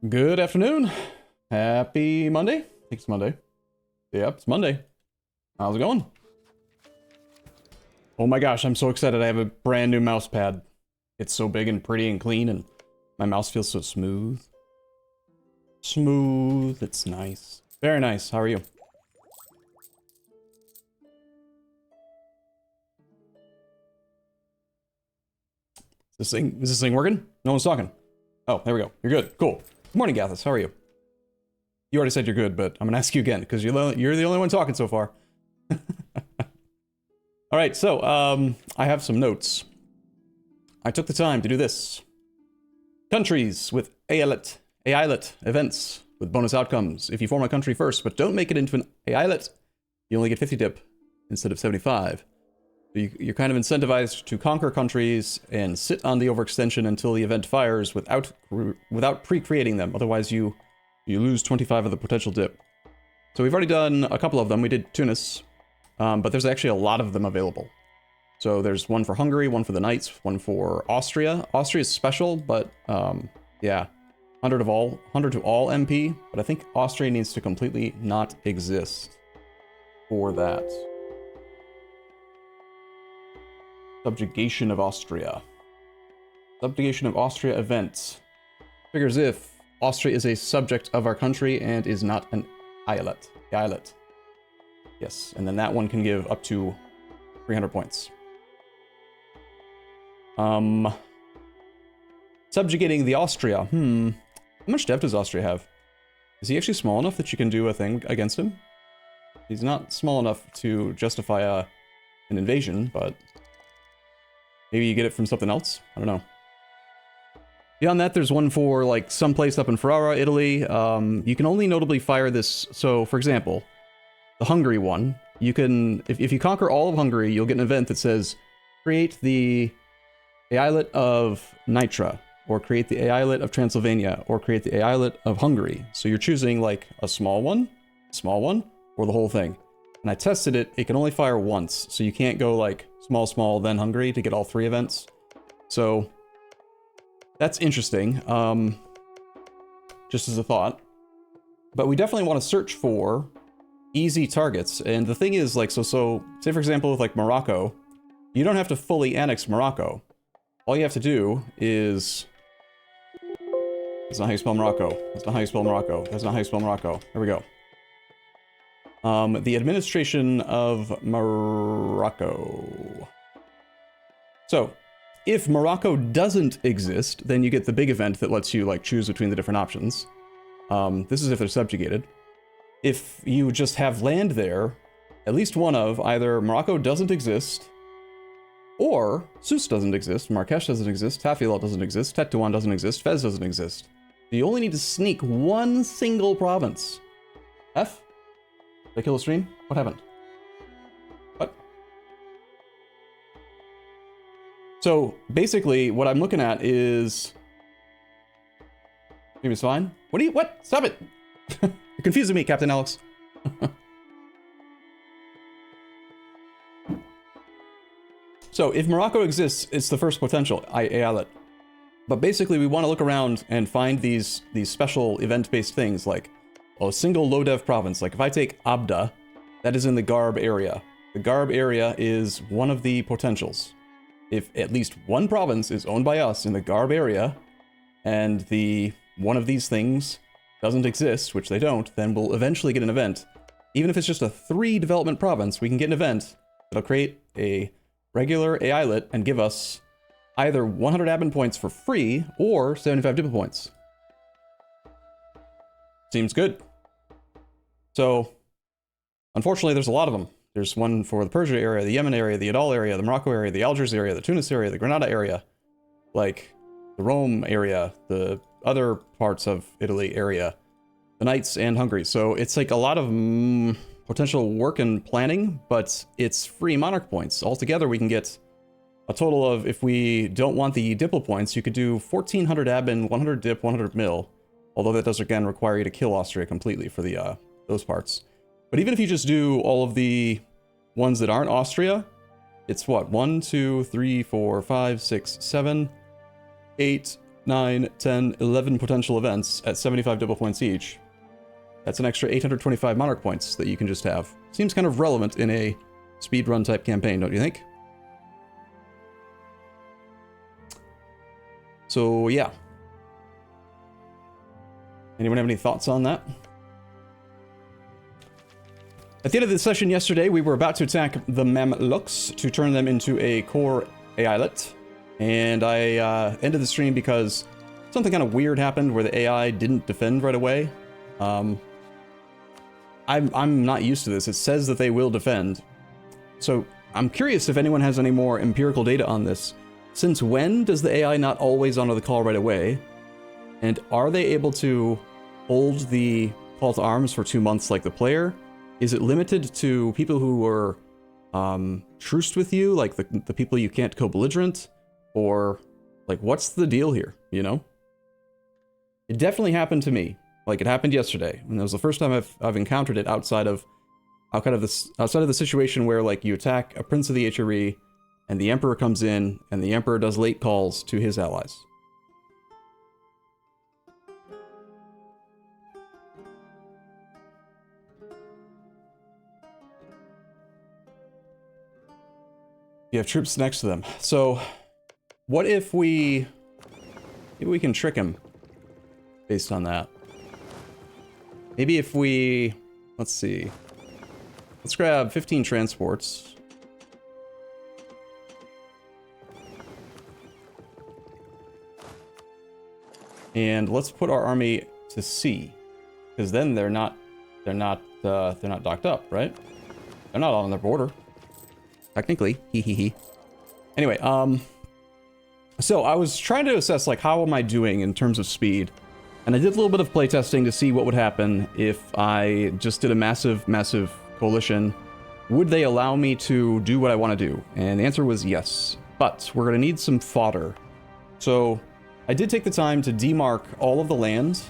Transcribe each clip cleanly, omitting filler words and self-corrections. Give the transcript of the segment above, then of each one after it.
Good afternoon. Happy Monday. I think it's Monday. Yep, it's Monday. How's it going? Oh my gosh, I'm so excited. I have a brand new mouse pad. It's so big and pretty and clean, and my mouse feels so smooth. Smooth. It's nice. Very nice. How are you? Is this thing working? No one's talking. Oh, there we go. You're good. Cool. Good morning, Gathis. How are you? You already said you're good, but I'm gonna ask you again because you're the only one talking so far. All right, so I have some notes. I took the time to do this. Countries with Eyalet events with bonus outcomes. If you form a country first, but don't make it into an Eyalet, you only get 50 dip instead of 75. So you're kind of incentivized to conquer countries and sit on the overextension until the event fires without pre-creating them. Otherwise, you lose 25 of the potential dip. So we've already done a couple of them. We did Tunis, but there's actually a lot of them available. So there's one for Hungary, one for the Knights, one for Austria. Austria is special, but yeah, 100 to all MP. But I think Austria needs to completely not exist for that. Subjugation of Austria. Subjugation of Austria event. Figures if Austria is a subject of our country and is not an eyalet. Yes, and then that one can give up to 300 points. Subjugating the Austria. How much dev does Austria have? Is he actually small enough that you can do a thing against him? He's not small enough to justify an invasion, but maybe you get it from something else? I don't know. Beyond that, there's one for, like, someplace up in Ferrara, Italy. You can only notably fire this. So, for example, the Hungary one, you can, if you conquer all of Hungary, you'll get an event that says, create the Eyalet of Nitra, or create the Eyalet of Transylvania, or create the Eyalet of Hungary. So you're choosing, like, a small one, or the whole thing. And I tested it, it can only fire once, so you can't go, like, small, then Hungary to get all three events. So that's interesting, just as a thought. But we definitely want to search for easy targets. And the thing is, like, so say for example with, like, Morocco, you don't have to fully annex Morocco. All you have to do is... That's not how you spell Morocco. That's not how you spell Morocco. That's not how you spell Morocco. There we go. The administration of Morocco. So, if Morocco doesn't exist, then you get the big event that lets you, like, choose between the different options. This is if they're subjugated. If you just have land there, at least one of either Morocco doesn't exist, or Sus doesn't exist, Marrakesh doesn't exist, Tafilalt doesn't exist, Tetuan doesn't exist, Fez doesn't exist. You only need to sneak one single province. F? Did I kill the stream? What happened? What? So, basically, what I'm looking at is... Maybe it's fine? What? Stop it! You're confusing me, Captain Alex. So, if Morocco exists, it's the first potential, Eyalet. But basically, we want to look around and find these special event-based things, like a single low-dev province. Like, if I take Abda, that is in the Garb area. The Garb area is one of the potentials. If at least one province is owned by us in the Garb area, and one of these things doesn't exist, which they don't, then we'll eventually get an event. Even if it's just a 3-development province, we can get an event that'll create a regular Eyalet and give us either 100 admin points for free, or 75 diplo points. Seems good. So, unfortunately, there's a lot of them. There's one for the Persia area, the Yemen area, the Adal area, the Morocco area, the Algiers area, the Tunis area, the Granada area, like the Rome area, the other parts of Italy area, the Knights, and Hungary. So it's like a lot of potential work and planning, but it's free monarch points. Altogether, we can get a total of, if we don't want the diplo points, you could do 1400 admin, 100 dip, 100 mil. Although that does, again, require you to kill Austria completely for the those parts. But even if you just do all of the ones that aren't Austria, it's what? 1, 2, 3, 4, 5, 6, 7, 8, 9, 10, 11 potential events at 75 double points each. That's an extra 825 monarch points that you can just have. Seems kind of relevant in a speedrun type campaign, don't you think? So, yeah. Anyone have any thoughts on that? At the end of the session yesterday, we were about to attack the Mehmets to turn them into a Core Eyelet. And I ended the stream because something kind of weird happened where the AI didn't defend right away. I'm not used to this. It says that they will defend. So I'm curious if anyone has any more empirical data on this. Since when does the AI not always honor the call right away? And are they able to hold the call to arms for 2 months like the player? Is it limited to people who are truced with you, like the people you can't co-belligerent? Or, like, what's the deal here, you know? It definitely happened to me. Like, it happened yesterday. And it was the first time I've encountered it outside of the situation where, like, you attack a prince of the HRE, and the Emperor comes in, and the Emperor does late calls to his allies. You have troops next to them. So, what if maybe we can trick him based on that. Maybe if we, let's see. Let's grab 15 transports. And let's put our army to sea, because then they're not docked up, right? They're not on their border. Technically, hee. Anyway, so I was trying to assess, like, how am I doing in terms of speed? And I did a little bit of playtesting to see what would happen if I just did a massive coalition. Would they allow me to do what I want to do? And the answer was yes. But we're going to need some fodder. So I did take the time to demark all of the land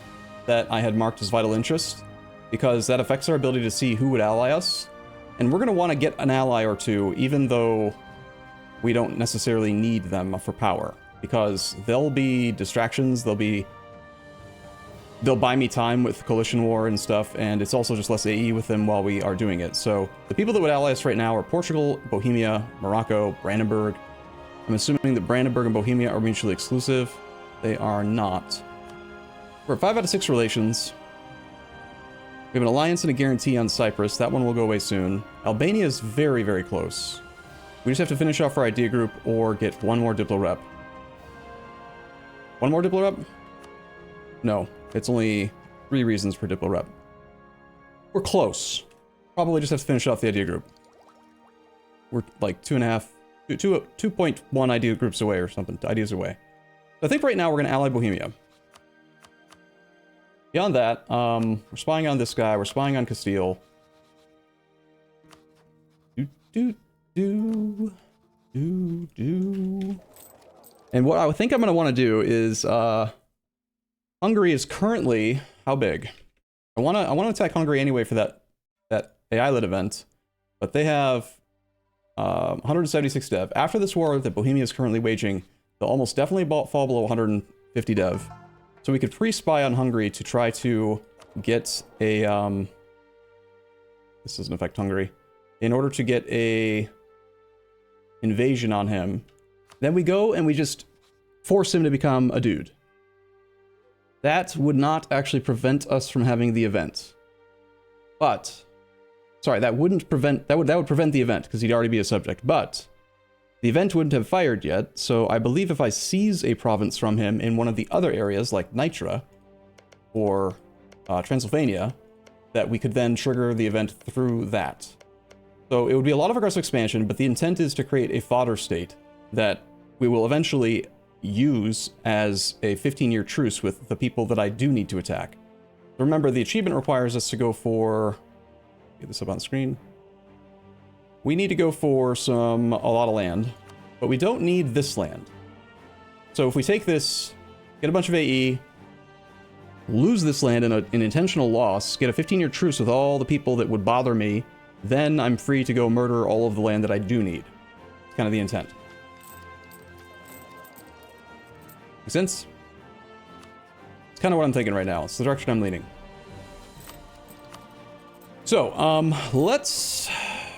that I had marked as vital interest, because that affects our ability to see who would ally us. And we're going to want to get an ally or two, even though we don't necessarily need them for power, because they'll be distractions, they'll buy me time with coalition war and stuff, and it's also just less AE with them while we are doing it. So the people that would ally us right now are Portugal, Bohemia, Morocco, Brandenburg. I'm assuming that Brandenburg and Bohemia are mutually exclusive. They are not. We're at 5 out of 6 relations. We have an alliance and a guarantee on Cyprus. That one will go away soon. Albania is very, very close. We just have to finish off our idea group or get one more Diplo rep. One more Diplo rep? No, it's only 3 reasons per Diplo rep. We're close. Probably just have to finish off the idea group. We're like 2.1 idea groups away or something, ideas away. So I think right now we're going to ally Bohemia. Beyond that, we're spying on this guy, we're spying on Castile. And what I think I'm going to want to do is, Hungary is currently, how big? I want to attack Hungary anyway for that Eyelet event, but they have 176 dev. After this war that Bohemia is currently waging, they'll almost definitely fall below 150 dev. So we could pre-spy on Hungary to try to get a, this doesn't affect Hungary, in order to get a invasion on him. Then we go and we just force him to become a dude. That would not actually prevent us from having the event. But, sorry, that would prevent the event, because he'd already be a subject, but the event wouldn't have fired yet, so I believe if I seize a province from him in one of the other areas, like Nitra, or Transylvania, that we could then trigger the event through that. So it would be a lot of aggressive expansion, but the intent is to create a fodder state that we will eventually use as a 15-year truce with the people that I do need to attack. Remember, the achievement requires us to go for, get this up on the screen. We need to go for a lot of land, but we don't need this land. So if we take this, get a bunch of AE, lose this land in an intentional loss, get a 15-year truce with all the people that would bother me, then I'm free to go murder all of the land that I do need. It's kind of the intent. Make sense? kind of what I'm thinking right now. It's the direction I'm leaning. So, let's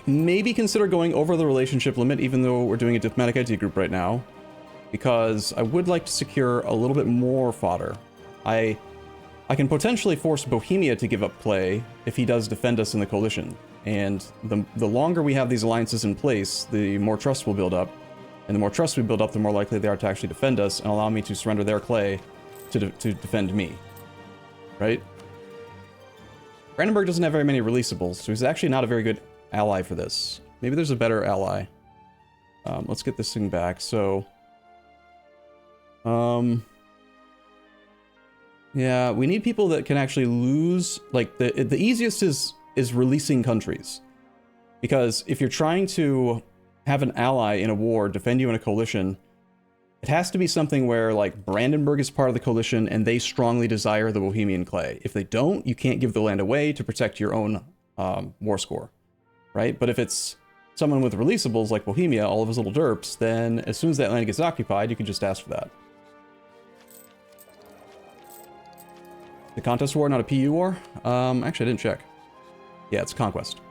maybe consider going over the relationship limit, even though we're doing a diplomatic ID group right now, because I would like to secure a little bit more fodder. I can potentially force Bohemia to give up play if he does defend us in the coalition, and the longer we have these alliances in place, the more trust will build up, and the more trust we build up, the more likely they are to actually defend us and allow me to surrender their clay to defend me, right? Brandenburg doesn't have very many releasables, so he's actually not a very good ally for this. Maybe there's a better ally. Let's get this thing back. So, yeah, we need people that can actually lose. Like the easiest is releasing countries, because if you're trying to have an ally in a war defend you in a coalition, it has to be something where, like, Brandenburg is part of the coalition and they strongly desire the Bohemian clay. If they don't, you can't give the land away to protect your own war score, right? But if it's someone with releasables like Bohemia, all of his little derps, then as soon as that land gets occupied, you can just ask for that. The contest war, not a PU war? Actually, I didn't check. Yeah, it's conquest.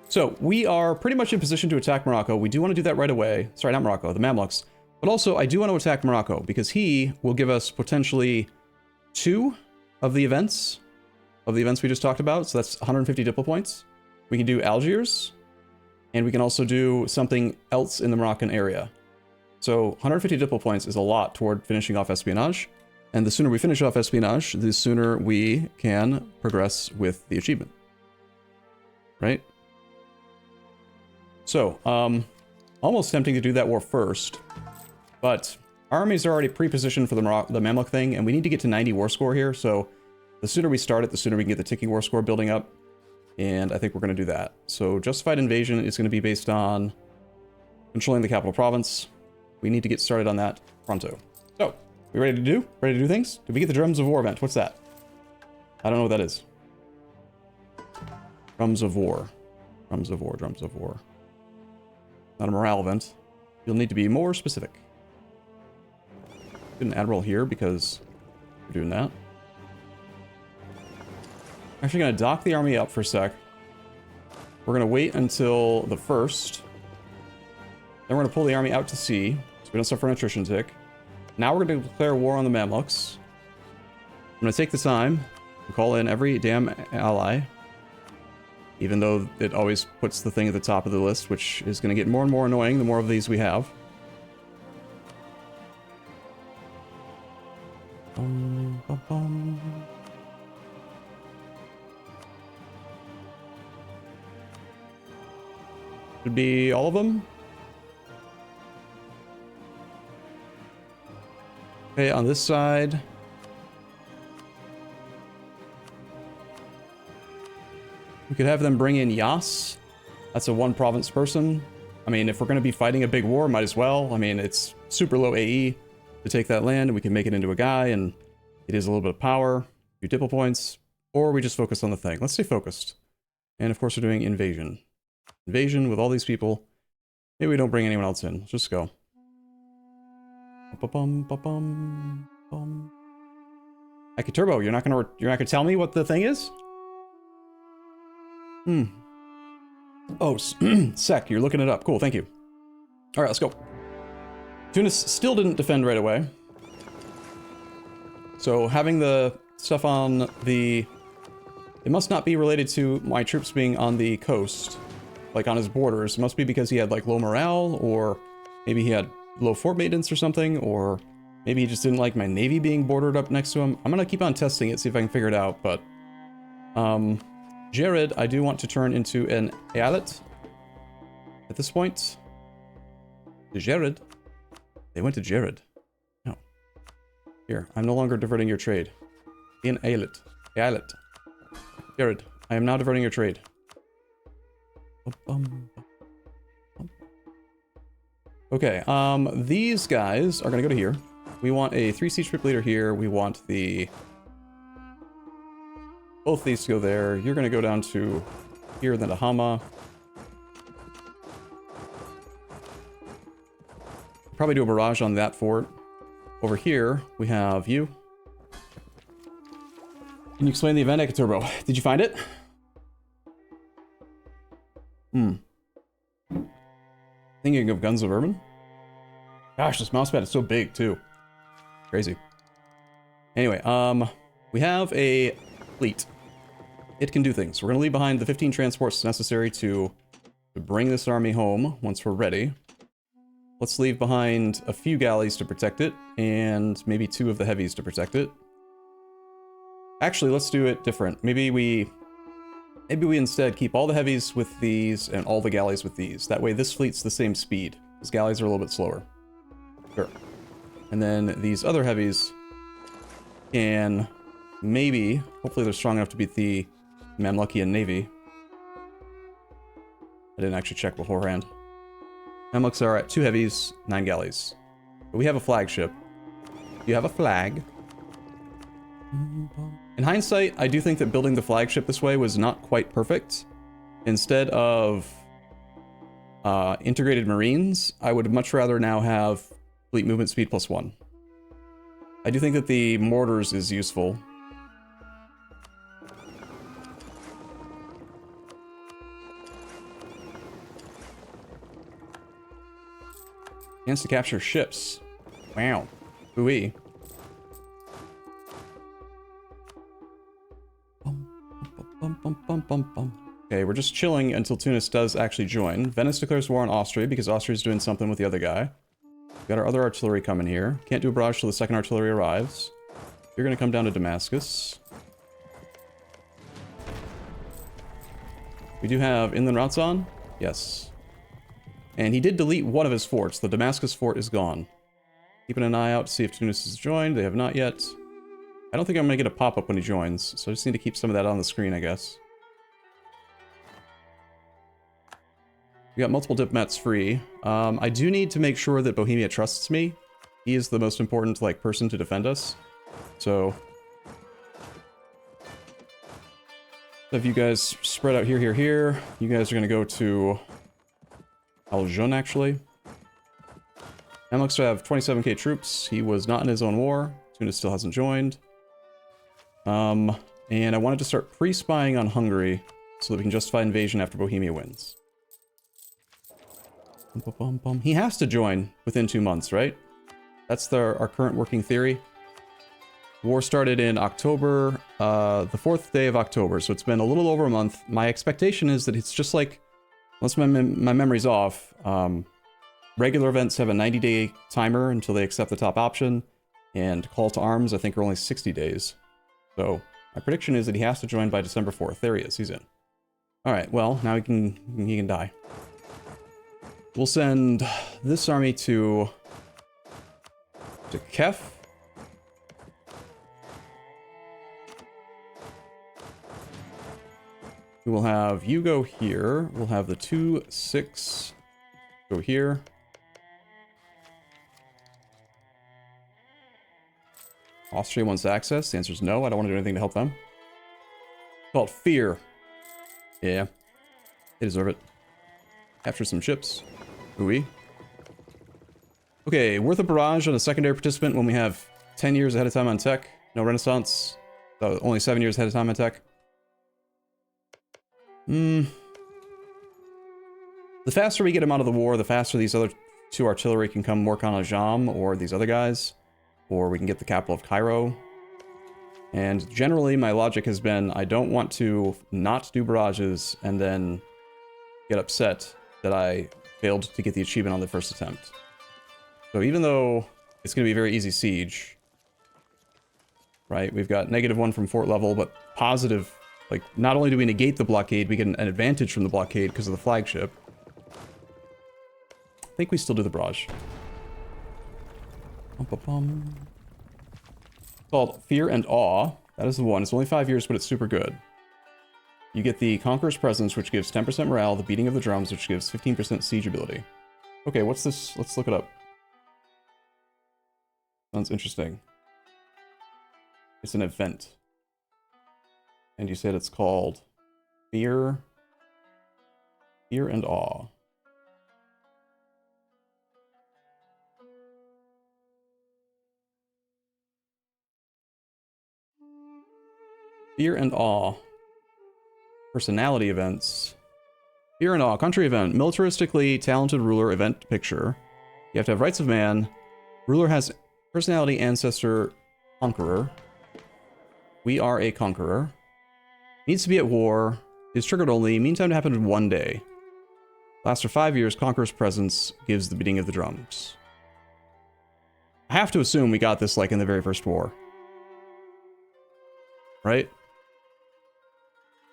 So, we are pretty much in position to attack Morocco. We do want to do that right away. Sorry, not Morocco, the Mamluks. But also, I do want to attack Morocco, because he will give us potentially 2 of the events we just talked about. So that's 150 Diplo points. We can do Algiers, and we can also do something else in the Moroccan area. So 150 Diplo points is a lot toward finishing off espionage. And the sooner we finish off espionage, the sooner we can progress with the achievement. Right? So, almost tempting to do that war first. But our armies are already pre-positioned for the Mamluk thing, and we need to get to 90 war score here, so the sooner we start it, the sooner we can get the ticking war score building up, and I think we're going to do that. So justified invasion is going to be based on controlling the capital province. We need to get started on that pronto. So, we ready to do? Ready to do things? Did we get the Drums of War event? What's that? I don't know what that is. Drums of War. Drums of War, Drums of War. Not a morale event. You'll need to be more specific. Get an admiral here because we're doing that. Actually going to dock the army up for a sec. We're going to wait until the 1st. Then we're going to pull the army out to sea, so we don't suffer an attrition tick. Now we're going to declare war on the Mamluks. I'm going to take the time to call in every damn ally, even though it always puts the thing at the top of the list, which is going to get more and more annoying the more of these we have. Should be all of them. Okay, on this side. We could have them bring in Yas. That's a 1 province person. I mean, if we're going to be fighting a big war, might as well. I mean, it's super low AE to take that land, and we can make it into a guy, and it is a little bit of power, a few Diplo points, or we just focus on the thing. Let's stay focused. And of course, we're doing invasion. Invasion with all these people. Maybe we don't bring anyone else in. Let's just go. Ike Turbo, you're not gonna tell me what the thing is? Oh, sec, you're looking it up. Cool, thank you. All right, let's go. Tunis still didn't defend right away. So having the stuff on the... It must not be related to my troops being on the coast, like on his borders. It must be because he had like low morale, or maybe he had low fort maintenance or something, or maybe he just didn't like my navy being bordered up next to him. I'm gonna keep on testing it, see if I can figure it out, but... Jared, I do want to turn into an Eyalet at this point. Jared. They went to Jared. No. Here, I'm no longer diverting your trade. Be an Eyalet. Eyalet. Jared, I am now diverting your trade. Okay, these guys are gonna go to here. We want a 3 siege ship leader here. We want the... Both these to go there. You're gonna go down to here, then to Hama. Probably do a barrage on that fort. Over here, we have you. Can you explain the event, Turbo? Did you find it? Thinking of Guns of Urban? Gosh, this mousepad is so big, too. Crazy. Anyway, we have a fleet. It can do things. We're going to leave behind the 15 transports necessary to bring this army home once we're ready. Let's leave behind a few galleys to protect it, and maybe 2 of the heavies to protect it. Actually, let's do it different. Maybe we instead keep all the heavies with these and all the galleys with these. That way this fleet's the same speed. These galleys are a little bit slower. Sure. And then these other heavies can maybe, hopefully they're strong enough to beat the Mamlukian Navy. I didn't actually check beforehand. Mamluks are at 2 heavies, 9 galleys. But we have a flagship. You have a flag. In hindsight, I do think that building the flagship this way was not quite perfect. Instead of integrated marines, I would much rather now have fleet movement speed +1. I do think that the mortars is useful. Chance to capture ships. Wow. Ooh-wee. Okay, we're just chilling until Tunis does actually join. Venice declares war on Austria because Austria's doing something with the other guy. Got our other artillery coming here. Can't do a barrage till the second artillery arrives. You're gonna come down to Damascus. We do have inland routes on? Yes. And he did delete one of his forts. The Damascus fort is gone. Keeping an eye out to see if Tunis has joined. They have not yet. I don't think I'm gonna get a pop-up when he joins, so I just need to keep some of that on the screen, I guess. We got multiple diplomats free. I do need to make sure that Bohemia trusts me. He is the most important, like, person to defend us. So have you guys spread out here, here, here. You guys are gonna go to Aljon, actually. Mamluks have 27k troops. He was not in his own war. Tunis still hasn't joined. And I wanted to start pre-spying on Hungary so that we can justify invasion after Bohemia wins. He has to join within 2 months, right? That's our current working theory. War started in October, the 4th day of October, so it's been a little over a month. My expectation is that it's just like, unless my memory's off, regular events have a 90-day timer until they accept the top option, and call to arms, I think, are only 60 days. So my prediction is that he has to join by December 4th. There he is. He's in. All right. Well, now he can die. We'll send this army to Kef. We will have you go here. We'll have the 2-6 go here. Austria wants access. The answer is no. I don't want to do anything to help them. It's called fear. Yeah. They deserve it. Capture some ships. Ooh-wee. Okay, worth a barrage on a secondary participant when we have 10 years ahead of time on tech. No Renaissance. So only 7 years ahead of time on tech. The faster we get him out of the war, the faster these other 2 artillery can come work on Ajam or these other guys. Or we can get the capital of Cairo. And generally, my logic has been, I don't want to not do barrages and then get upset that I failed to get the achievement on the first attempt. So even though it's going to be a very easy siege, right? We've got -1 from fort level, but positive, like, not only do we negate the blockade, we get an advantage from the blockade because of the flagship. I think we still do the barrage. Called Fear and Awe. That is the one. It's only 5 years, but it's super good. You get the Conqueror's Presence, which gives 10% morale, the Beating of the Drums, which gives 15% siege ability. Okay, what's this? Let's look it up. Sounds interesting. It's an event. And you said it's called Fear and Awe. Fear and awe. Personality events. Fear and awe. Country event. Militaristically talented ruler event picture. You have to have rights of man. Ruler has personality, ancestor, conqueror. We are a conqueror. Needs to be at war. Is triggered only. Meantime to happen in 1 day. Lasts for 5 years. Conqueror's presence gives the beating of the drums. I have to assume we got this like in the very first war. Right?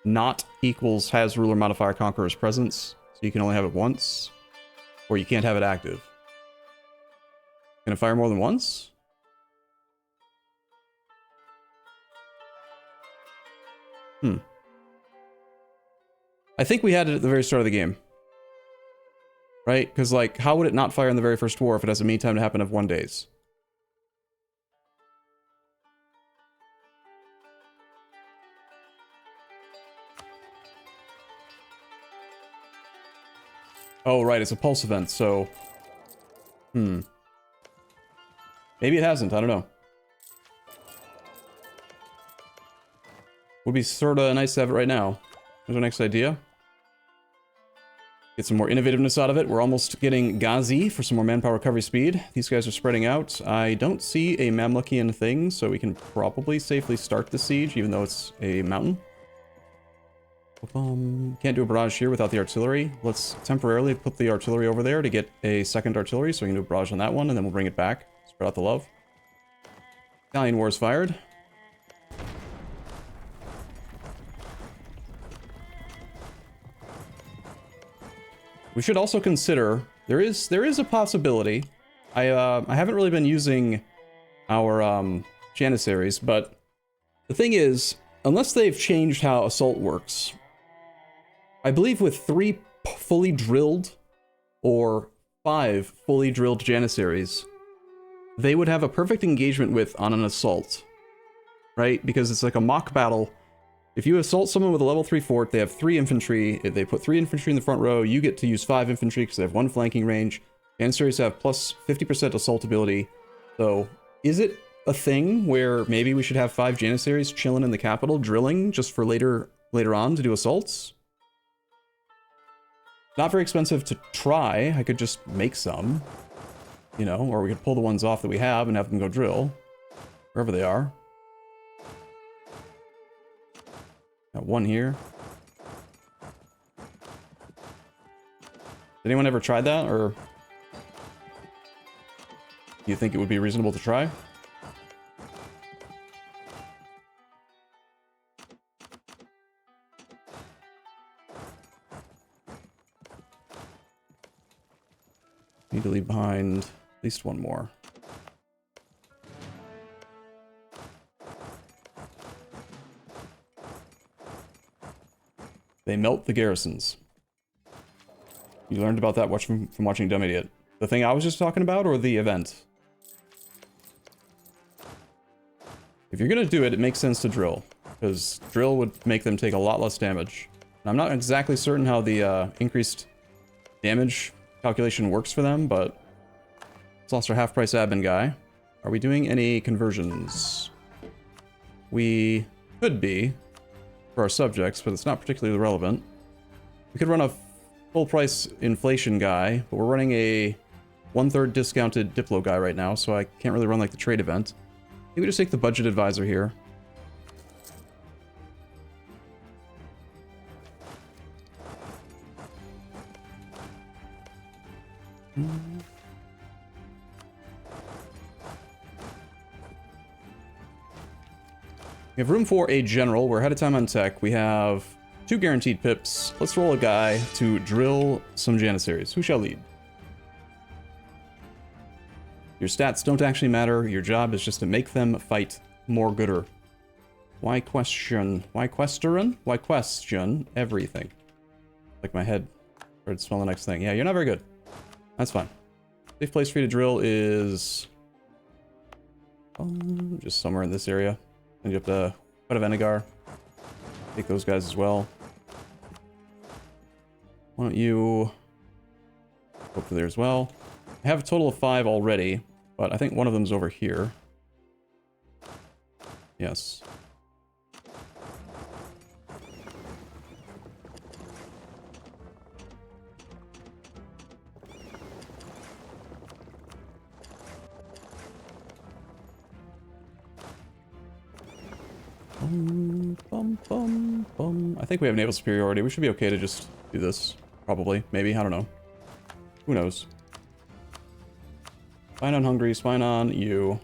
Not equals has ruler modifier conqueror's presence. So you can only have it once. Or you can't have it active. Can it fire more than once? I think we had it at the very start of the game. Right? Because, like, how would it not fire in the very first war if it has a mean time to happen of 1 days? Oh, right, it's a pulse event, so... Maybe it hasn't, I don't know. Would be sorta nice to have it right now. There's our next idea. Get some more innovativeness out of it. We're almost getting Ghazi for some more manpower recovery speed. These guys are spreading out. I don't see a Mamlukian thing, so we can probably safely start the siege, even though it's a mountain. Can't do a barrage here without the artillery. Let's temporarily put the artillery over there to get a second artillery, so we can do a barrage on that one, and then we'll bring it back. Spread out the love. Italian war is fired. We should also consider, there is a possibility. I haven't really been using our Janissaries, but the thing is, unless they've changed how assault works, I believe with 3 fully drilled or 5 fully drilled Janissaries, they would have a perfect engagement with on an assault, right? Because it's like a mock battle. If you assault someone with a level 3 fort, they have 3 infantry. If they put 3 infantry in the front row, you get to use 5 infantry because they have 1 flanking range. Janissaries have plus 50% assault ability. So, is it a thing where maybe we should have 5 Janissaries chilling in the capital, drilling just for later on to do assaults? Not very expensive to try. I could just make some, you know, or we could pull the ones off that we have and have them go drill wherever they are. Got 1 here. Did anyone ever try that, or do you think it would be reasonable to try? Need to leave behind at least 1 more. They melt the garrisons. You learned about that from watching Dumb Idiot. The thing I was just talking about, or the event? If you're gonna do it, it makes sense to drill. Because drill would make them take a lot less damage. And I'm not exactly certain how the increased damage calculation works for them, but it's also a half-price admin guy. Are we doing any conversions? We could be for our subjects, but it's not particularly relevant. We could run a full-price inflation guy, but we're running a 1/3 discounted Diplo guy right now, so I can't really run like the trade event. I think we just take the budget advisor here. We have room for a general. We're ahead of time on tech. We have 2 guaranteed pips. Let's roll a guy to drill some Janissaries. Who shall lead? Your stats don't actually matter. Your job is just to make them fight more gooder. Why question? Why question? Why question everything? Like my head started smelling the next thing. Yeah, you're not very good. That's fine. Safe place for you to drill is just somewhere in this area. Send you up to quite a Venegar. Take those guys as well. Why don't you go for there as well? I have a total of 5 already, but I think one of them's over here. Yes. I think we have naval superiority. We should be okay to just do this. Probably. Maybe. I don't know. Who knows? Spine on Hungary. Spine on you.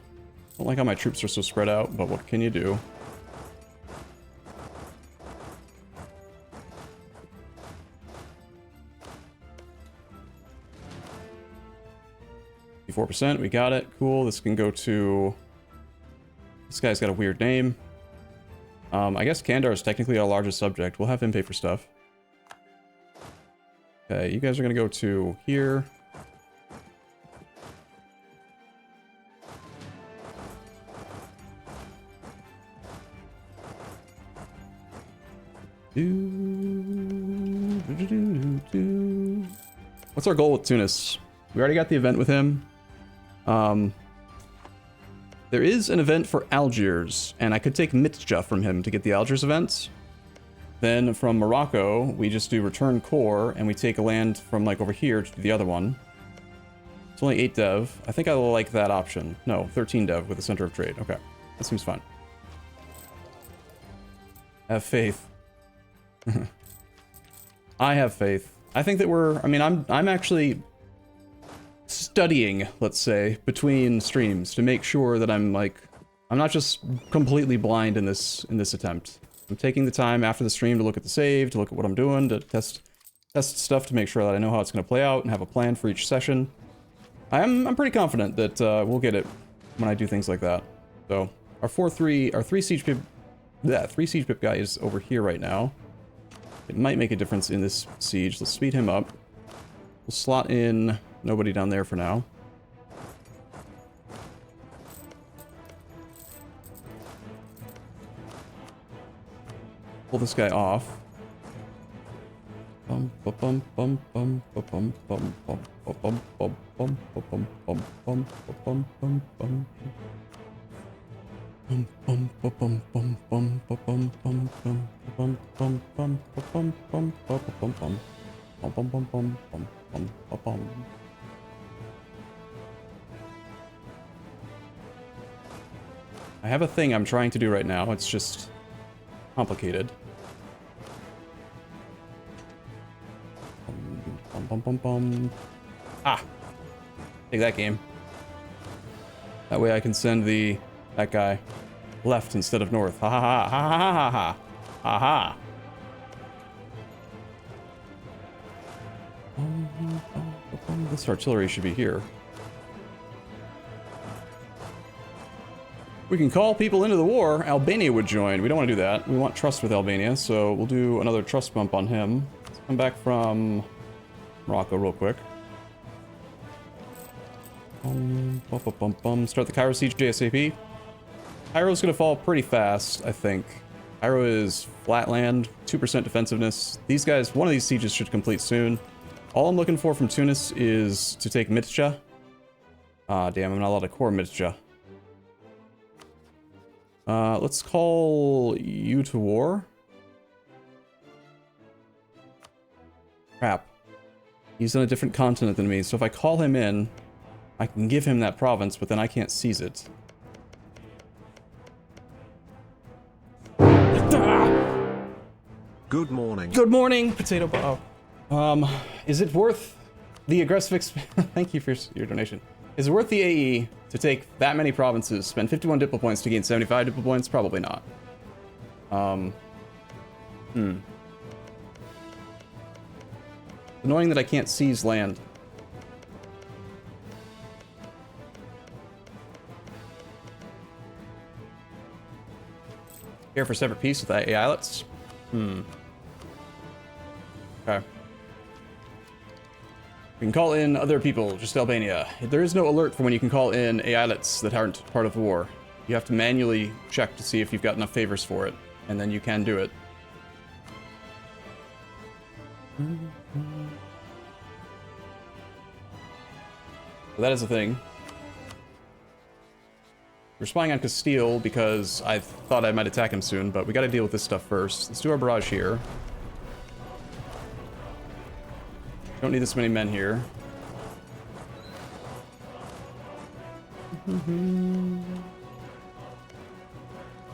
Don't like how my troops are so spread out, but what can you do? %, we got it. Cool. This can go to... This guy's got a weird name. I guess Kandar is technically our largest subject. We'll have him pay for stuff. Okay, you guys are gonna go to here. What's our goal with Tunis? We already got the event with him. There is an event for Algiers, and I could take Mitja from him to get the Algiers event. Then from Morocco, we just do return core, and we take a land from like over here to do the other one. It's only 8 dev. I think I like that option. No, 13 dev with the center of trade. Okay, that seems fine. Have faith. I have faith. I think that we're... I mean, I'm actually studying, let's say, between streams to make sure that I'm not just completely blind in this attempt. I'm taking the time after the stream to look at the save, to look at what I'm doing, to test stuff to make sure that I know how it's going to play out and have a plan for each session. I'm pretty confident that we'll get it when I do things like that. So our 3 siege pip, yeah, 3 siege pip guy is over here right now. It might make a difference in this siege. Let's speed him up. We'll slot in nobody down there for now. Pull this guy off. I have a thing I'm trying to do right now. It's just complicated. Ah! Take that game. That way I can send that guy left instead of north. Ha ha ha ha ha ha ha ha ha. This artillery should be here. We can call people into the war. Albania would join. We don't want to do that. We want trust with Albania, so we'll do another trust bump on him. Let's come back from Morocco real quick. Start the Cairo siege JSAP. Cairo's gonna fall pretty fast, I think. Cairo is flat land, 2% defensiveness. These guys, one of these sieges should complete soon. All I'm looking for from Tunis is to take Mitja. Ah, damn, I'm not allowed to core Mitja. Let's call you to war. Crap. He's on a different continent than me, so if I call him in, I can give him that province, but then I can't seize it. Good morning. Good morning, Potato Bob. Is it worth the aggressive Thank you for your donation. Is it worth the AE to take that many provinces, spend 51 diplo points to gain 75 diplo points? Probably not. Annoying that I can't seize land. Here for separate peace with the Eyalets? Okay. We can call in other people, just Albania. There is no alert for when you can call in Eyalets that aren't part of the war. You have to manually check to see if you've got enough favors for it, and then you can do it. So that is a thing. We're spying on Castile because I thought I might attack him soon, but we gotta deal with this stuff first. Let's do our barrage here. Don't need this many men here.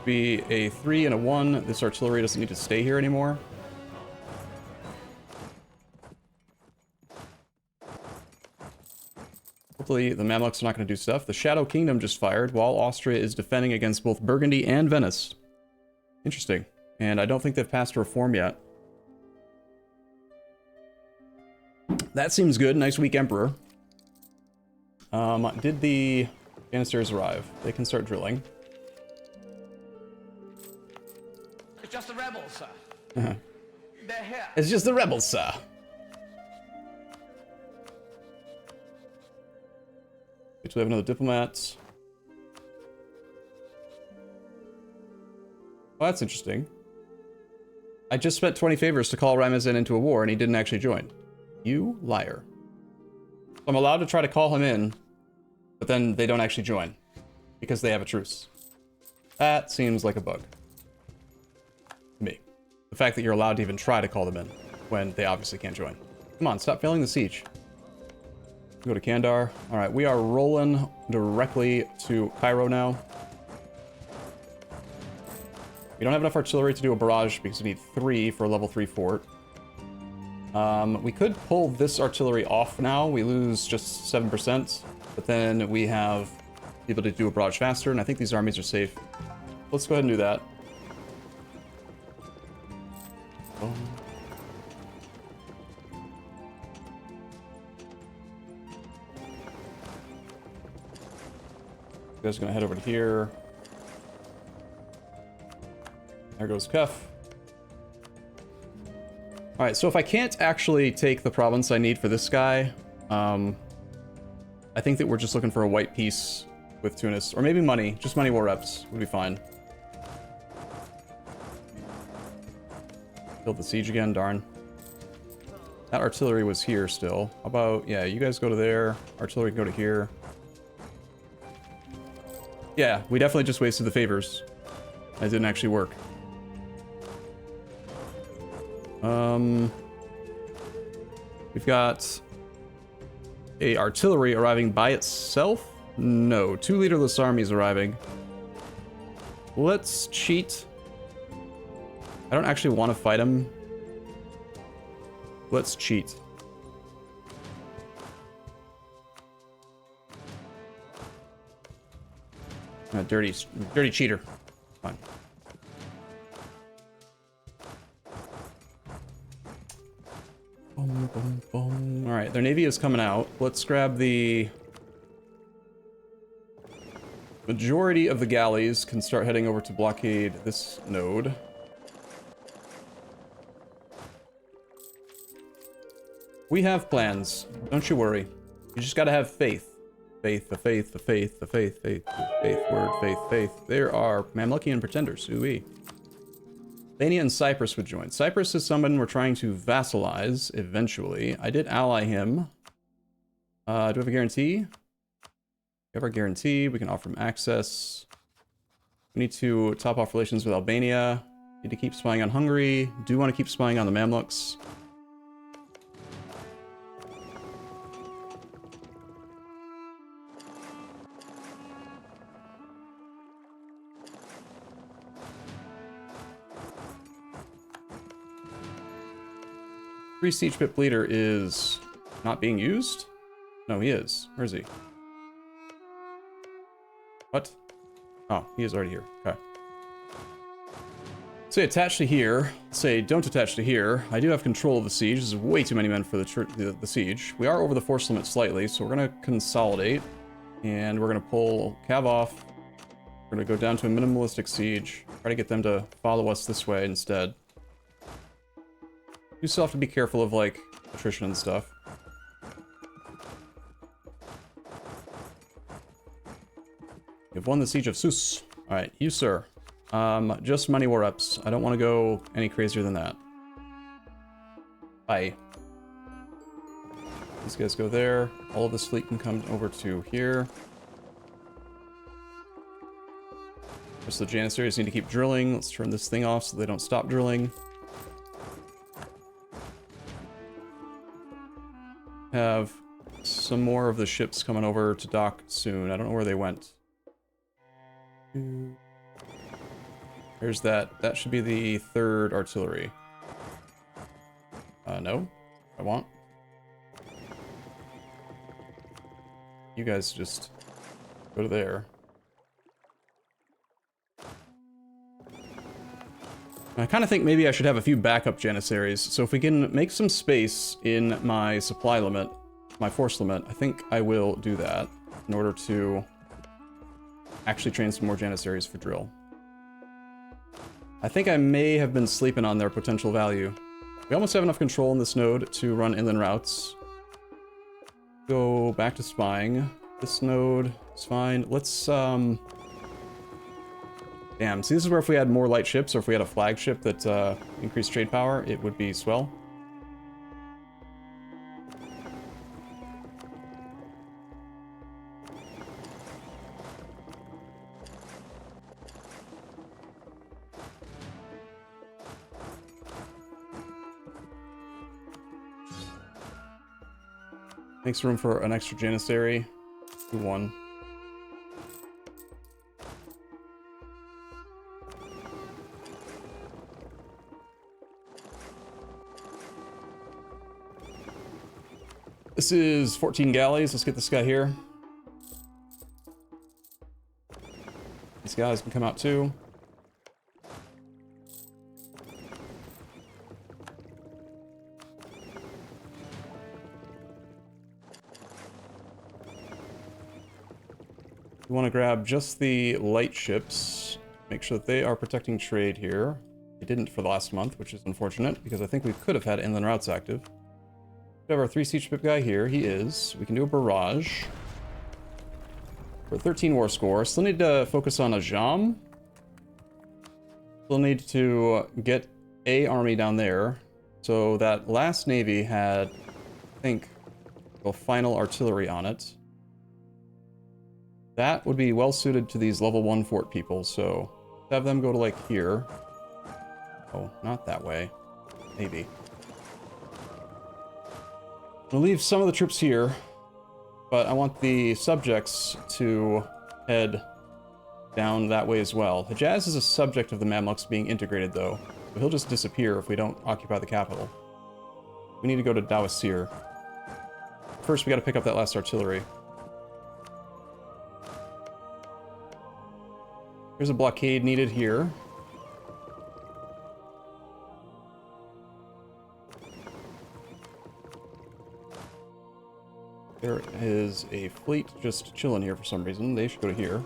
Be a 3 and a 1. This artillery doesn't need to stay here anymore. Hopefully the Mamluks are not going to do stuff. The Shadow Kingdom just fired while Austria is defending against both Burgundy and Venice. Interesting. And I don't think they've passed a reform yet. That seems good. Nice weak Emperor. Did the Janissaries arrive? They can start drilling. It's just the rebels, sir. They're here. It's just the rebels, sir. Do we have another diplomat? Well, that's interesting. I just spent 20 favors to call Ramazan into a war, and he didn't actually join. You liar. So I'm allowed to try to call him in, but then they don't actually join because they have a truce. That seems like a bug to me. The fact that you're allowed to even try to call them in when they obviously can't join. Come on, stop failing the siege. Go to Kandar. All right, we are rolling directly to Cairo now. We don't have enough artillery to do a barrage because we need 3 for a level 3 fort. We could pull this artillery off now. We lose just 7%, but then we have the ability to do a barrage faster, and I think these armies are safe. Let's go ahead and do that. Oh. You guys are gonna head over to here. There goes Cuff. Alright, so if I can't actually take the province I need for this guy, I think that we're just looking for a white piece with Tunis. Or maybe money. Just money war reps would be fine. Killed the siege again, darn. That artillery was here still. How about, yeah, you guys go to there. Artillery can go to here. Yeah, we definitely just wasted the favors. That didn't actually work. We've got a artillery arriving by itself? No, 2 leaderless armies arriving. Let's cheat. I don't actually want to fight him. Let's cheat. Dirty cheater. Fine. Boom, boom, boom. All right, their navy is coming out. Let's grab the majority of the galleys. Can start heading over to blockade this node. We have plans. Don't you worry. You just gotta have faith. Faith, the faith, the faith, the faith, faith, faith, word, faith, faith. There are Mamlukian pretenders. Ooh-wee. Albania and Cyprus would join. Cyprus is someone we're trying to vassalize eventually. I did ally him. Do we have a guarantee? We have our guarantee. We can offer him access. We need to top off relations with Albania. Need to keep spying on Hungary. Do want to keep spying on the Mamluks. Free siege pit leader is not being used? No, he is. Where is he? What? Oh, he is already here. Okay. Say attach to here. Say don't attach to here. I do have control of the siege. This is way too many men for the siege. We are over the force limit slightly, so we're going to consolidate. And we're going to pull Cav off. We're going to go down to a minimalistic siege. Try to get them to follow us this way instead. You still have to be careful of, like, attrition and stuff. You've won the Siege of Sus. Alright, you, sir. Just money war reps. I don't want to go any crazier than that. Bye. These guys go there. All of this fleet can come over to here. Just the Janissaries need to keep drilling. Let's turn this thing off so they don't stop drilling. Have some more of the ships coming over to dock soon. I don't know where they went. There's that. That should be the 3rd artillery. No. I want. You guys just go to there. I kind of think maybe I should have a few backup Janissaries, so if we can make some space in my supply limit, my force limit, I think I will do that in order to actually train some more Janissaries for drill. I think I may have been sleeping on their potential value. We almost have enough control in this node to run inland routes. Go back to spying. This node is fine. Let's, damn, see, this is where if we had more light ships, or if we had a flagship that increased trade power, it would be swell. Makes room for an extra Janissary. 2-1. This is 14 galleys. Let's get this guy here. These guys can come out too. We want to grab just the light ships. Make sure that they are protecting trade here. They didn't for the last month, which is unfortunate, because I think we could have had inland routes active. We have our 3 siege ship guy here. He is. We can do a barrage. For 13 war score. Still need to focus on a Jam. Still need to get a army down there. So that last navy had, I think, the final artillery on it. That would be well suited to these level 1 fort people, so have them go to like here. Oh, not that way. Maybe. We'll leave some of the troops here, but I want the subjects to head down that way as well. Hejaz is a subject of the Mamluks being integrated, though, so he'll just disappear if we don't occupy the capital. We need to go to Dawasir. First, we gotta pick up that last artillery. There's a blockade needed here. There is a fleet just chilling here for some reason. They should go to here.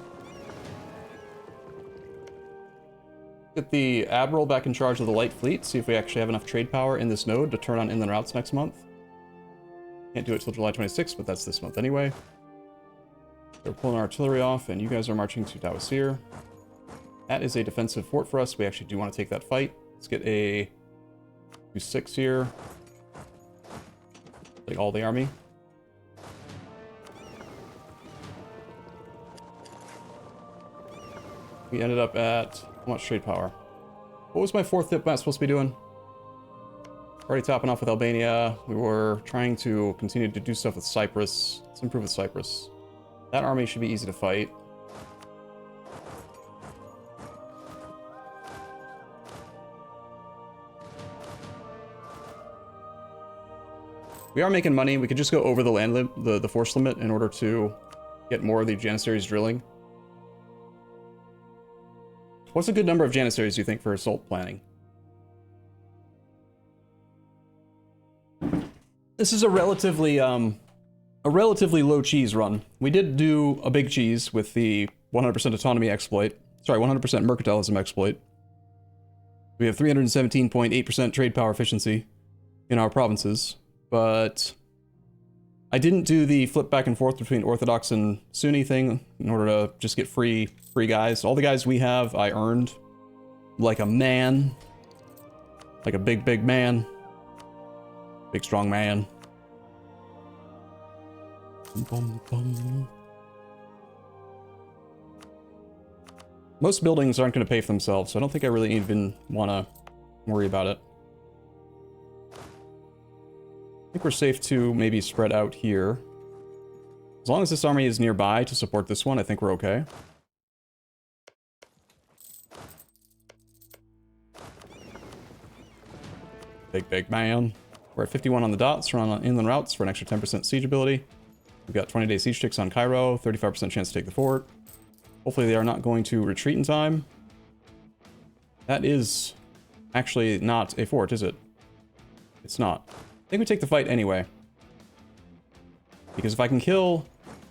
Get the Admiral back in charge of the light fleet, see if we actually have enough trade power in this node to turn on inland routes next month. Can't do it till July 26th, but that's this month anyway. They're pulling our artillery off, and you guys are marching to Dawasir. That is a defensive fort for us. We actually do want to take that fight. Let's get a 2-6 here. Like all the army. We ended up at how much trade power? What was my 4th diplomat supposed to be doing? Already topping off with Albania. We were trying to continue to do stuff with Cyprus. Let's improve with Cyprus. That army should be easy to fight. We are making money. We could just go over the land the force limit in order to get more of the Janissaries drilling. What's a good number of Janissaries, do you think, for assault planning? This is a relatively low cheese run. We did do a big cheese with the 100% autonomy exploit. Sorry, 100% mercantilism exploit. We have 317.8% trade power efficiency in our provinces. But I didn't do the flip back and forth between Orthodox and Sunni thing in order to just get free guys. All the guys we have, I earned like a man. Like a big man. Big strong man. Bum, bum. Most buildings aren't going to pay for themselves, so I don't think I really even want to worry about it. I think we're safe to maybe spread out here. As long as this army is nearby to support this one, I think we're okay. Big man. We're at 51 on the dots. We're on inland routes for an extra 10% siege ability. We've got 20-day siege ticks on Cairo, 35% chance to take the fort. Hopefully they are not going to retreat in time. That is actually not a fort, is it? It's not. I think we take the fight anyway. Because if I can kill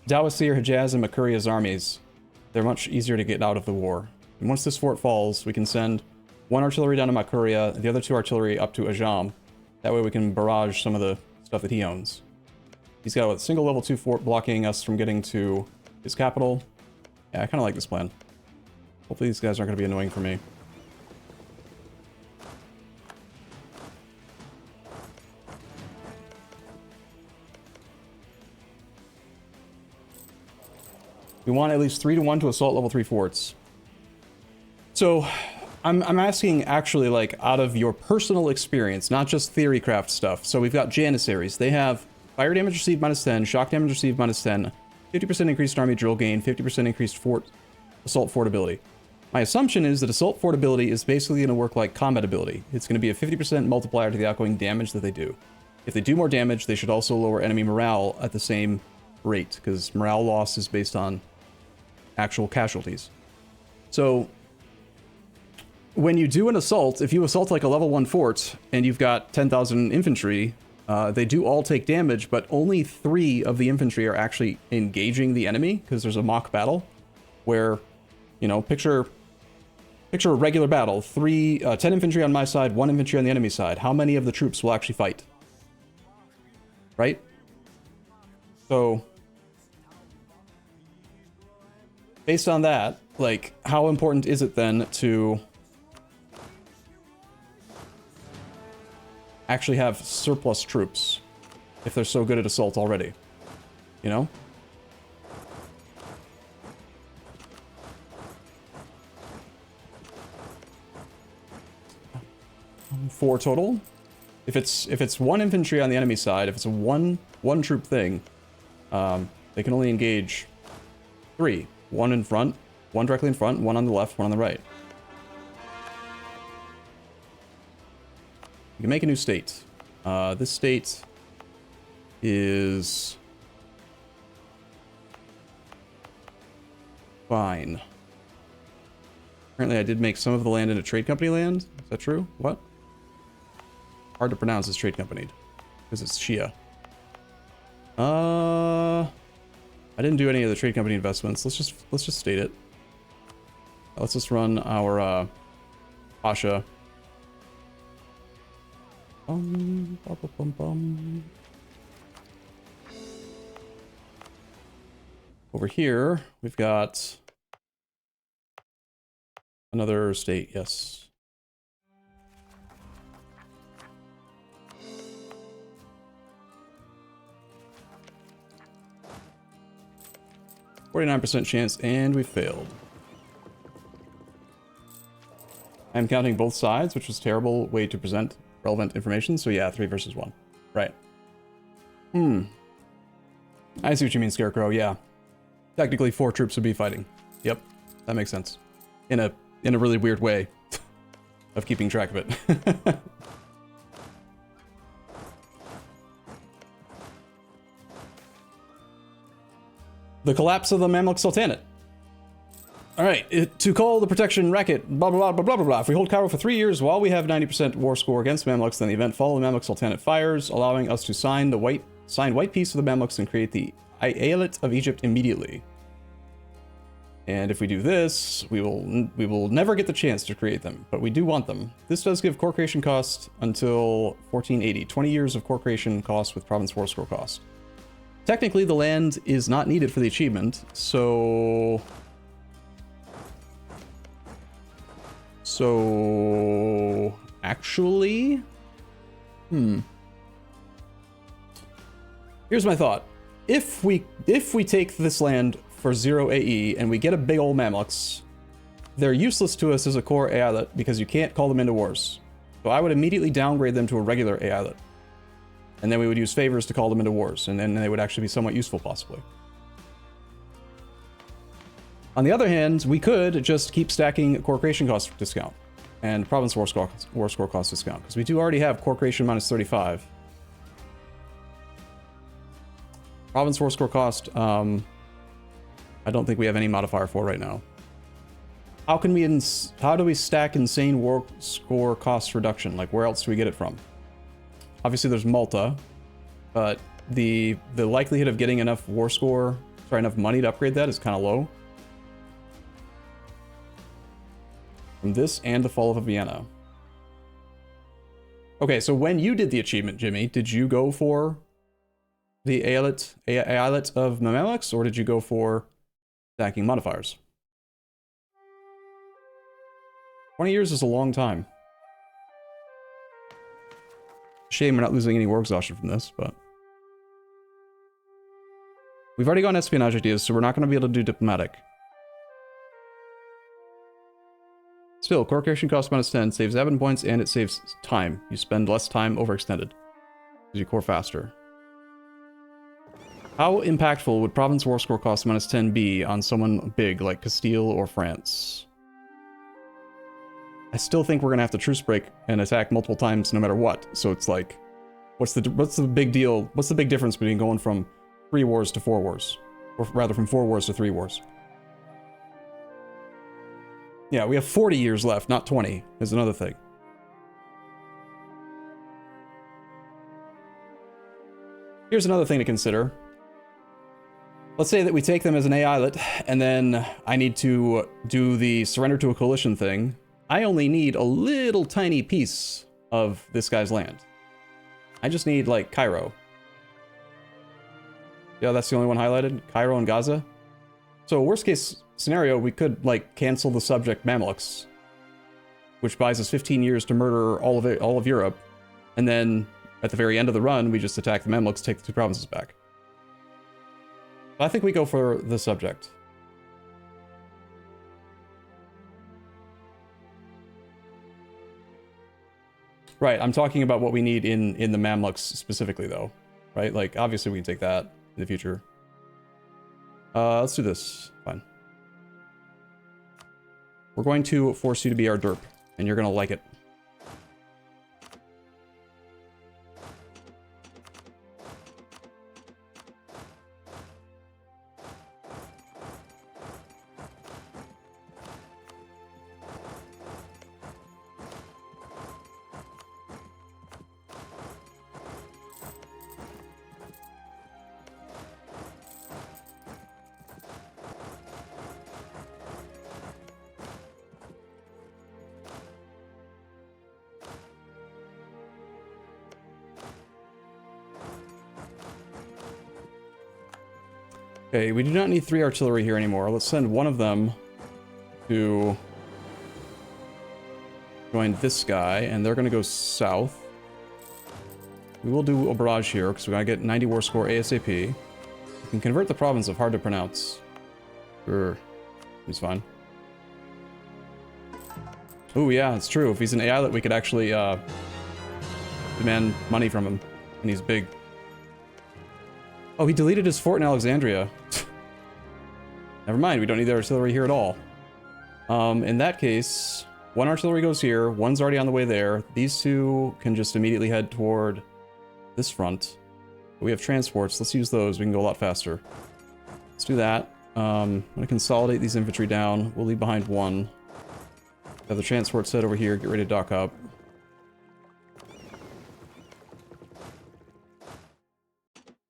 Dawasir, Hejaz, and Makuria's armies, they're much easier to get out of the war. And once this fort falls, we can send one artillery down to Makuria, the other 2 artillery up to Ajam. That way we can barrage some of the stuff that he owns. He's got a single level 2 fort blocking us from getting to his capital. Yeah, I kind of like this plan. Hopefully these guys aren't going to be annoying for me. We want at least 3-1 to assault level 3 forts. So, I'm asking actually, like, out of your personal experience, not just theorycraft stuff. So we've got Janissaries. They have fire damage received -10, shock damage received -10, 50% increased army drill gain, 50% increased assault fort ability. My assumption is that assault fort ability is basically going to work like combat ability. It's going to be a 50% multiplier to the outgoing damage that they do. If they do more damage, they should also lower enemy morale at the same rate, because morale loss is based on actual casualties. So when you do an assault, if you assault like a level 1 fort and you've got 10,000 infantry, they do all take damage, but only 3 of the infantry are actually engaging the enemy, because there's a mock battle where, you know, picture a regular battle. 10 infantry on my side, 1 infantry on the enemy side. How many of the troops will actually fight? Right? So based on that, like, how important is it then to actually have surplus troops if they're so good at assault already? You know? Four total. If it's 1 infantry on the enemy side, if it's a one troop thing, they can only engage 3. 1 in front, 1 directly in front, 1 on the left, 1 on the right. You can make a new state. This state is fine. Apparently I did make some of the land into trade company land. Is that true? What? Hard to pronounce as trade company because it's Shia. I didn't do any of the trade company investments. Let's just state it. Let's just run our Pasha. Bum, bum, bum, bum. Over here, we've got another state, yes. %49 chance, and we failed. I'm counting both sides, which was a terrible way to present relevant information. So yeah, 3 versus 1. Right. I see what you mean, Scarecrow. Yeah. Technically 4 troops would be fighting. Yep. That makes sense. In a really weird way of keeping track of it. The collapse of the Mamluk Sultanate. Alright, to call the protection racket, blah blah blah blah blah blah blah. If we hold Cairo for 3 years while we have 90% war score against Mamluks, then the event follow the Mamluk Sultanate fires, allowing us to sign white peace with the Mamluks and create the Eyalet of Egypt immediately. And if we do this, we will never get the chance to create them, but we do want them. This does give core creation cost until 1480, 20 years of core creation cost with province war score cost. Technically, the land is not needed for the achievement, so actually, here's my thought. If we take this land for 0 AE and we get a big old Mamluks, they're useless to us as a core Eyalet because you can't call them into wars. So I would immediately downgrade them to a regular Eyalet. And then we would use favors to call them into wars, and then they would actually be somewhat useful, possibly. On the other hand, we could just keep stacking core creation cost discount. And province war score cost discount, because we do already have core creation minus 35. Province war score cost, I don't think we have any modifier for right now. How do we stack insane war score cost reduction? Like, where else do we get it from? Obviously there's Malta, but the likelihood of getting enough enough money to upgrade that is kind of low. From this and the fall of Vienna. Okay, so when you did the achievement, Jimmy, did you go for the Eyalet of Mehmets, or did you go for stacking modifiers? 20 years is a long time. Shame we're not losing any war exhaustion from this, but... We've already gone espionage ideas, so we're not going to be able to do diplomatic. Still, core creation cost minus 10 saves admin points and it saves time. You spend less time overextended. Because you core faster. How impactful would province war score cost minus 10 be on someone big like Castile or France? I still think we're going to have to truce break and attack multiple times no matter what. So it's like, what's the big deal? What's the big difference between going from 3 wars to 4 wars? Or rather from 4 wars to 3 wars? Yeah, we have 40 years left, not 20, is another thing. Here's another thing to consider. Let's say that we take them as an Eyalet, and then I need to do the surrender to a coalition thing. I only need a little tiny piece of this guy's land. I just need, like, Cairo. Yeah, that's the only one highlighted. Cairo and Gaza. So worst case scenario, we could, like, cancel the subject Mamluks, which buys us 15 years to murder all of Europe, and then at the very end of the run, we just attack the Mamluks, take the 2 provinces back. I think we go for the subject. Right, I'm talking about what we need in the Mamluks specifically, though. Right, like, obviously we can take that in the future. Let's do this. Fine. We're going to force you to be our derp, and you're going to like it. Okay, we do not need 3 artillery here anymore. Let's send one of them to join this guy, and they're going to go south. We will do a barrage here, because we're going to get 90 war score ASAP. We can convert the province of hard to pronounce. Sure. He's fine. Oh yeah, it's true. If he's an Eyalet, we could actually demand money from him, and he's big. Oh, he deleted his fort in Alexandria. Never mind, we don't need the artillery here at all. In that case, 1 artillery goes here, 1's already on the way there. These 2 can just immediately head toward this front. We have transports, let's use those, we can go a lot faster. Let's do that. I'm gonna consolidate these infantry down. We'll leave behind 1. Have the transport set over here, get ready to dock up.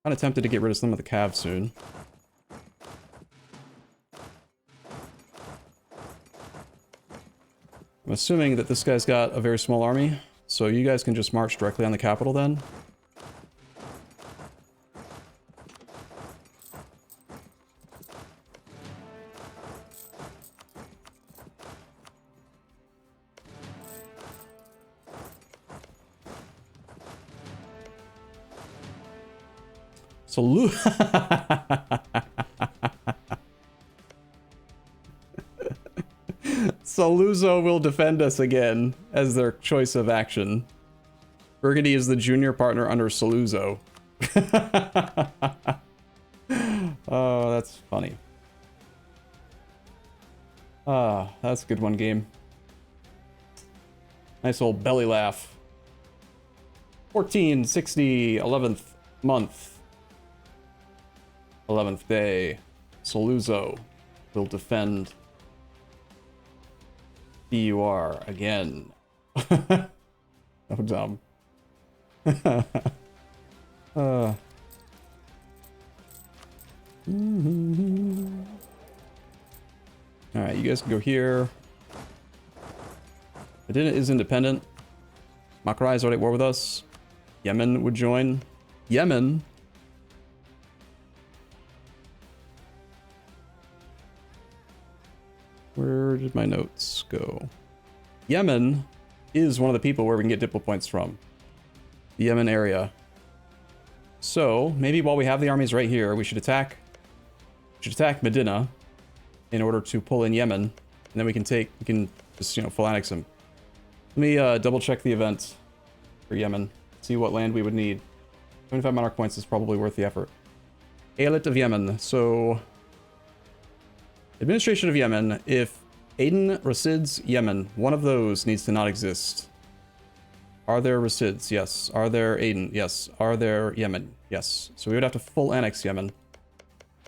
Kind of tempted to get rid of some of the cav soon. I'm assuming that this guy's got a very small army, so you guys can just march directly on the capital then. So Saluzzo will defend us again as their choice of action. Burgundy is the junior partner under Saluzzo. Oh, that's funny. Ah, that's a good one, game. Nice old belly laugh. 1460, 11th month. 11th day. Soluzo will defend PUR again. Oh, dumb. Alright, you guys can go here. Medina is independent. Makarai is already at war with us. Yemen would join. Yemen? Where did my notes go? Yemen is one of the people where we can get diplo points from. The Yemen area. So, maybe while we have the armies right here, we should attack Medina in order to pull in Yemen, and then we can just, you know, full annex them. Let me double check the event for Yemen, see what land we would need. 25 monarch points is probably worth the effort. Eyalet of Yemen. So, administration of Yemen. If Aden resides Yemen, one of those needs to not exist. Are there resids? Yes. Are there Aden? Yes. Are there Yemen? Yes. So we would have to full annex Yemen.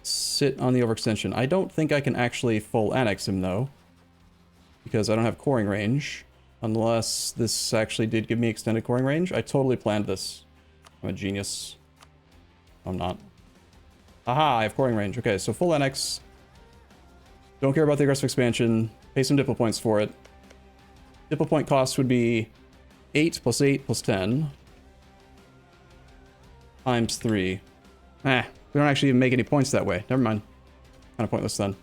Sit on the overextension. I don't think I can actually full annex him though, because I don't have coring range. Unless this actually did give me extended coring range. I totally planned this. I'm a genius. I'm not. Aha, I have coring range. Okay, so full annex. Don't care about the aggressive expansion. Pay some diplo points for it. Diplo point cost would be 8 plus 8 plus 10. Times 3. We don't actually even make any points that way. Never mind. Kind of pointless then.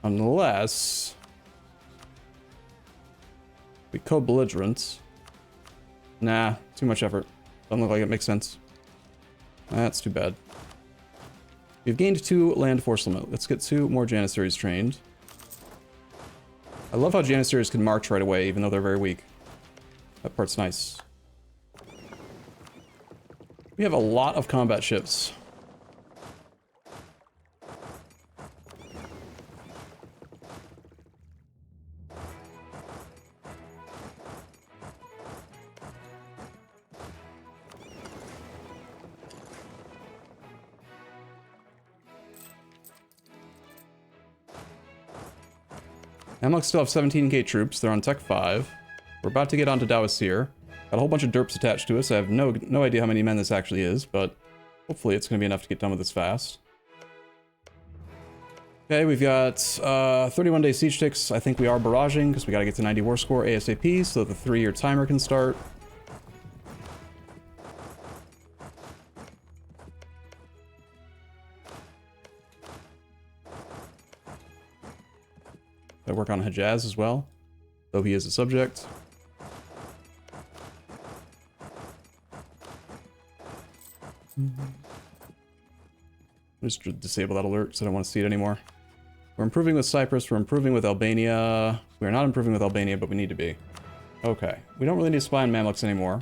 Unless we co-belligerent. Nah, too much effort. Doesn't look like it makes sense. That's too bad. We've gained 2 land force limit. Let's get 2 more Janissaries trained. I love how Janissaries can march right away, even though they're very weak. That part's nice. We have a lot of combat ships. Amlok still have 17k troops. They're on Tech 5. We're about to get onto Dawasir. Got a whole bunch of derps attached to us. I have no idea how many men this actually is, but hopefully it's going to be enough to get done with this fast. Okay, we've got 31-day siege ticks. I think we are barraging because we got to get to 90 war score ASAP so that the 3-year timer can start. I work on Hejaz as well, though he is a subject. Just disable that alert because I don't want to see it anymore. We're improving with Cyprus, we're improving with Albania. We're not improving with Albania, but we need to be. Okay, we don't really need to spy on Mamluks anymore.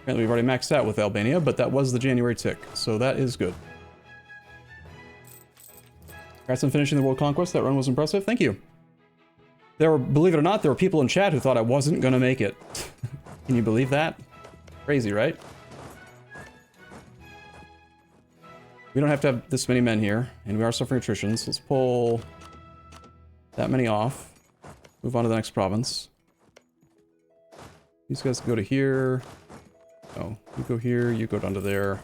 Apparently we've already maxed out with Albania, but that was the January tick, so that is good. Congrats on finishing the world conquest. That run was impressive. Thank you. Believe it or not, there were people in chat who thought I wasn't gonna make it. Can you believe that? Crazy, right? We don't have to have this many men here, and we are suffering attrition, so let's pull that many off. Move on to the next province. These guys can go to here. Oh, you go here, you go down to there.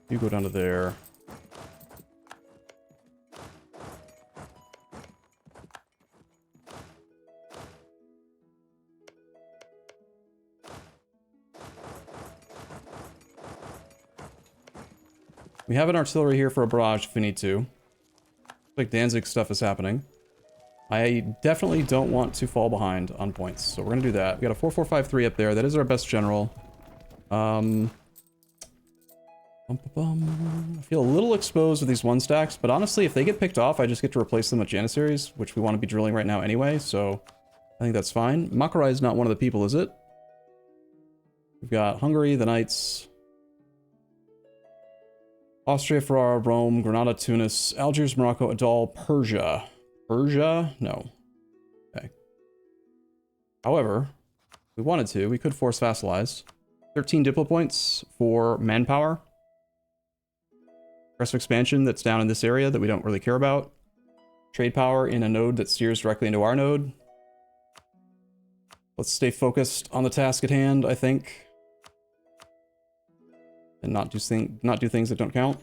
You go down to there. We have an artillery here for a barrage if we need to. Looks like Danzig stuff is happening. I definitely don't want to fall behind on points, so we're gonna do that. We got a 4453 up there. That is our best general. I feel a little exposed with these 1-stacks, but honestly, if they get picked off, I just get to replace them with Janissaries, which we want to be drilling right now anyway, so I think that's fine. Makarai is not one of the people, is it? We've got Hungary, the Knights. Austria, Ferrara, Rome, Granada, Tunis, Algiers, Morocco, Adal, Persia. Persia? No. Okay. However, if we wanted to, we could force vassalize. 13 diplo points for manpower. Aggressive expansion that's down in this area that we don't really care about. Trade power in a node that steers directly into our node. Let's stay focused on the task at hand, I think. And not do things that don't count.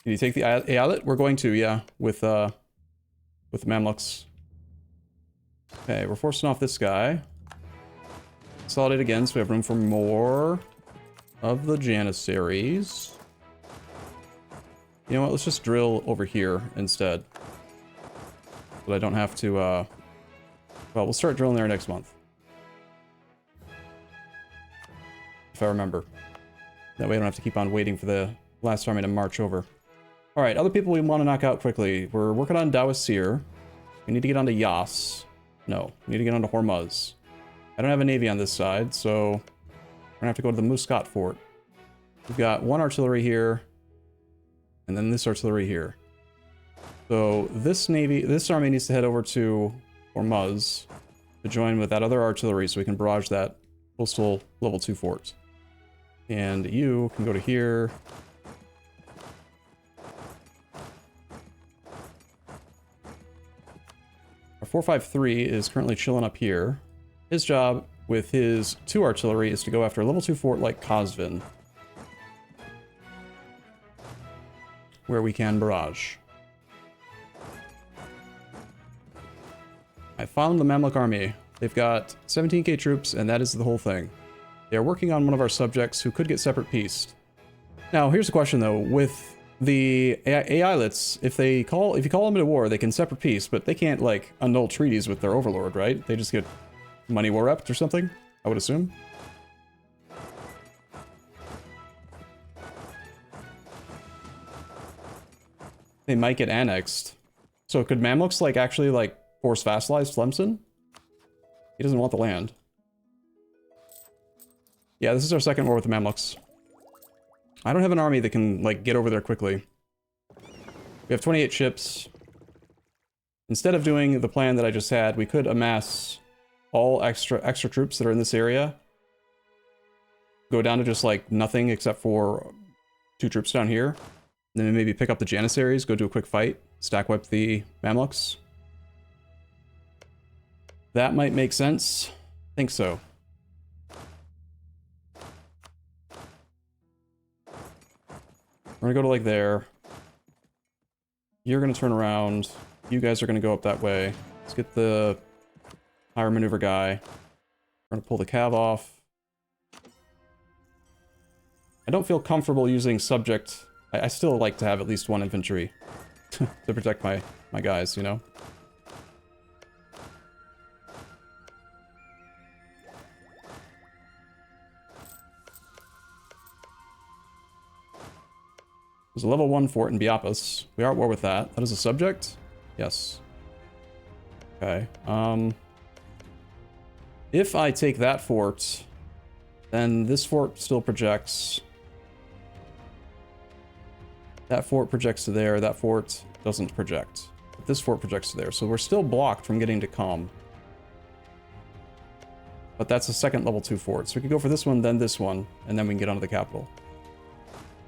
Can you take the Eyalet? We're going to, yeah, with the Mamluks. Okay, we're forcing off this guy. Consolidate again, so we have room for more of the Janissaries. You know what, let's just drill over here instead. But I don't have to, well, we'll start drilling there next month. If I remember. That way I don't have to keep on waiting for the last army to march over. Alright, other people we want to knock out quickly. We're working on Dawasir. We need to get onto Yas. No, we need to get onto Hormuz. I don't have a navy on this side, so we're gonna have to go to the Muscat fort. We've got one artillery here, and then this artillery here. So this army needs to head over to Hormuz to join with that other artillery so we can barrage that coastal level 2 fort. And you can go to here. Our 453 is currently chilling up here. His job with his 2 artillery is to go after a level 2 fort like Kazvin, where we can barrage. I found the Mamluk army. They've got 17k troops, and that is the whole thing. They are working on one of our subjects who could get separate peace. Now, here's a question though. With the Eyalets, if you call them into war, they can separate peace, but they can't like annul treaties with their overlord, right? They just get money war repped or something, I would assume. They might get annexed. So could Mamluks like actually like force vassalize Tlemcen? He doesn't want the land. Yeah, this is our second war with the Mamluks. I don't have an army that can like get over there quickly. We have 28 ships. Instead of doing the plan that I just had, we could amass all extra troops that are in this area. Go down to just like nothing except for 2 troops down here. And then maybe pick up the Janissaries, go do a quick fight, stack wipe the Mamluks. That might make sense. I think so. We're gonna go to like there. You're gonna turn around. You guys are gonna go up that way. Let's get the higher maneuver guy. We're gonna pull the cav off. I don't feel comfortable using subject. I still like to have at least 1 infantry to protect my guys, you know? There's a level 1 fort in Biapos. We are at war with that. That is a subject? Yes. Okay. If I take that fort, then this fort still projects. That fort projects to there. That fort doesn't project. But this fort projects to there. So we're still blocked from getting to Com. But that's a second level 2 fort. So we could go for this one, then this one, and then we can get onto the capital.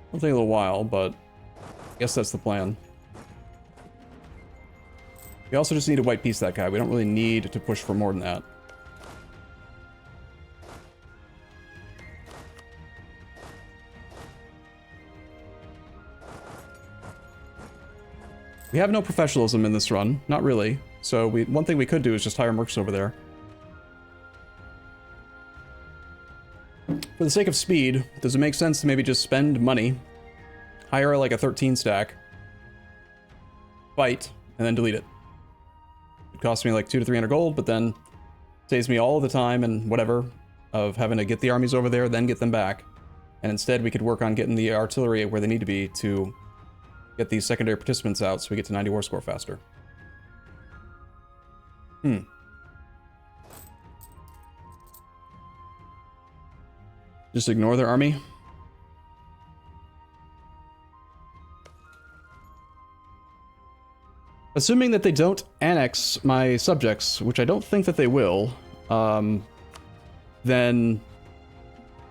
It'll take a little while, but I guess that's the plan. We also just need to white piece that guy. We don't really need to push for more than that. We have no professionalism in this run. Not really. So one thing we could do is just hire mercs over there. For the sake of speed, does it make sense to maybe just spend money, hire like a 13 stack, fight, and then delete it? It costs me like 200 to 300 gold, but then saves me all of the time and whatever of having to get the armies over there, then get them back, And instead we could work on getting the artillery where they need to be to get these secondary participants out so we get to 90 war score faster. Just ignore their army. Assuming that they don't annex my subjects, which I don't think that they will, then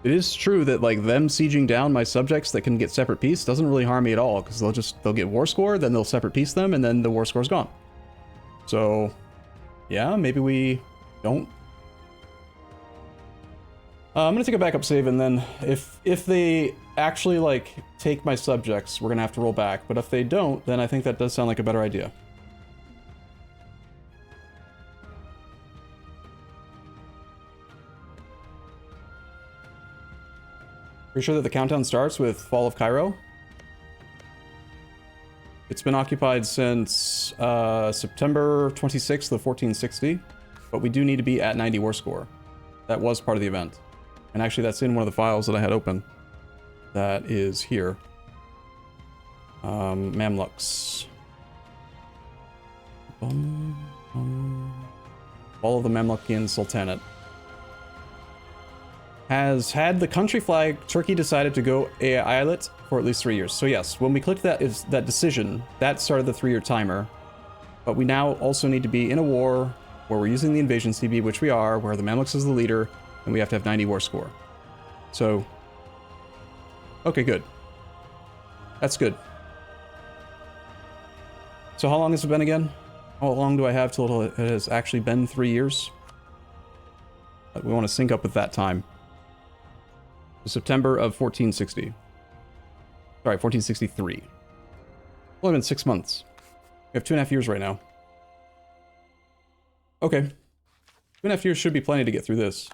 it is true that like them sieging down my subjects that can get separate peace doesn't really harm me at all, because they'll get war score, then they'll separate peace them, and then the war score's gone. So yeah, maybe we don't. I'm gonna take a backup save, and then if they actually like take my subjects, we're gonna have to roll back. But if they don't, then I think that does sound like a better idea. Pretty sure that the countdown starts with Fall of Cairo. It's been occupied since September 26th of 1460, but we do need to be at 90 war score. That was part of the event. And actually that's in one of the files that I had open. That is here. Mamluks. Fall of the Mamlukian Sultanate. Has had the country flag, Turkey decided to go Eyalet for at least 3 years. So yes, when we clicked that decision, that started the 3-year timer. But we now also need to be in a war where we're using the invasion CB, which we are, where the Mamluks is the leader, and we have to have 90 war score. So, okay, good. That's good. So how long has it been again? How long do I have till it has actually been 3 years? We want to sync up with that time. September of 1460. Sorry, 1463. Only been 6 months. We have 2.5 years right now. Okay. 2.5 years should be plenty to get through this.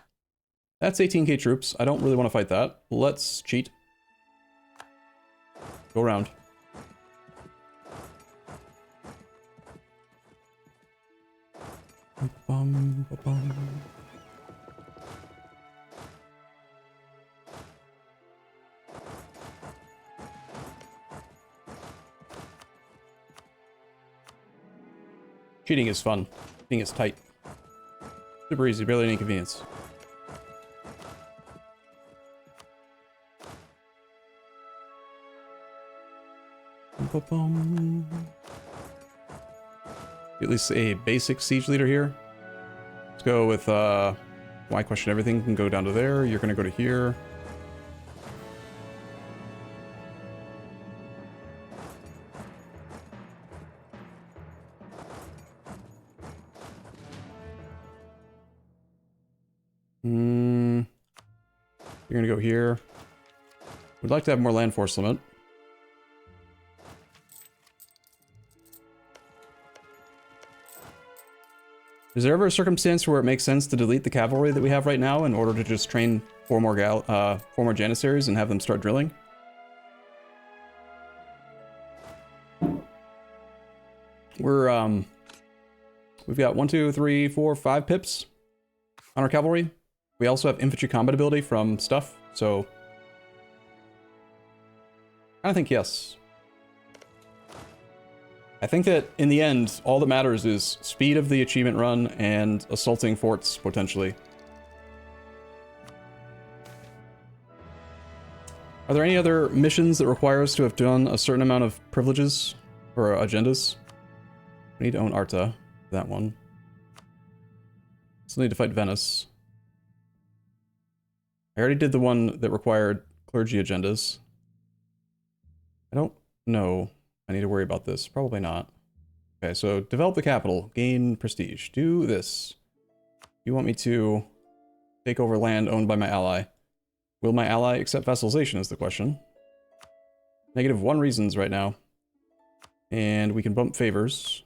That's 18k troops. I don't really want to fight that. Let's cheat. Go around. Cheating is fun. Cheating is tight. Super easy, barely any inconvenience. At least a basic siege leader here. Let's go with, why question everything can go down to there. You're gonna go to here. You're gonna go here. We'd like to have more land force limit. Is there ever a circumstance where it makes sense to delete the cavalry that we have right now in order to just train four more Janissaries and have them start drilling? We've got 1, 2, 3, 4, 5 pips on our cavalry. We also have infantry combat ability from stuff, so I think yes. I think that in the end, all that matters is speed of the achievement run and assaulting forts, potentially. Are there any other missions that require us to have done a certain amount of privileges or agendas? We need to own Arta, that one. Still need to fight Venice. I already did the one that required clergy agendas. I don't know. I need to worry about this. Probably not. Okay, so develop the capital. Gain prestige. Do this. You want me to take over land owned by my ally. Will my ally accept vassalization is the question. -1 reasons right now. And we can bump favors.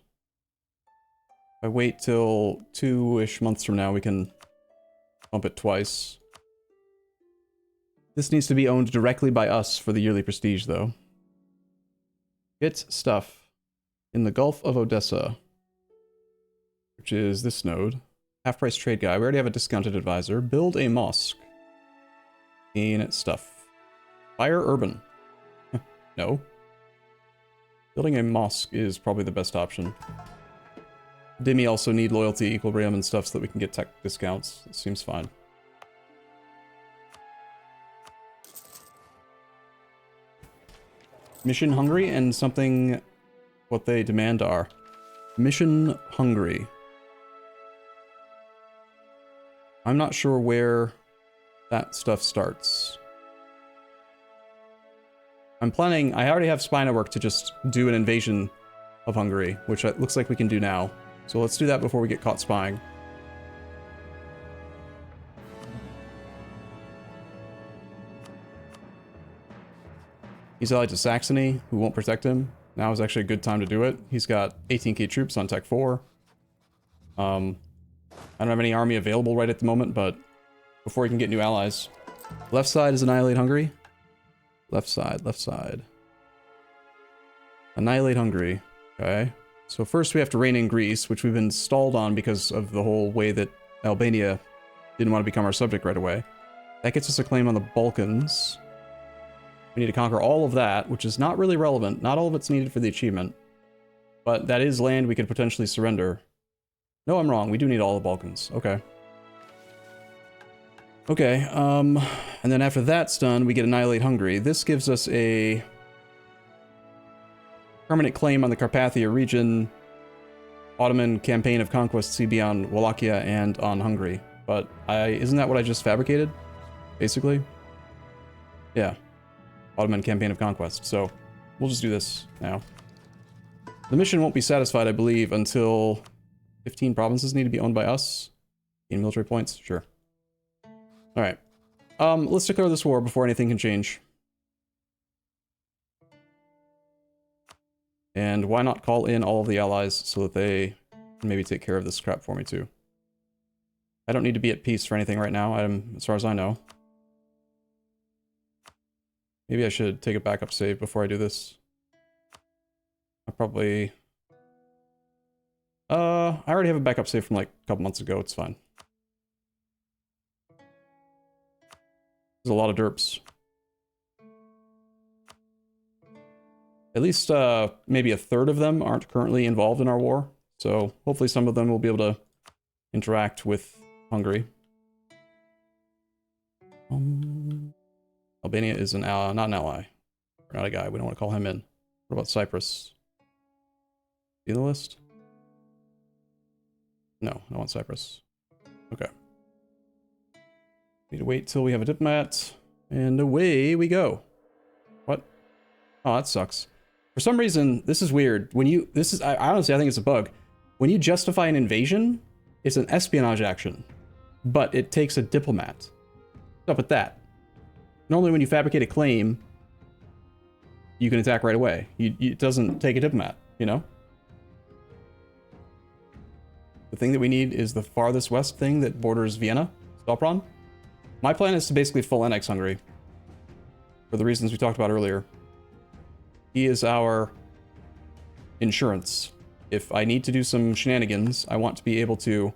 If I wait till 2-ish months from now, we can bump it twice. This needs to be owned directly by us for the yearly prestige, though. Get stuff in the Gulf of Odessa, which is this node. Half-price trade guy. We already have a discounted advisor. Build a mosque. Gain stuff. Fire urban. No. Building a mosque is probably the best option. Demi also need loyalty, equilibrium, and stuff so that we can get tech discounts. It seems fine. Mission hungry and something what they demand are. Mission hungry. I'm not sure where that stuff starts. I'm planning, I already have spy network to just do an invasion of Hungary, which it looks like we can do now. So let's do that before we get caught spying. He's allied to Saxony, who won't protect him. Now is actually a good time to do it. He's got 18k troops on Tech 4. I don't have any army available right at the moment, but before he can get new allies. Left side is Annihilate Hungary. Left side, left side. Annihilate Hungary. Okay. So first we have to rein in Greece, which we've been stalled on because of the whole way that Albania didn't want to become our subject right away. That gets us a claim on the Balkans. We need to conquer all of that, which is not really relevant. Not all of it's needed for the achievement. But that is land we could potentially surrender. No, I'm wrong. We do need all the Balkans. Okay. Okay, and then after that's done, we get Annihilate Hungary. This gives us a permanent claim on the Carpathia region, Ottoman campaign of conquest see beyond Wallachia and on Hungary. But isn't that what I just fabricated? Basically? Yeah. Ottoman campaign of conquest. So we'll just do this now. The mission won't be satisfied, I believe, until 15 provinces need to be owned by us. Gain military points? Sure. Alright. Let's declare this war before anything can change. And why not call in all of the allies so that they can maybe take care of this crap for me too. I don't need to be at peace for anything right now, as far as I know. Maybe I should take a backup save before I do this. I probably... I already have a backup save from like a couple months ago, it's fine. There's a lot of derps. At least maybe a third of them aren't currently involved in our war. So hopefully some of them will be able to interact with Hungary. Albania is an ally, not an ally. We're not a guy, we don't want to call him in. What about Cyprus? See the list? No, I don't want Cyprus. Okay. Need to wait till we have a diplomat, and away we go. What? Oh, that sucks. For some reason, this is weird. When you, I honestly, I think it's a bug. When you justify an invasion, it's an espionage action, but it takes a diplomat. What's up with that? Normally when you fabricate a claim, you can attack right away. It doesn't take a diplomat, you know? The thing that we need is the farthest west thing that borders Vienna, Sopron. My plan is to basically full annex Hungary. For the reasons we talked about earlier. He is our insurance. If I need to do some shenanigans, I want to be able to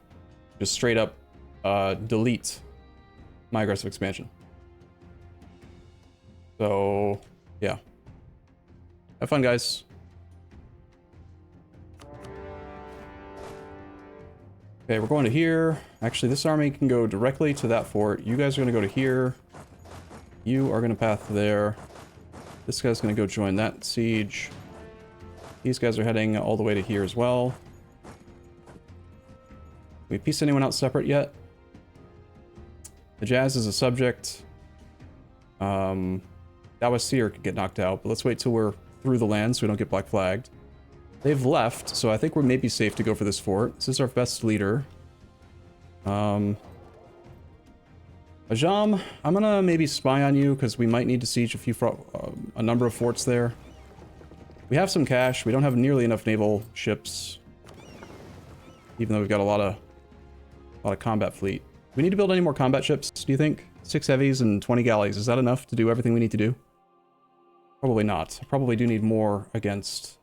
just straight up delete my aggressive expansion. So, yeah. Have fun, guys. Okay, we're going to here. Actually, this army can go directly to that fort. You guys are going to go to here. You are going to path there. This guy's going to go join that siege. These guys are heading all the way to here as well. We piece anyone out separate yet? The Jazz is a subject. Dawasir could get knocked out, but let's wait till we're through the land so we don't get black flagged. They've left, so I think we're maybe safe to go for this fort. This is our best leader. Ajam, I'm gonna maybe spy on you because we might need to siege a number of forts there. We have some cash. We don't have nearly enough naval ships, even though we've got a lot of combat fleet. Do we need to build any more combat ships, do you think? 6 heavies and 20 galleys. Is that enough to do everything we need to do? Probably not. I probably do need more against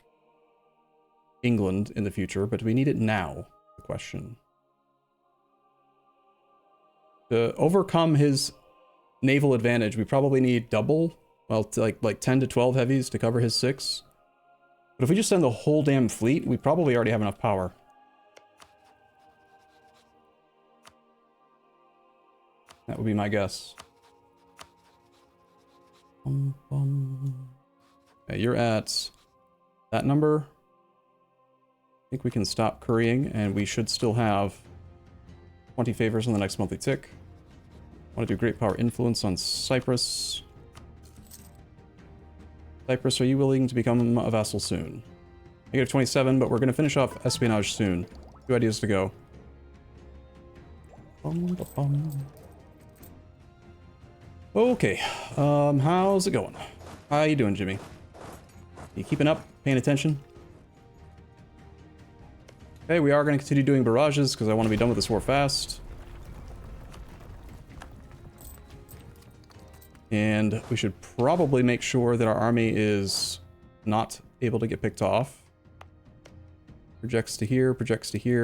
England in the future, but do we need it now? The question. To overcome his naval advantage, we probably need double Well, to like 10 to 12 heavies to cover his 6. But if we just send the whole damn fleet, we probably already have enough power. That would be my guess. Okay, you're at that number. I think we can stop currying, and we should still have 20 favors on the next monthly tick. I want to do great power influence on Cyprus. Cyprus, are you willing to become a vassal soon? Negative 27, but we're going to finish off espionage soon. 2 ideas to go. Okay, how's it going? How you doing, Jimmy? You keeping up? Paying attention? Okay, we are going to continue doing barrages because I want to be done with this war fast. And we should probably make sure that our army is not able to get picked off. Projects to here,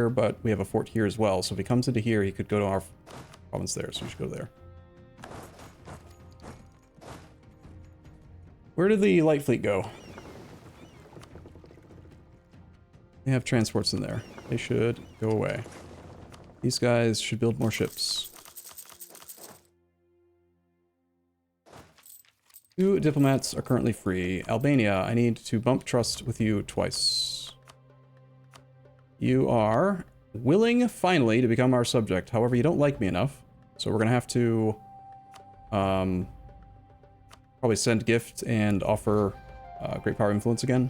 but we have a fort here as well. So if he comes into here, he could go to our province there, so we should go there. Where did the light fleet go? They have transports in there. They should go away. These guys should build more ships. 2 diplomats are currently free. Albania, I need to bump trust with you twice. You are willing, finally, to become our subject. However, you don't like me enough. So we're going to have to probably send gift and offer great power influence again.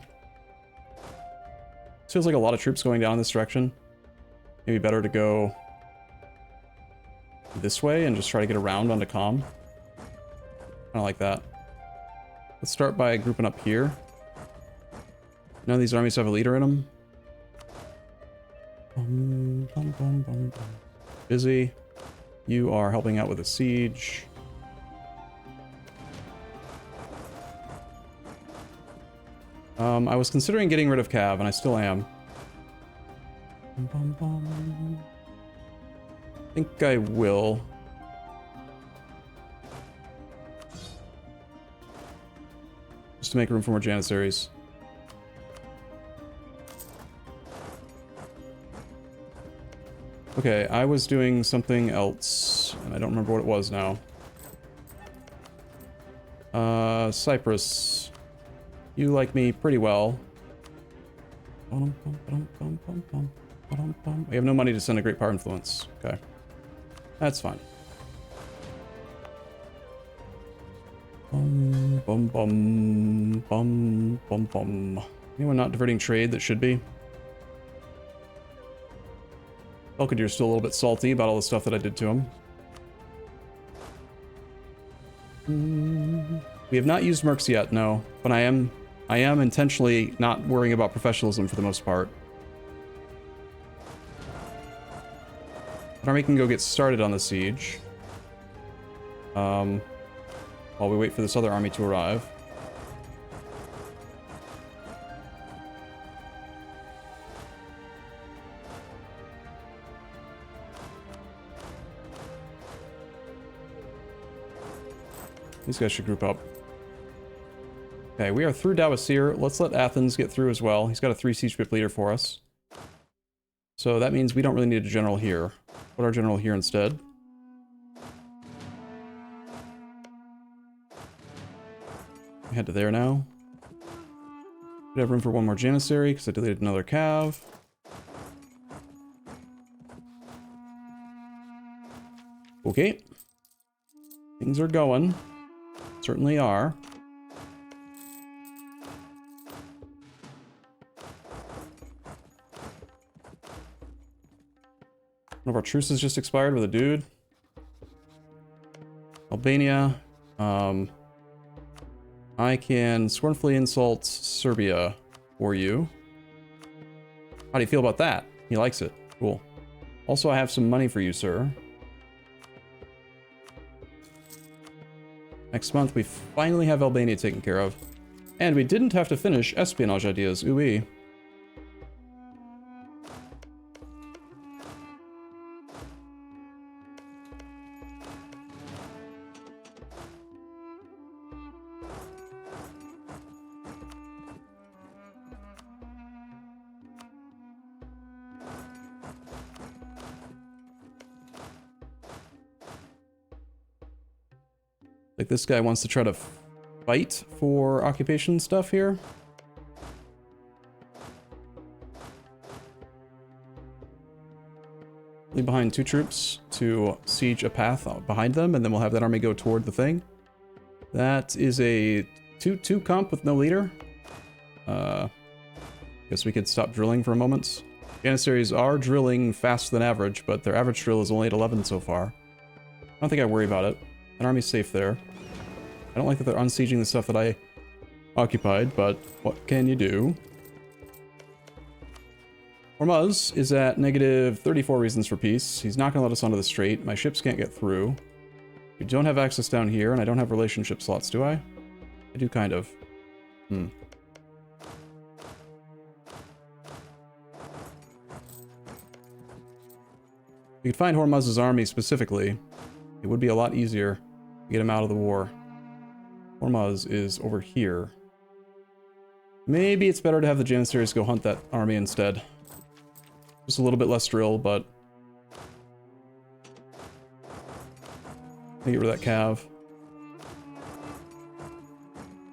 Feels like a lot of troops going down in this direction. Maybe better to go this way and just try to get around onto Calm. Kind of like that. Let's start by grouping up here. None of these armies have a leader in them. Busy. You are helping out with a siege. I was considering getting rid of Cav, and I still am. I think I will. Just to make room for more Janissaries. Okay, I was doing something else, and I don't remember what it was now. Cyprus. You like me pretty well. We have no money to send a great power influence. Okay. That's fine. Anyone not diverting trade that should be? Belkadir's still a little bit salty about all the stuff that I did to him. We have not used mercs yet, no. But I am intentionally not worrying about professionalism for the most part. But army can go get started on the siege. While we wait for this other army to arrive. These guys should group up. Okay, we are through Dawasir. Let's let Athens get through as well. He's got a 3 siege ship leader for us. So that means we don't really need a general here. Put our general here instead. Head to there now. We have room for one more Janissary because I deleted another Cav. Okay. Things are going. Certainly are. One of our truces just expired with a dude. Albania. I can scornfully insult Serbia for you. How do you feel about that? He likes it. Cool. Also, I have some money for you, sir. Next month, we finally have Albania taken care of. And we didn't have to finish espionage ideas. Ooh-wee. Like this guy wants to try to fight for occupation stuff here. Leave behind 2 troops to siege a path behind them, and then we'll have that army go toward the thing. That is a 2-2 comp with no leader. Guess we could stop drilling for a moment. Janissaries are drilling faster than average, but their average drill is only at 11 so far. I don't think I worry about it. An army's safe there. I don't like that they're unsieging the stuff that I occupied, but what can you do? Hormuz is at negative 34 reasons for peace. He's not going to let us onto the strait. My ships can't get through. We don't have access down here, and I don't have relationship slots, do I? I do kind of. We could find Hormuz's army specifically. It would be a lot easier to get him out of the war. Hormuz is over here. Maybe it's better to have the Janissaries go hunt that army instead. Just a little bit less drill, but... get rid of that cav.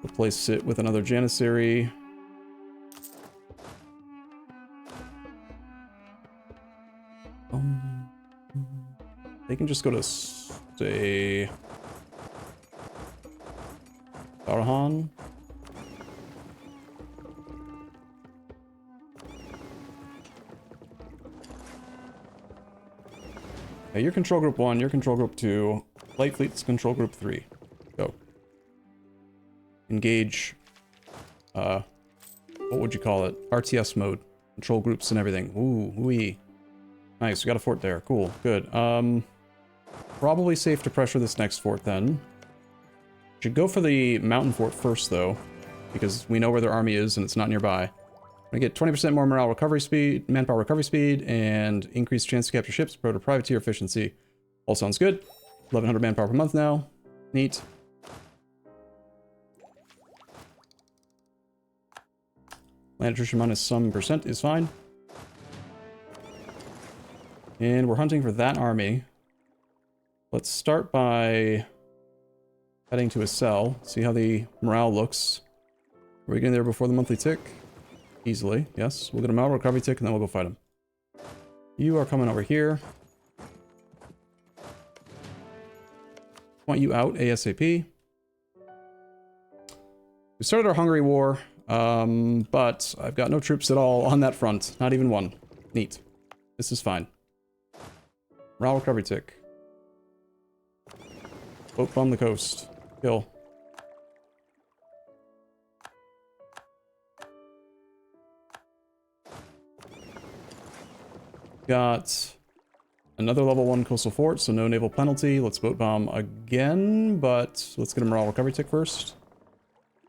Replace it with another Janissary. They can just go to, say... Barahan. Okay, you're control group 1, you're control group 2. Light fleet's control group 3. Go. Engage. What would you call it? RTS mode. Control groups and everything. Ooh, wee. Nice, we got a fort there. Cool, good. Probably safe to pressure this next fort then. Should go for the mountain fort first though, because we know where their army is and it's not nearby. We get 20% more morale recovery speed, manpower recovery speed, and increased chance to capture ships, pro to privateer efficiency. All sounds good. 1100 manpower per month now. Neat. Land attrition minus some percent is fine. And we're hunting for that army. Let's start by heading to a cell, see how the morale looks. Are we getting there before the monthly tick? Easily, yes. We'll get a morale recovery tick and then we'll go fight him. You are coming over here. Want you out ASAP. We started our Hungary war, but I've got no troops at all on that front. Not even one. Neat. This is fine. Morale recovery tick. Boat bomb the coast. Kill. Got another level 1 coastal fort, so no naval penalty. Let's boat bomb again, but let's get a morale recovery tick first.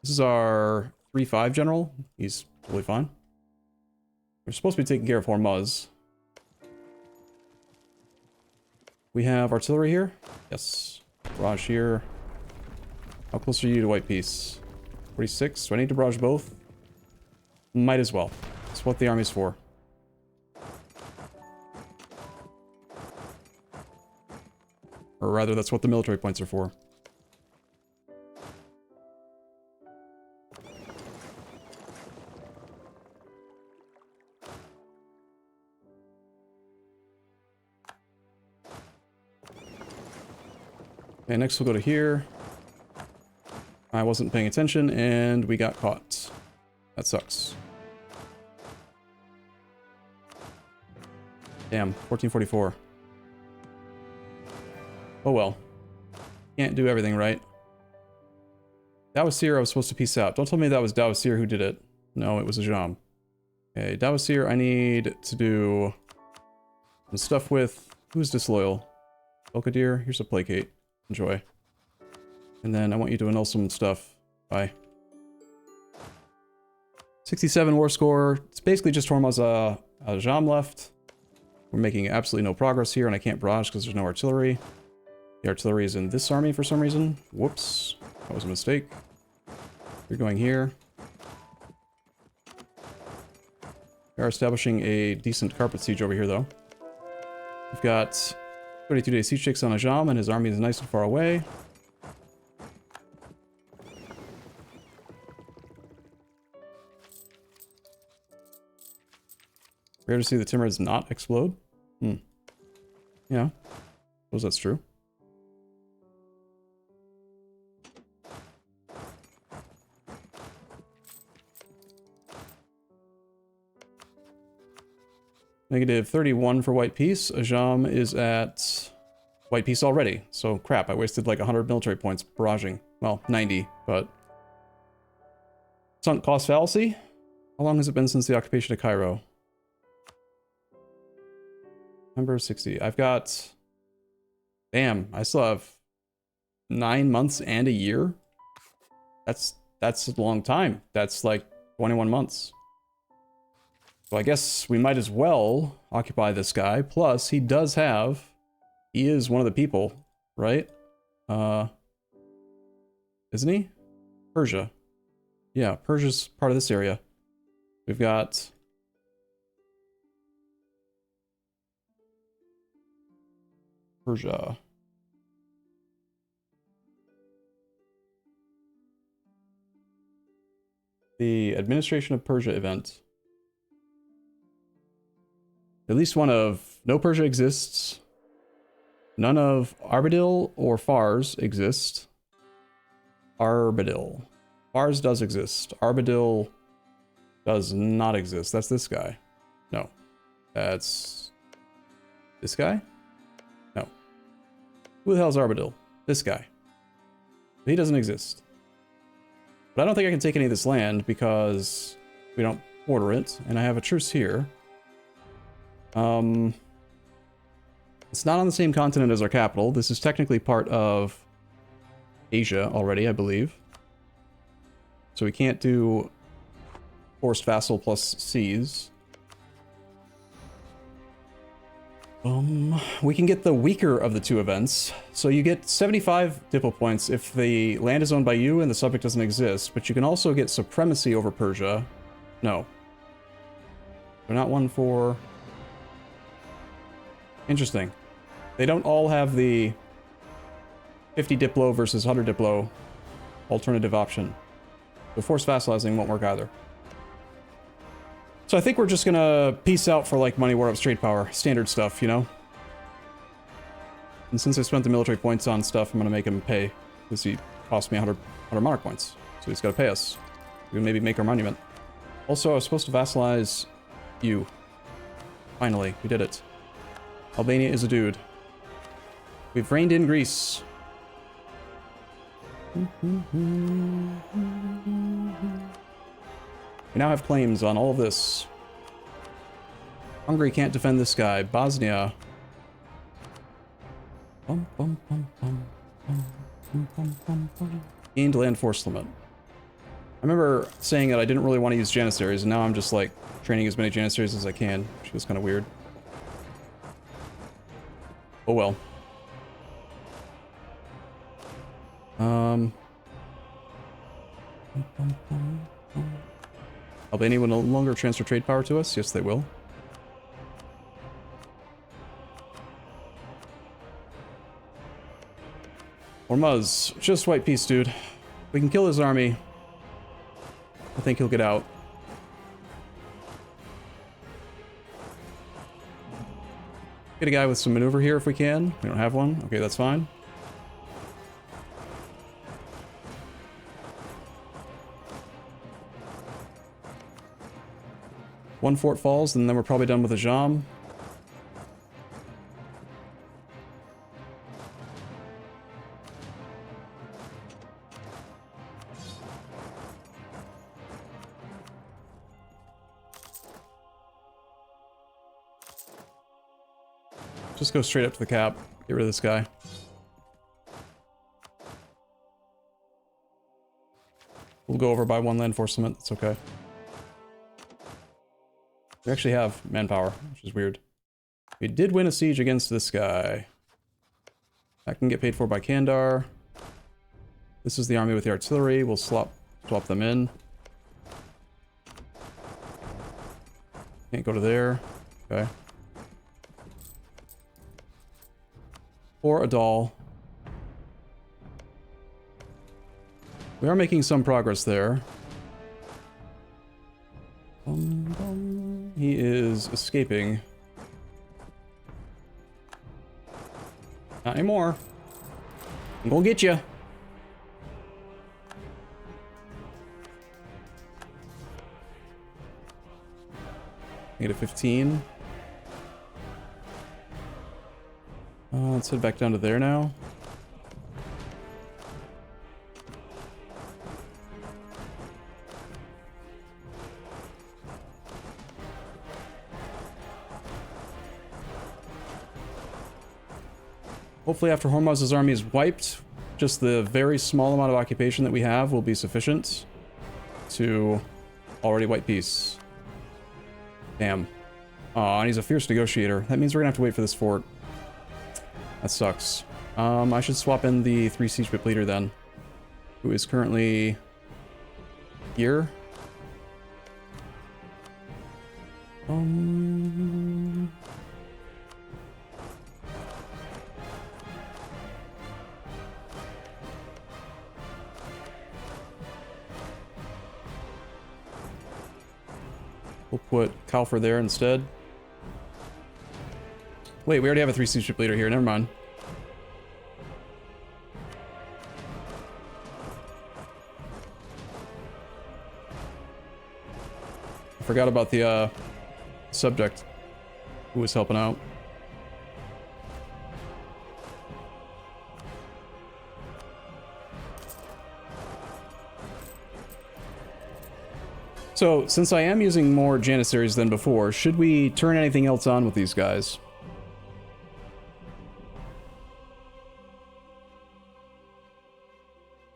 This is our 3-5 general. He's totally fine. We're supposed to be taking care of Hormuz. We have artillery here. Yes. Barrage here. How close are you to white peace? 46. Do I need to barrage both? Might as well. That's what the army's for. Or rather, that's what the military points are for. Okay, next we'll go to here. I wasn't paying attention and we got caught. That sucks. Damn, 1444. Oh well. Can't do everything right. Dawasir, I was supposed to peace out. Don't tell me that was Dawasir who did it. No, it was Ajam. Okay, Dawasir, I need to do some stuff with... Who's disloyal? Belkadir, here's a placate. Enjoy. And then I want you to annul some stuff. Bye. 67 war score. It's basically just Hormuz Ajam left. We're making absolutely no progress here, and I can't barrage because there's no artillery. The artillery is in this army for some reason. Whoops. That was a mistake. You're going here. We are establishing a decent carpet siege over here, though. We've got 32-day siege checks on Ajam, and his army is nice and far away. Rare to see the Timurids not explode. Hmm. Yeah. Suppose that's true. Negative 31 for white peace. Ajam is at white peace already. So crap, I wasted like 100 military points barraging. Well, 90, but... Sunk cost fallacy? How long has it been since the occupation of Cairo? Number 60. I've got... Damn, I still have 9 months and a year? That's a long time. That's like 21 months. So I guess we might as well occupy this guy. Plus, he does have... He is one of the people, right? Isn't he? Persia. Yeah, Persia's part of this area. We've got... Persia. The Administration of Persia event. At least one of No Persia exists. None of Armadil or Fars exist. Armadil. Fars does exist. Armadil does not exist. That's this guy. No. That's... This guy? No. Who the hell is Armadil? This guy. He doesn't exist. But I don't think I can take any of this land because we don't order it, and I have a truce here. It's not on the same continent as our capital. This is technically part of Asia already, I believe. So we can't do forced vassal plus seas. We can get the weaker of the two events. So you get 75 diplo points if the land is owned by you and the subject doesn't exist, but you can also get supremacy over Persia. No. They're not one for... Interesting. They don't all have the 50 diplo versus 100 diplo alternative option. The forced vassalizing won't work either. So I think we're just gonna peace out for like money, war ups, trade power. Standard stuff, you know? And since I spent the military points on stuff, I'm gonna make him pay. Because he cost me 100 monarch points. So he's gotta pay us. We can maybe make our monument. Also, I was supposed to vassalize you. Finally, we did it. Albania is a dude. We've reigned in Greece. We now have claims on all of this. Hungary can't defend this guy. Bosnia. Gained land force limit. I remember saying that I didn't really want to use Janissaries, and now I'm just like training as many Janissaries as I can, which was kind of weird. Oh well. Albania will no longer transfer trade power to us? Yes, they will. Hormuz, just white peace, dude. We can kill his army. I think he'll get out. Get a guy with some maneuver here if we can. We don't have one. Okay, that's fine. One fort falls, and then we're probably done with Ajam. Just go straight up to the cap. Get rid of this guy. We'll go over by one land force limit. That's okay. We actually have manpower, which is weird. We did win a siege against this guy. That can get paid for by Kandar. This is the army with the artillery. We'll swap them in. Can't go to there. Okay. Or Adal. We are making some progress there. He is escaping. Not anymore. I'm gonna get you. -15. Let's head back down to there now. Hopefully after Hormuz's army is wiped, just the very small amount of occupation that we have will be sufficient to already wipe peace. Damn. Aw, and he's a fierce negotiator. That means we're gonna have to wait for this fort. That sucks. I should swap in the 3 siege whip leader then, who is currently here. We'll put Kalfer there instead. Wait, we already have a 3 siege ship leader here. Never mind. I forgot about the subject who was helping out. So, since I am using more Janissaries than before, should we turn anything else on with these guys?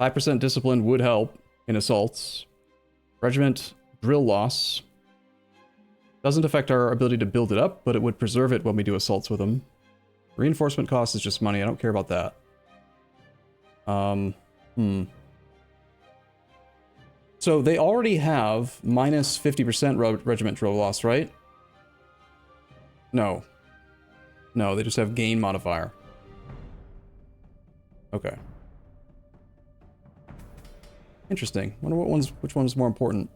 %5 discipline would help in assaults. Regiment drill loss doesn't affect our ability to build it up, but it would preserve it when we do assaults with them. Reinforcement cost is just money. I don't care about that. So they already have minus 50% regiment drill loss, right? No. No, they just have gain modifier. Okay. Interesting. Wonder which one's more important.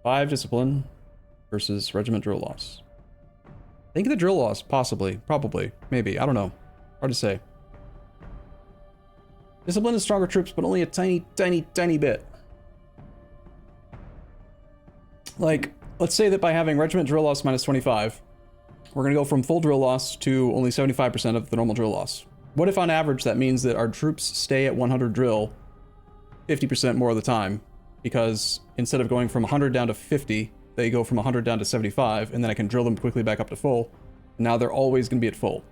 5 discipline versus regiment drill loss. I think the drill loss, possibly, probably, maybe, I don't know. Hard to say. Discipline is stronger troops, but only a tiny, tiny, tiny bit. Like, let's say that by having regiment drill loss minus 25, we're going to go from full drill loss to only 75% of the normal drill loss. What if on average that means that our troops stay at 100 drill 50% more of the time? Because instead of going from 100 down to 50, they go from 100 down to 75, and then I can drill them quickly back up to full. Now they're always going to be at full.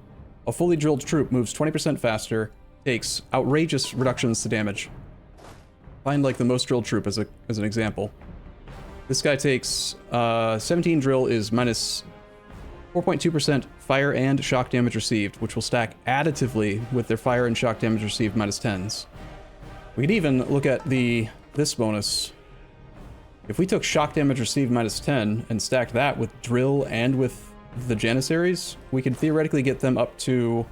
A fully drilled troop moves 20% faster, takes outrageous reductions to damage. Find like the most drilled troop as an example. This guy takes 17 drill is minus 4.2% fire and shock damage received, which will stack additively with their fire and shock damage received minus 10s. We could even look at this bonus. If we took shock damage received minus 10 and stacked that with drill and with the Janissaries, we could theoretically get them up to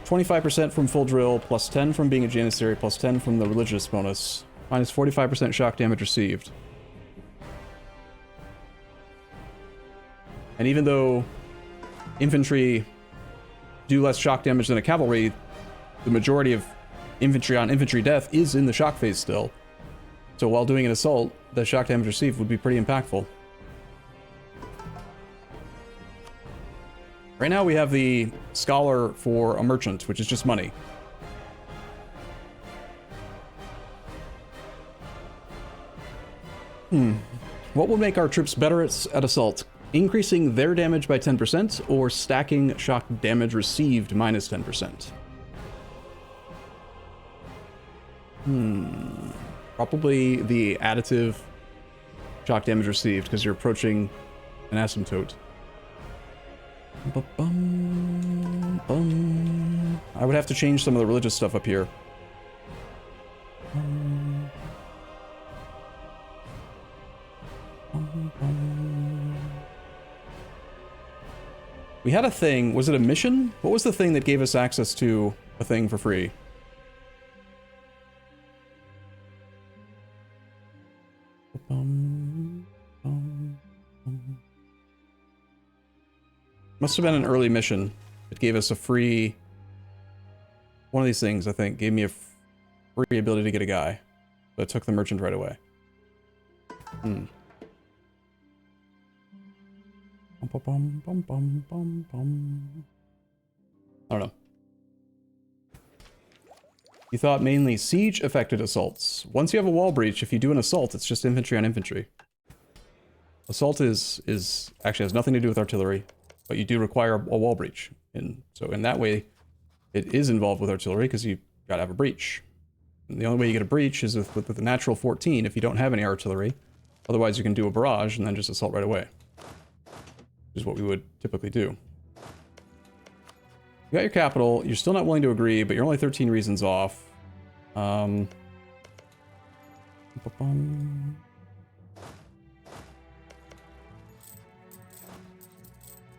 25% from full drill, plus 10 from being a Janissary, plus 10 from the religious bonus, minus 45% shock damage received. And even though infantry do less shock damage than a cavalry, the majority of infantry on infantry death is in the shock phase still. So while doing an assault, the shock damage received would be pretty impactful. Right now we have the scholar for a merchant, which is just money. What would make our troops better at assault? Increasing their damage by 10% or stacking shock damage received minus 10%? Probably the additive shock damage received, because you're approaching an asymptote. I would have to change some of the religious stuff up here. We had a thing. Was it a mission? What was the thing that gave us access to a thing for free? Must have been an early mission. It gave us a free... One of these things, I think, gave me a free ability to get a guy. So I took the merchant right away. Hmm. Bum, bum, bum, bum, bum. I don't know. You thought mainly siege affected assaults. Once you have a wall breach, if you do an assault, it's just infantry on infantry. Assault is actually has nothing to do with artillery, but you do require a wall breach. And so in that way, it is involved with artillery because you gotta have a breach. And the only way you get a breach is with the natural 14 if you don't have any artillery. Otherwise, you can do a barrage and then just assault right away. Which is what we would typically do. You got your capital. You're still not willing to agree, but you're only 13 reasons off. You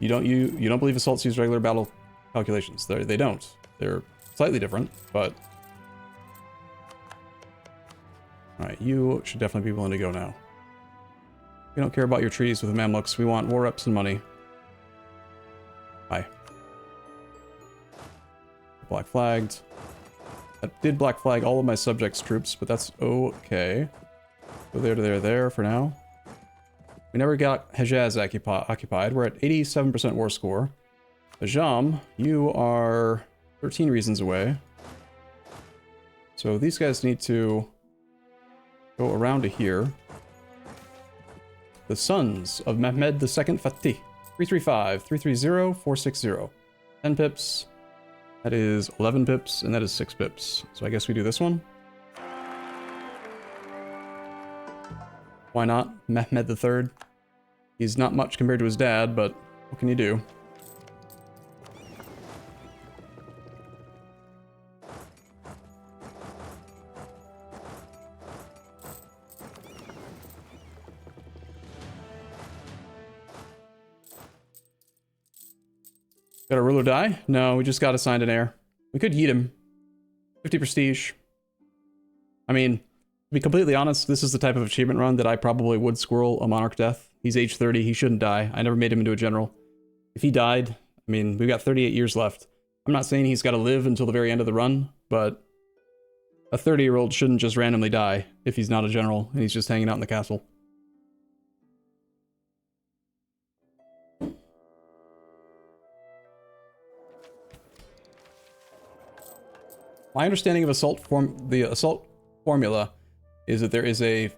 don't believe assaults use regular battle calculations. They don't. They're slightly different, but... Alright, you should definitely be willing to go now. We don't care about your treaties with the Mamluks. We want war reps and money. Hi. Black flagged. That did black flag all of my subjects' troops, but that's okay. Go there to there for now. We never got Hejaz occupied. We're at 87% war score. Ajam, you are 13 reasons away. So these guys need to go around to here. The sons of Mehmed II Fatih. 335, 330, 460. 10 pips. That is 11 pips, and that is 6 pips. So I guess we do this one. Why not? Mehmed III. He's not much compared to his dad, but what can you do? Got a ruler die? No, we just got assigned an heir. We could yeet him. 50 prestige. I mean, to be completely honest, this is the type of achievement run that I probably would squirrel a monarch death. He's age 30, he shouldn't die. I never made him into a general. If he died, I mean, we've got 38 years left. I'm not saying he's got to live until the very end of the run, but a 30-year-old shouldn't just randomly die if he's not a general and he's just hanging out in the castle. My understanding of the assault formula is that there is a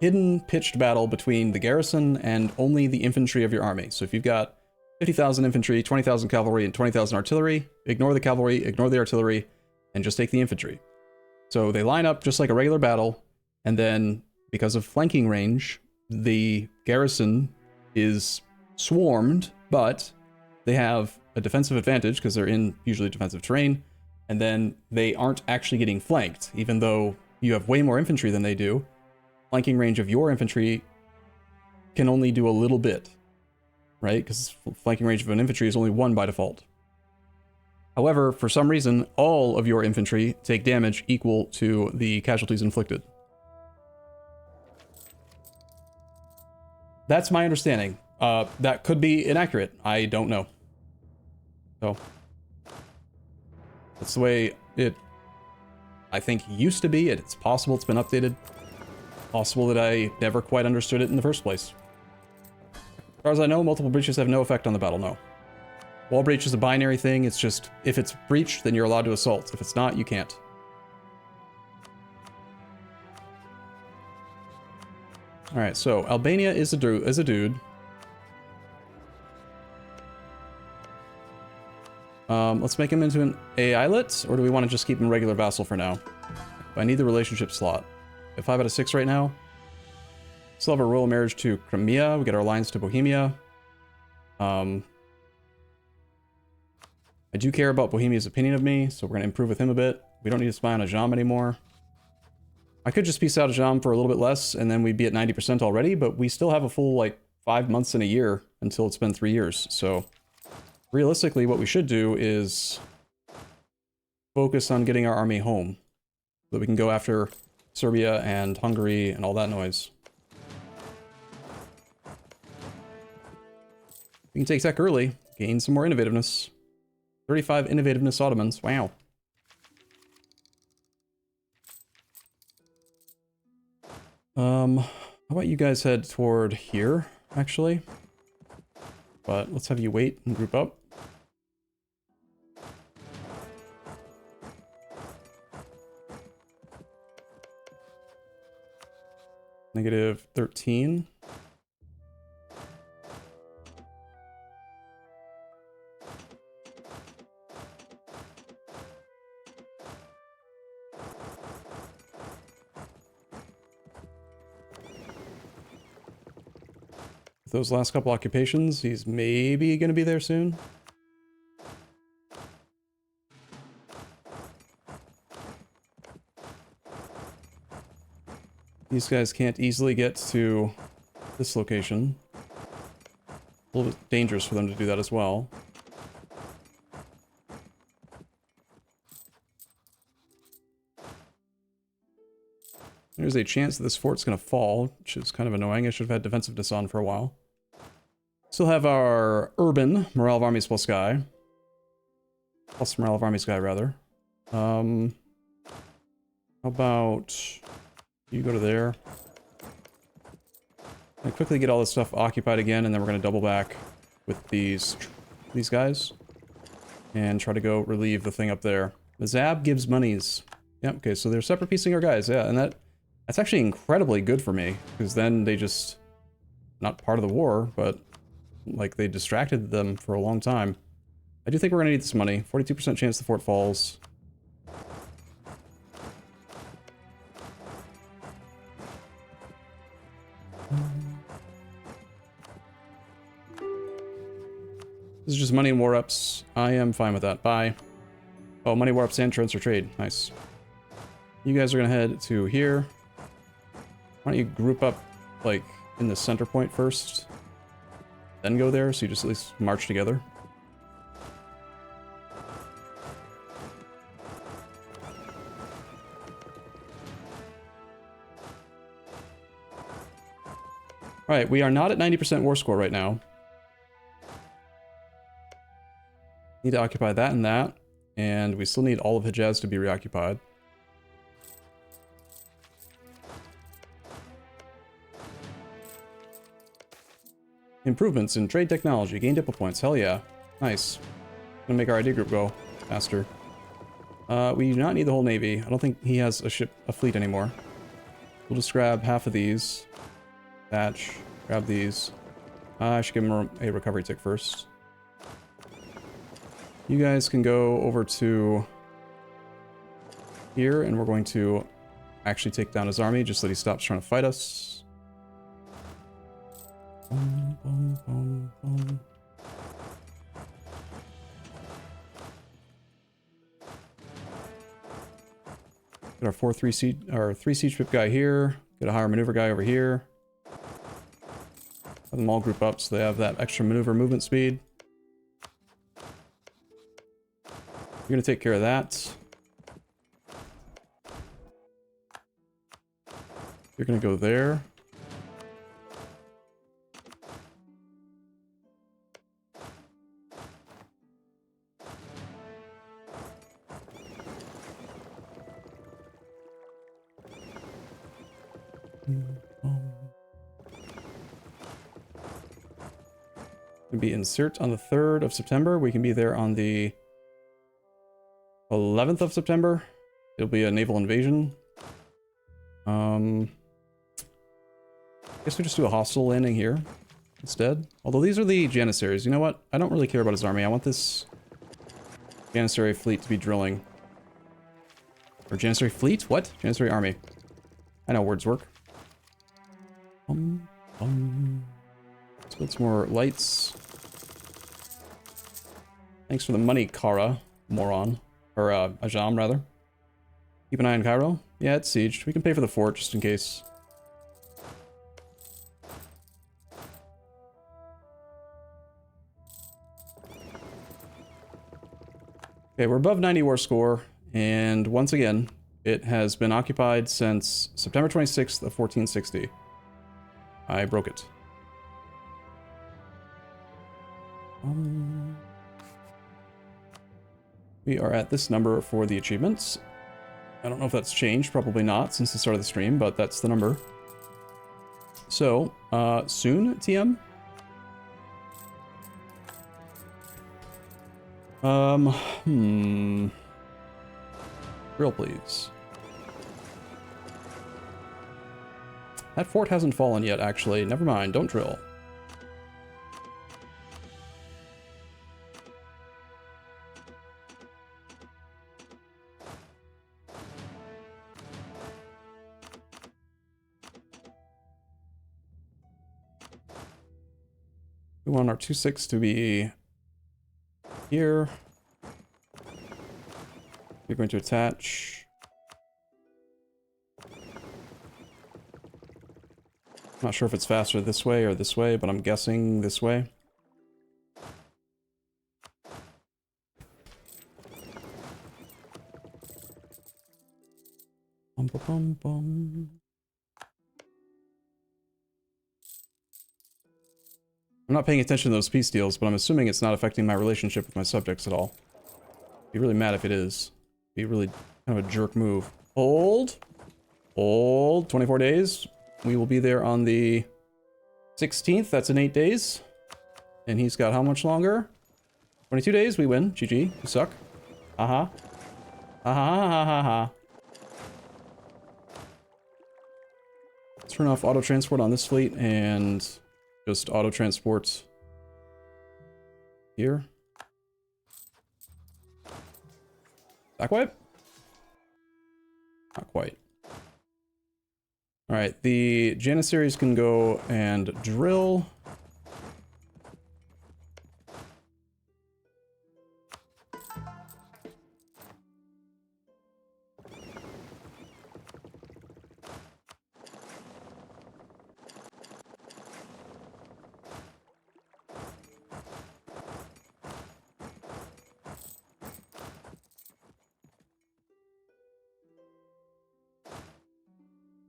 hidden pitched battle between the garrison and only the infantry of your army. So if you've got 50,000 infantry, 20,000 cavalry, and 20,000 artillery, ignore the cavalry, ignore the artillery, and just take the infantry. So they line up just like a regular battle, and then because of flanking range, the garrison is swarmed, but they have a defensive advantage because they're in usually defensive terrain, and then they aren't actually getting flanked, even though you have way more infantry than they do. Flanking range of your infantry can only do a little bit, right? Because flanking range of an infantry is only 1 by default. However, for some reason, all of your infantry take damage equal to the casualties inflicted. That's my understanding. That could be inaccurate. I don't know. So, that's the way it, I think, used to be. It's possible it's been updated. Possible that I never quite understood it in the first place. As far as I know, multiple breaches have no effect on the battle, no. Wall breach is a binary thing. It's just, if it's breached, then you're allowed to assault. If it's not, you can't. Alright, so Albania is a dude. Let's make him into an Eyalet, or do we want to just keep him regular vassal for now? I need the relationship slot. We have 5 out of 6 right now. Still have a royal marriage to Crimea. We get our alliance to Bohemia. I do care about Bohemia's opinion of me, so we're going to improve with him a bit. We don't need to spy on Ajam anymore. I could just peace out Ajam for a little bit less, and then we'd be at 90% already, but we still have a full, like, 5 months and a year until it's been 3 years, so... Realistically, what we should do is focus on getting our army home, so that we can go after Serbia and Hungary and all that noise. We can take tech early, gain some more innovativeness. 35 innovativeness Ottomans. Wow. How about you guys head toward here, actually? But let's have you wait and group up. Negative 13. Those last couple occupations, he's maybe going to be there soon. These guys can't easily get to this location. A little bit dangerous for them to do that as well. There's a chance that this fort's going to fall, which is kind of annoying. I should have had defensiveness on for a while. Still have our urban morale of armies plus guy. Plus morale of armies guy, rather. How about you go to there? I quickly get all this stuff occupied again, and then we're going to double back with these guys. And try to go relieve the thing up there. The Zab gives monies. Yep, okay, so they're separate piecing our guys, yeah, and that's actually incredibly good for me, because then they just, not part of the war, but like they distracted them for a long time. I do think we're gonna need this money. 42% chance the fort falls. This is just money and war ups. I am fine with that. Bye. Oh, money, war ups, and transfer trade. Nice. You guys are gonna head to here. Why don't you group up, like, in the center point first? Then go there, so you just at least march together. Alright, we are not at 90% war score right now. Need to occupy that and that. And we still need all of Hejaz to be reoccupied. Improvements in trade technology. Gain diplo points. Hell yeah. Nice. Gonna make our ID group go faster. We do not need the whole navy. I don't think he has a fleet anymore. We'll just grab half of these. Thatch. Grab these. I should give him a recovery tick first. You guys can go over to here, and we're going to actually take down his army just so that he stops trying to fight us. Boom, boom, boom, boom. Get our 3 siege ship guy here. Get a higher maneuver guy over here. Have them all group up so they have that extra maneuver movement speed. You're gonna take care of that. You're gonna go there. Can be insert on the 3rd of September. We can be there on the 11th of September. It'll be a naval invasion. I guess we just do a hostile landing here instead. Although these are the Janissaries. You know what? I don't really care about his army. I want this Janissary fleet to be drilling. Or Janissary fleet? What? Janissary army. I know words work. Let's put some more lights. Thanks for the money, Kara. Moron. Or, Ajam, rather. Keep an eye on Cairo. Yeah, it's sieged. We can pay for the fort, just in case. Okay, we're above 90 war score, and once again, it has been occupied since September 26th of 1460. I broke it. We are at this number for the achievements. I don't know if that's changed, probably not since the start of the stream, but that's the number. So, soon, TM? Drill, please. That fort hasn't fallen yet, actually. Never mind, don't drill. We want our 2-6 to be here. You're going to attach. Not sure if it's faster this way or this way, but I'm guessing this way. Bum, bum, bum, bum. I'm not paying attention to those peace deals, but I'm assuming it's not affecting my relationship with my subjects at all. Be really mad if it is. Be really kind of a jerk move. Hold. Hold. 24 days. We will be there on the 16th. That's in 8 days. And he's got how much longer? 22 days. We win. GG. You suck. Haha. Haha. Ha ha ha. Turn off auto transport on this fleet and just auto transport here. Back wipe? Not quite. Alright, the Janissaries can go and drill.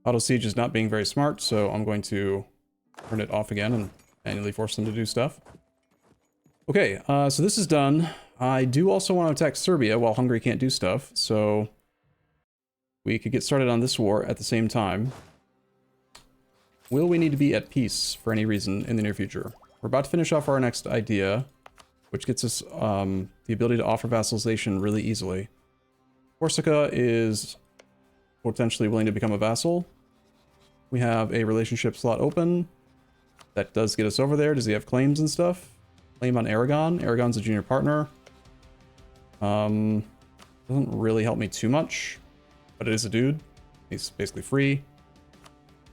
Auto siege is not being very smart, so I'm going to turn it off again and manually force them to do stuff. Okay, so this is done. I do also want to attack Serbia while Hungary can't do stuff, so we could get started on this war at the same time. Will we need to be at peace for any reason in the near future? We're about to finish off our next idea, which gets us the ability to offer vassalization really easily. Corsica is potentially willing to become a vassal. We have a relationship slot open. That does get us over there. Does he have claims and stuff? Claim on Aragon. Aragon's a junior partner. Doesn't really help me too much, but it is a dude. He's basically free.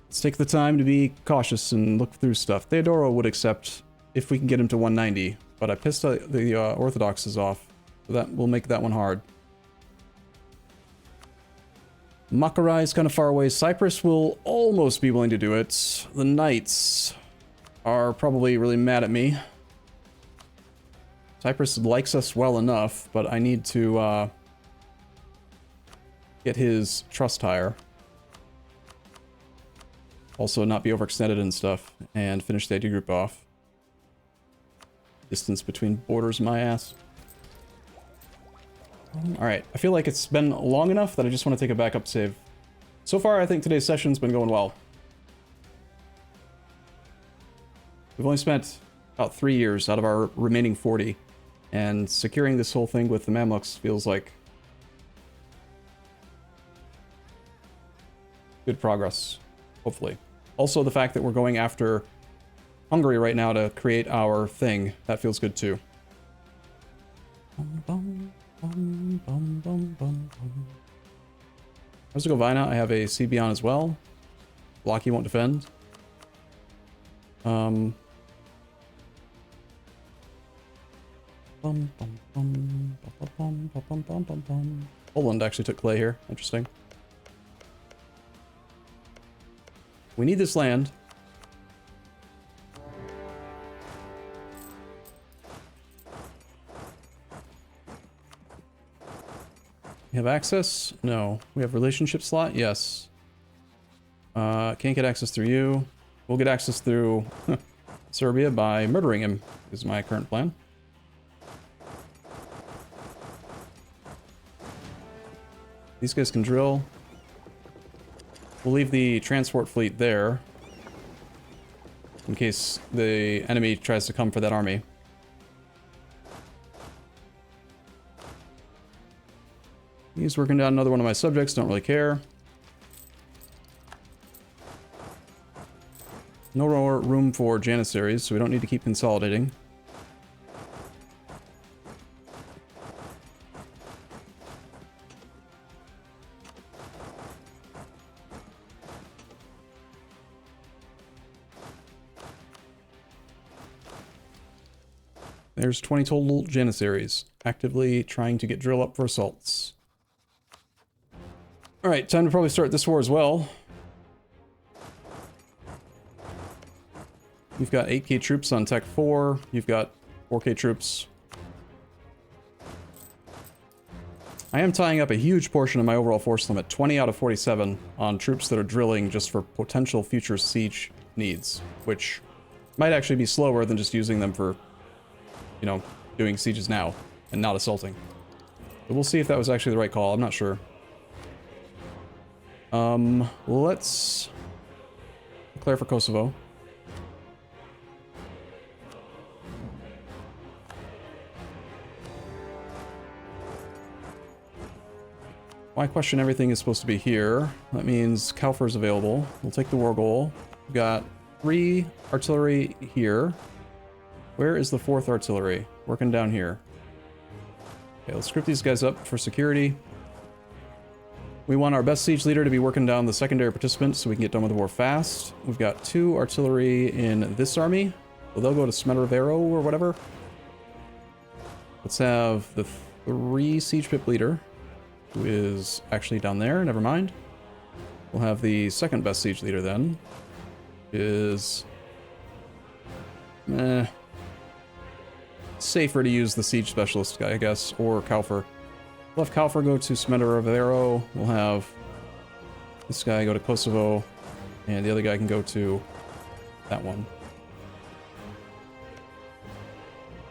Let's take the time to be cautious and look through stuff. Theodoro would accept if we can get him to 190, but I pissed the Orthodoxes off, so that will make that one hard. Makarai is kind of far away. Cyprus will almost be willing to do it. The Knights are probably really mad at me. Cyprus likes us well enough, but I need to get his trust higher. Also not be overextended and stuff, and finish the ID group off. Distance between borders, my ass. Alright, I feel like it's been long enough that I just want to take a backup save. So far, I think today's session's been going well. We've only spent about 3 years out of our remaining 40, and securing this whole thing with the Mamluks feels like good progress, hopefully. Also, the fact that we're going after Hungary right now to create our thing, that feels good too. Herzegovina, I have a CB on as well. Blocky won't defend. Poland actually took clay here. Interesting. We need this land. We have access? No. We have relationship slot? Yes. Can't get access through you. We'll get access through Serbia by murdering him, is my current plan. These guys can drill. We'll leave the transport fleet there in case the enemy tries to come for that army. He's working down another one of my subjects, don't really care. No more room for Janissaries, so we don't need to keep consolidating. There's 20 total Janissaries, actively trying to get drill up for assaults. Alright, time to probably start this war as well. You've got 8k troops on Tech 4, you've got 4k troops. I am tying up a huge portion of my overall force limit, 20 out of 47, on troops that are drilling just for potential future siege needs, which might actually be slower than just using them for, you know, doing sieges now and not assaulting. But we'll see if that was actually the right call, I'm not sure. Let's declare for Kosovo. Why question everything is supposed to be here? That means Kaufir's available. We'll take the war goal. We've got 3 artillery here. Where is the 4th artillery? Working down here. Okay, let's group these guys up for security. We want our best siege leader to be working down the secondary participants so we can get done with the war fast. We've got 2 artillery in this army. So they'll go to Smederevero or whatever. Let's have the 3 siege pip leader, who is actually down there, never mind. We'll have the 2nd best siege leader then. Is... safer to use the siege specialist guy, I guess, or Kaufir. We'll have Kaufir go to Smederevero. We'll have this guy go to Kosovo, and the other guy can go to that one.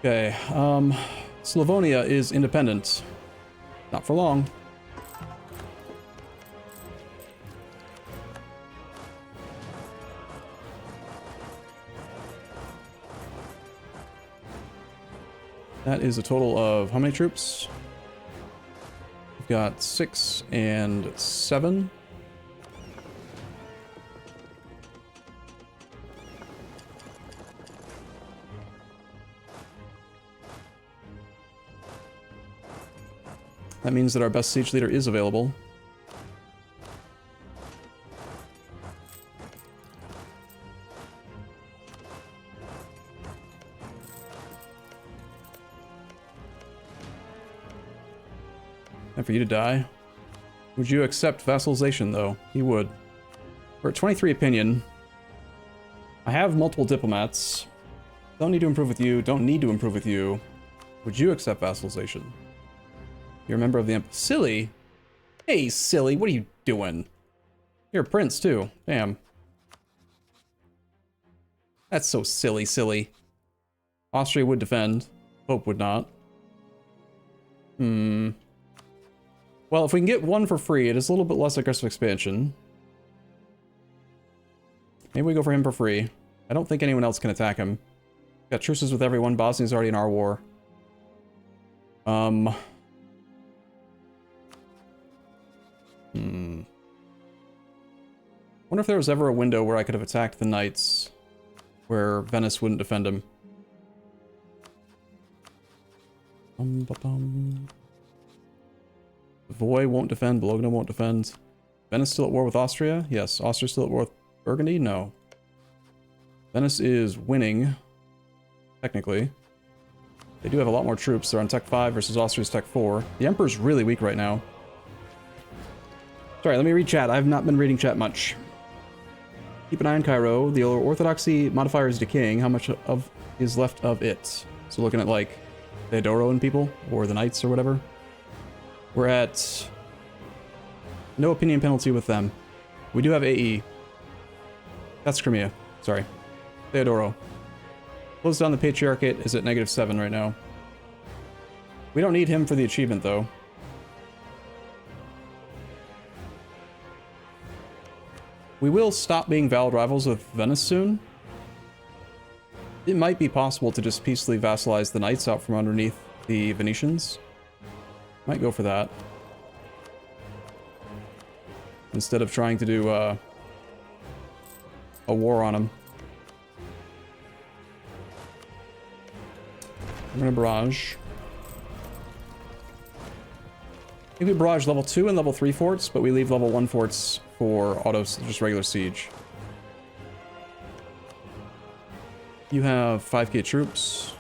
Okay, Slavonia is independent. Not for long. That is a total of how many troops? We've got 6 and 7. That means that our best siege leader is available. Time for you to die. Would you accept vassalization, though? He would. We're at 23 opinion. I have multiple diplomats. Don't need to improve with you. Don't need to improve with you. Would you accept vassalization? You're a member of the Silly? Hey, Silly, what are you doing? You're a prince, too. Damn. That's so silly, Silly. Austria would defend. Pope would not. Well, if we can get 1 for free, it is a little bit less aggressive expansion. Maybe we go for him for free. I don't think anyone else can attack him. Got truces with everyone. Bosnia's already in our war. Wonder if there was ever a window where I could have attacked the knights, where Venice wouldn't defend him. Voy won't defend, Bologna won't defend. Venice still at war with Austria? Yes. Austria still at war with Burgundy? No. Venice is winning, technically. They do have a lot more troops. They're on Tech 5 versus Austria's Tech 4. The Emperor's really weak right now. Sorry, let me read chat. I've not been reading chat much. Keep an eye on Cairo. The orthodoxy modifier is decaying. How much of is left of it? So looking at, like, Theodoro and people, or the Knights or whatever. We're at no opinion penalty with them. We do have AE. That's Crimea. Sorry. Theodoro. Close down the Patriarchate is at -7 right now. We don't need him for the achievement, though. We will stop being valid rivals with Venice soon. It might be possible to just peacefully vassalize the knights out from underneath the Venetians. Might go for that. Instead of trying to do a war on them. I'm gonna barrage. I think we barrage level 2 and level 3 forts, but we leave level 1 forts for auto, just regular siege. You have 5k troops.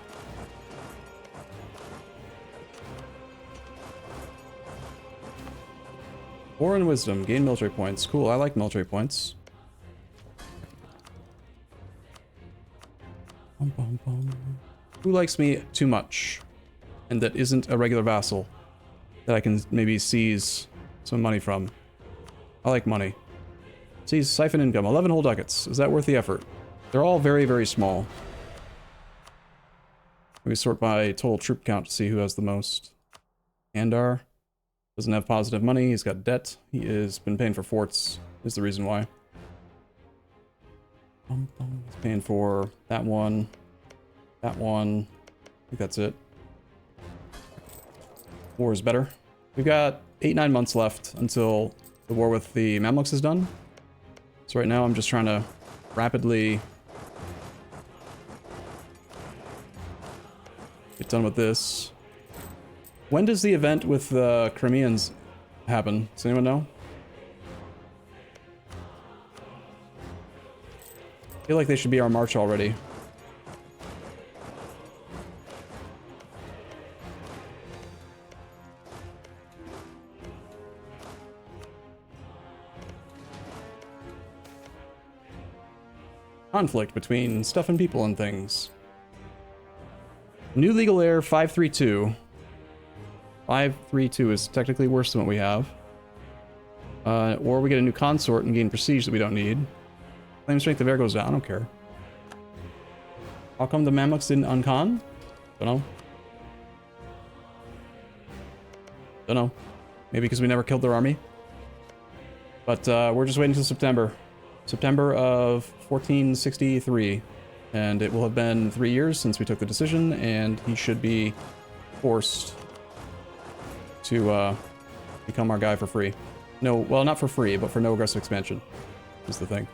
War and Wisdom, gain military points. Cool, I like military points. Bum, bum, bum. Who likes me too much? And that isn't a regular vassal that I can maybe seize some money from. I like money. Seize siphon income, 11 whole ducats. Is that worth the effort? They're all very, very small. We sort by total troop count to see who has the most. Andar doesn't have positive money. He's got debt. He has been paying for forts, is the reason why. He's paying for that one. That one. I think that's it. War is better. We've got 8-9 months left until the war with the Mamluks is done. So right now I'm just trying to rapidly get done with this. When does the event with the Crimeans happen? Does anyone know? I feel like they should be our march already. Conflict between stuff and people and things. New legal heir 532. 532 is technically worse than what we have. Or we get a new consort and gain prestige that we don't need. Claim strength of air goes down, I don't care. How come the Mamluks didn't uncon? Don't know. Don't know. Maybe because we never killed their army. But we're just waiting until September. September of 1463. And it will have been 3 years since we took the decision, and he should be forced to become our guy for free. No, well, not for free, but for no aggressive expansion is the thing.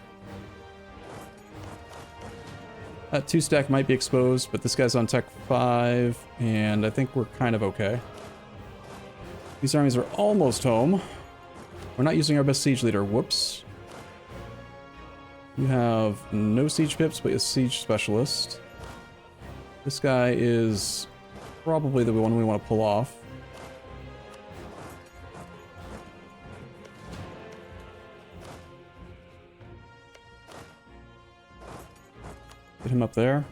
That 2-stack might be exposed, but this guy's on tech 5, and I think we're kind of okay. These armies are almost home. We're not using our best siege leader. Whoops. You have no siege pips, but a siege specialist. This guy is probably the one we want to pull off. Get him up there.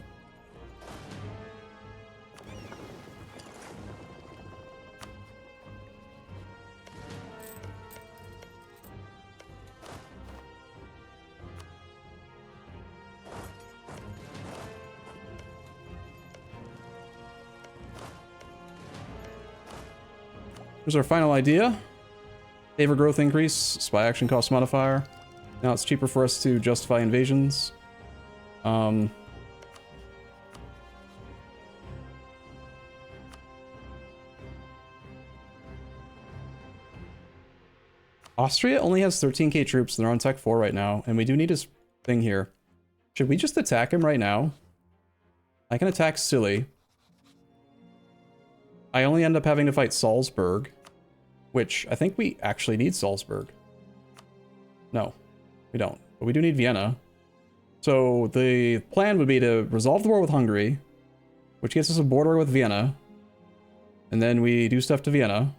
Here's our final idea. Favor growth increase, spy action cost modifier. Now it's cheaper for us to justify invasions. Austria only has 13k troops, and they're on tech 4 right now, and we do need his thing here. Should we just attack him right now? I can attack Silly. I only end up having to fight Salzburg, which I think we actually need Salzburg. No, we don't, but we do need Vienna. So the plan would be to resolve the war with Hungary, which gets us a border with Vienna, and then we do stuff to Vienna.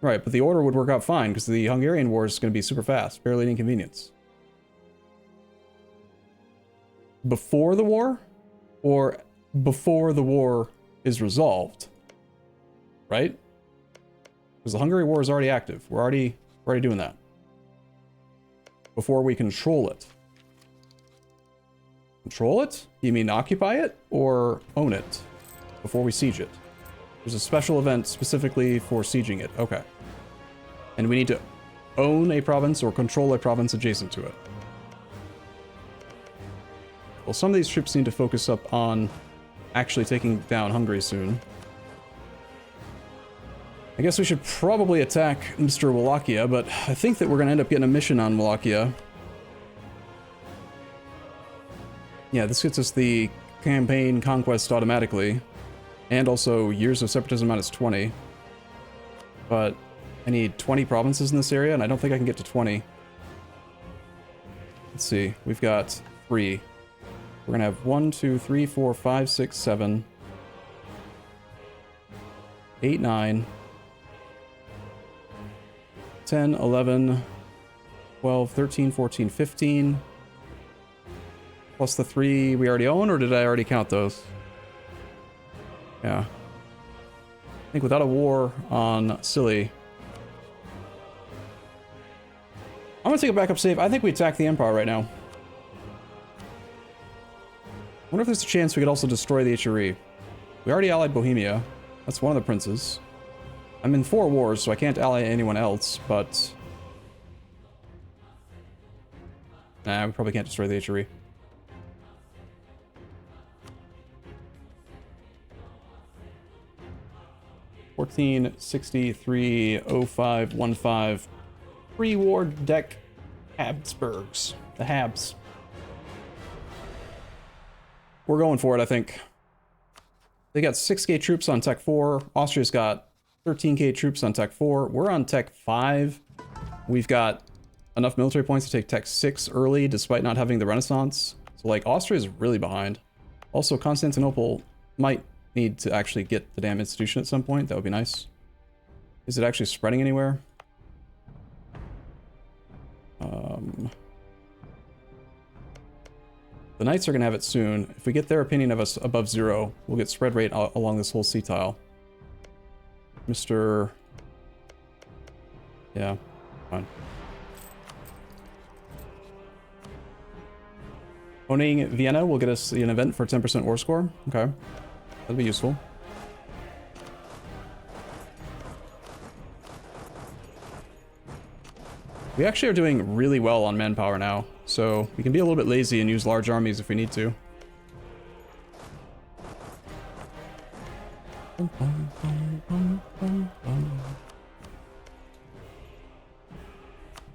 Right, but the order would work out fine, because the Hungarian war is going to be super fast, barely an inconvenience. Before the war? Or before the war is resolved? Right? Because the Hungary war is already active. We're already doing that. Before we control it. Control it? You mean occupy it? Or own it? Before we siege it? There's a special event specifically for sieging it. Okay. And we need to own a province or control a province adjacent to it. Well, some of these troops need to focus up on actually taking down Hungary soon. I guess we should probably attack Mr. Wallachia, but I think that we're going to end up getting a mission on Wallachia. Yeah, this gets us the campaign conquest automatically, and also years of separatism minus 20. But I need 20 provinces in this area, and I don't think I can get to 20. Let's see, we've got 3. We're gonna have 1, 2, 3, 4, 5, 6, 7, 8, 9, 10, 11, 12, 13, 14, 15. Plus the 3 we already own, or did I already count those? Yeah. I think without a war on Scilly, I'm gonna take a backup save. I think we attack the Empire right now. I wonder if there's a chance we could also destroy the HRE. We already allied Bohemia. That's one of the princes. I'm in 4 wars, so I can't ally anyone else, but... Nah, we probably can't destroy the HRE. $1463.0515 pre-war deck Habsburgs. The Habs. We're going for it, I think. They got 6k troops on Tech 4. Austria's got 13k troops on Tech 4. We're on Tech 5. We've got enough military points to take Tech 6 early, despite not having the Renaissance. So, like, Austria's really behind. Also, Constantinople might need to actually get the damn institution at some point. That would be nice. Is it actually spreading anywhere? The Knights are going to have it soon. If we get their opinion of us above 0, we'll get spread rate along this whole sea tile. Mr... Yeah, fine. Owning Vienna will get us an event for 10% war score. Okay. That'll be useful. We actually are doing really well on manpower now, so we can be a little bit lazy and use large armies if we need to.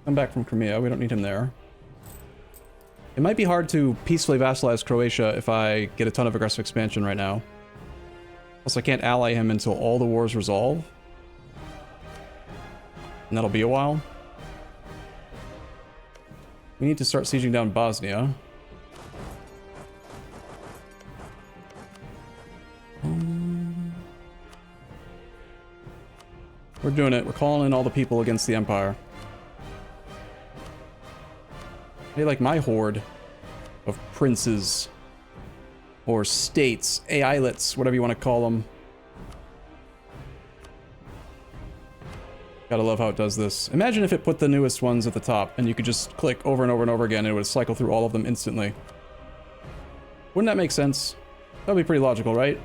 Come back from Crimea, we don't need him there. It might be hard to peacefully vassalize Croatia if I get a ton of aggressive expansion right now. Plus, I can't ally him until all the wars resolve. And that'll be a while. We need to start sieging down Bosnia. We're doing it. We're calling in all the people against the Empire. Hey, like my horde of princes or states, Eyalets, whatever you want to call them. Gotta love how it does this. Imagine if it put the newest ones at the top and you could just click over and over and over again and it would cycle through all of them instantly. Wouldn't that make sense? That would be pretty logical, right?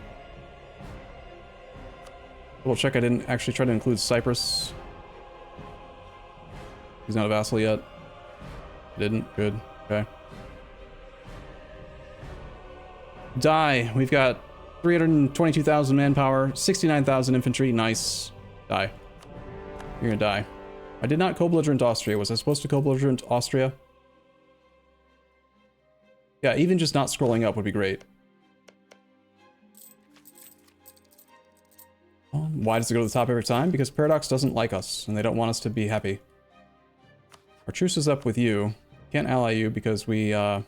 Double check I didn't actually try to include Cyprus. He's not a vassal yet. Didn't. Good. Okay. Die. We've got 322,000 manpower, 69,000 infantry. Nice. Die. You're gonna die. I did not co-belligerent Austria. Was I supposed to co-belligerent Austria? Yeah, even just not scrolling up would be great. Why does it go to the top every time? Because Paradox doesn't like us, and they don't want us to be happy. Our truce is up with you. Can't ally you because we are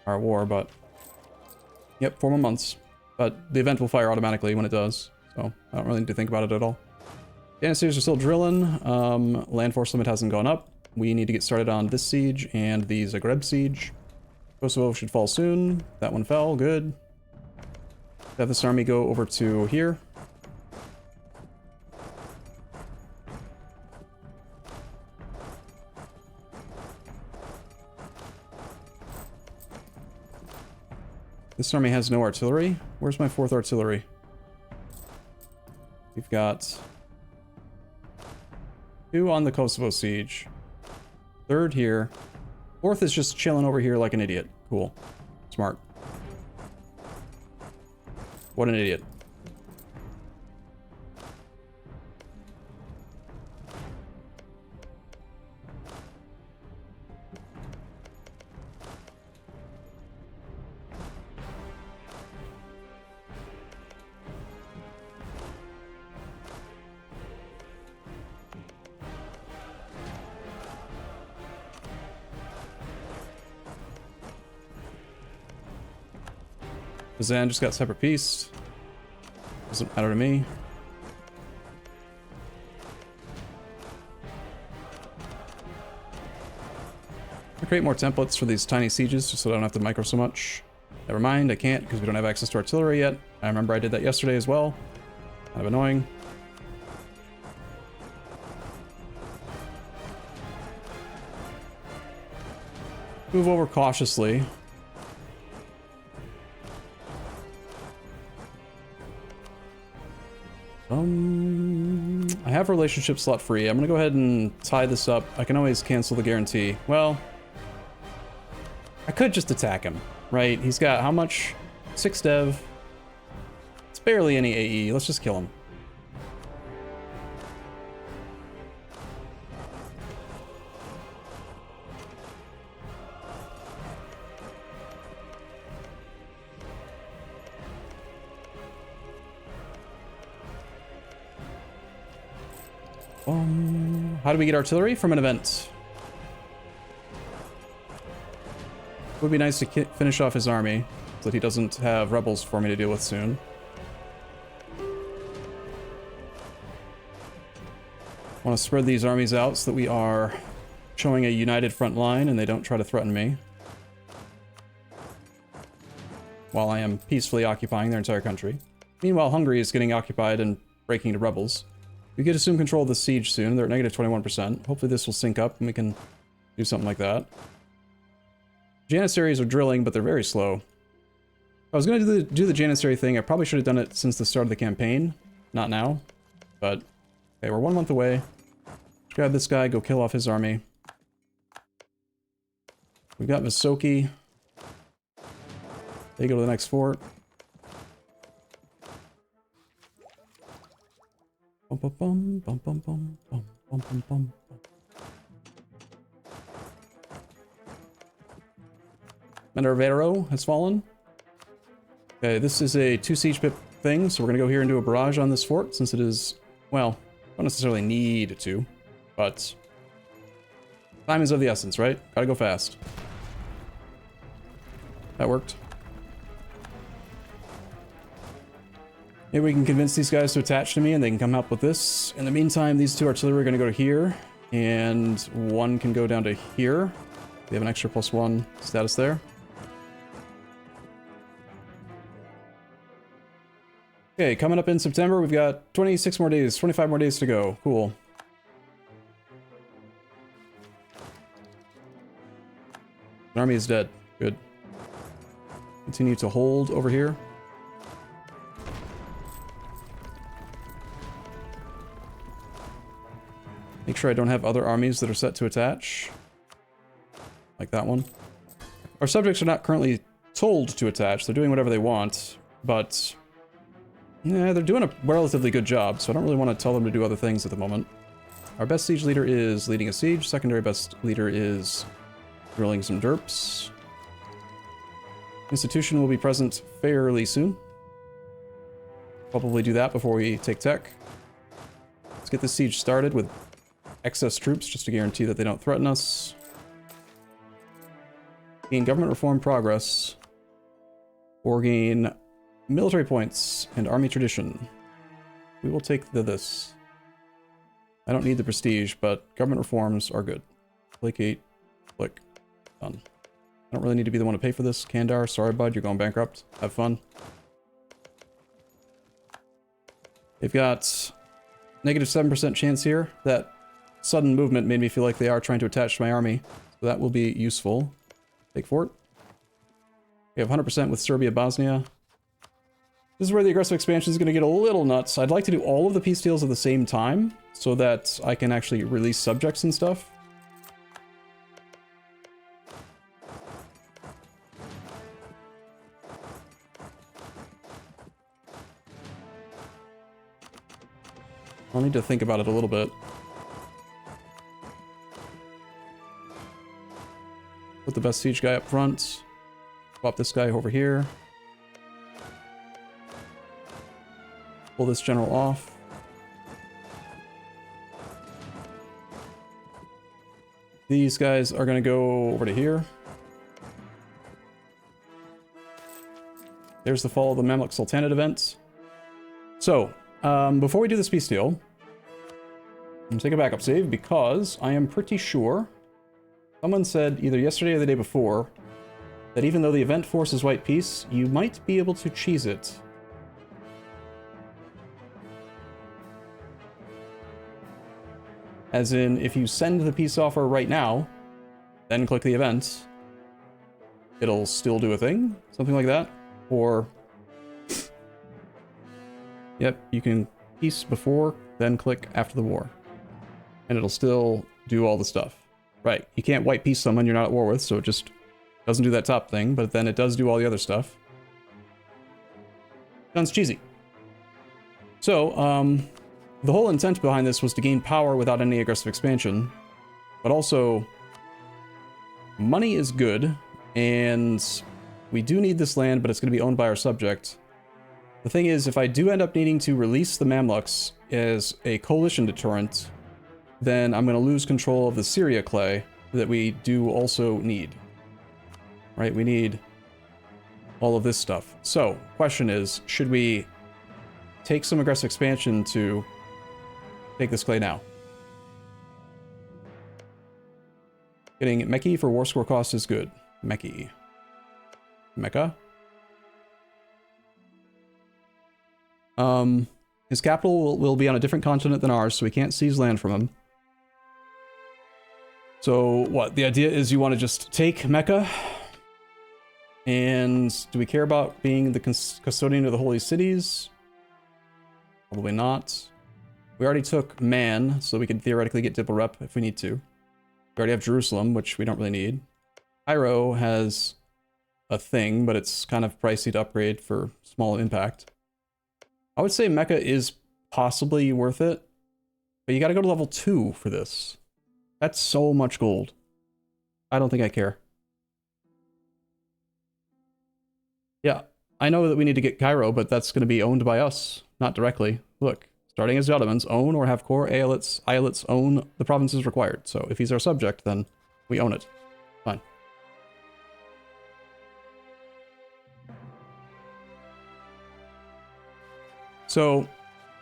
at war, but... Yep, 4 more months. But the event will fire automatically when it does, so I don't really need to think about it at all. Janissaries are still drilling. Land force limit hasn't gone up. We need to get started on this siege and the Zagreb siege. Kosovo should fall soon. That one fell. Good. Have this army go over to here. This army has no artillery. Where's my 4th artillery? We've got... 2 on the Kosovo siege. 3rd here. 4th is just chilling over here like an idiot. Cool. Smart. What an idiot. Kazan just got separate peace. Doesn't matter to me. I'll create more templates for these tiny sieges just so I don't have to micro so much. Never mind, I can't because we don't have access to artillery yet. I remember I did that yesterday as well. Kind of annoying. Move over cautiously. I have relationship slot free. I'm gonna go ahead and tie this up. I can always cancel the guarantee. Well, I could just attack him, right? He's got how much? 6 dev. It's barely any AE. Let's just kill him. How do we get artillery? From an event. It would be nice to finish off his army so that he doesn't have rebels for me to deal with soon. Want to spread these armies out so that we are showing a united front line and they don't try to threaten me. While I am peacefully occupying their entire country. Meanwhile, Hungary is getting occupied and breaking into rebels. We could assume control of the siege soon. They're at negative 21%. Hopefully this will sync up and we can do something like that. Janissaries are drilling, but they're very slow. If I was going to do the Janissary thing, I probably should have done it since the start of the campaign. Not now. But, okay, we're 1 month away. Grab this guy, go kill off his army. We've got Visoki. They go to the next fort. Bum bum bum bum bum bum bum bum bum bum. Mendervero has fallen. Okay, this is a 2 siege pip thing, so we're gonna go here and do a barrage on this fort since it is, well, don't necessarily need to, but time is of the essence, right? Gotta go fast. That worked. Maybe we can convince these guys to attach to me and they can come help with this. In the meantime, these 2 artillery are going to go to here. And 1 can go down to here. They have an extra +1 status there. Okay, coming up in September, we've got 26 more days, 25 more days to go. Cool. The army is dead. Good. Continue to hold over here. Make sure I don't have other armies that are set to attach. Like that one. Our subjects are not currently told to attach. They're doing whatever they want, but yeah, they're doing a relatively good job, so I don't really want to tell them to do other things at the moment. Our best siege leader is leading a siege. Secondary best leader is drilling some derps. Institution will be present fairly soon. Probably do that before we take tech. Let's get this siege started with excess troops just to guarantee that they don't threaten us. Gain government reform progress. Or gain military points and army tradition. We will take this. I don't need the prestige, but government reforms are good. Placate, click, done. I don't really need to be the one to pay for this. Kandar, sorry bud, you're going bankrupt. Have fun. They've got negative 7% chance here. That sudden movement made me feel like they are trying to attach to my army. So that will be useful. Take fort. We have 100% with Serbia, Bosnia. This is where the aggressive expansion is going to get a little nuts. I'd like to do all of the peace deals at the same time so that I can actually release subjects and stuff. I'll need to think about it a little bit. Put the best siege guy up front. Swap this guy over here. Pull this general off. These guys are going to go over to here. There's the fall of the Mamluk Sultanate event. So, before we do this peace deal, I'm going to take a backup save because I am pretty sure someone said either yesterday or the day before that even though the event forces white peace, you might be able to cheese it. As in, if you send the peace offer right now, then click the event, it'll still do a thing, something like that. Or, yep, you can peace before, then click after the war. And it'll still do all the stuff. Right, you can't white peace someone you're not at war with, so it just doesn't do that top thing, but then it does do all the other stuff. Sounds cheesy. So, the whole intent behind this was to gain power without any aggressive expansion, but also money is good, and we do need this land, but it's going to be owned by our subject. The thing is, if I do end up needing to release the Mamluks as a coalition deterrent, then I'm going to lose control of the Syria clay that we do also need. Right, we need all of this stuff. So, question is, should we take some aggressive expansion to take this clay now? Getting Mecki for war score cost is good. Mecki. Mecca. His capital will be on a different continent than ours, so we can't seize land from him. So, what? The idea is you want to just take Mecca? And do we care about being the custodian of the holy cities? Probably not. We already took Man, so we could theoretically get Dipple Rep if we need to. We already have Jerusalem, which we don't really need. Cairo has a thing, but it's kind of pricey to upgrade for small impact. I would say Mecca is possibly worth it, but you gotta go to level 2 for this. That's so much gold. I don't think I care. Yeah, I know that we need to get Cairo, but that's going to be owned by us, not directly. Look, starting as the Ottomans, own or have Core Eyalets own the provinces required. So if he's our subject, then we own it. Fine. So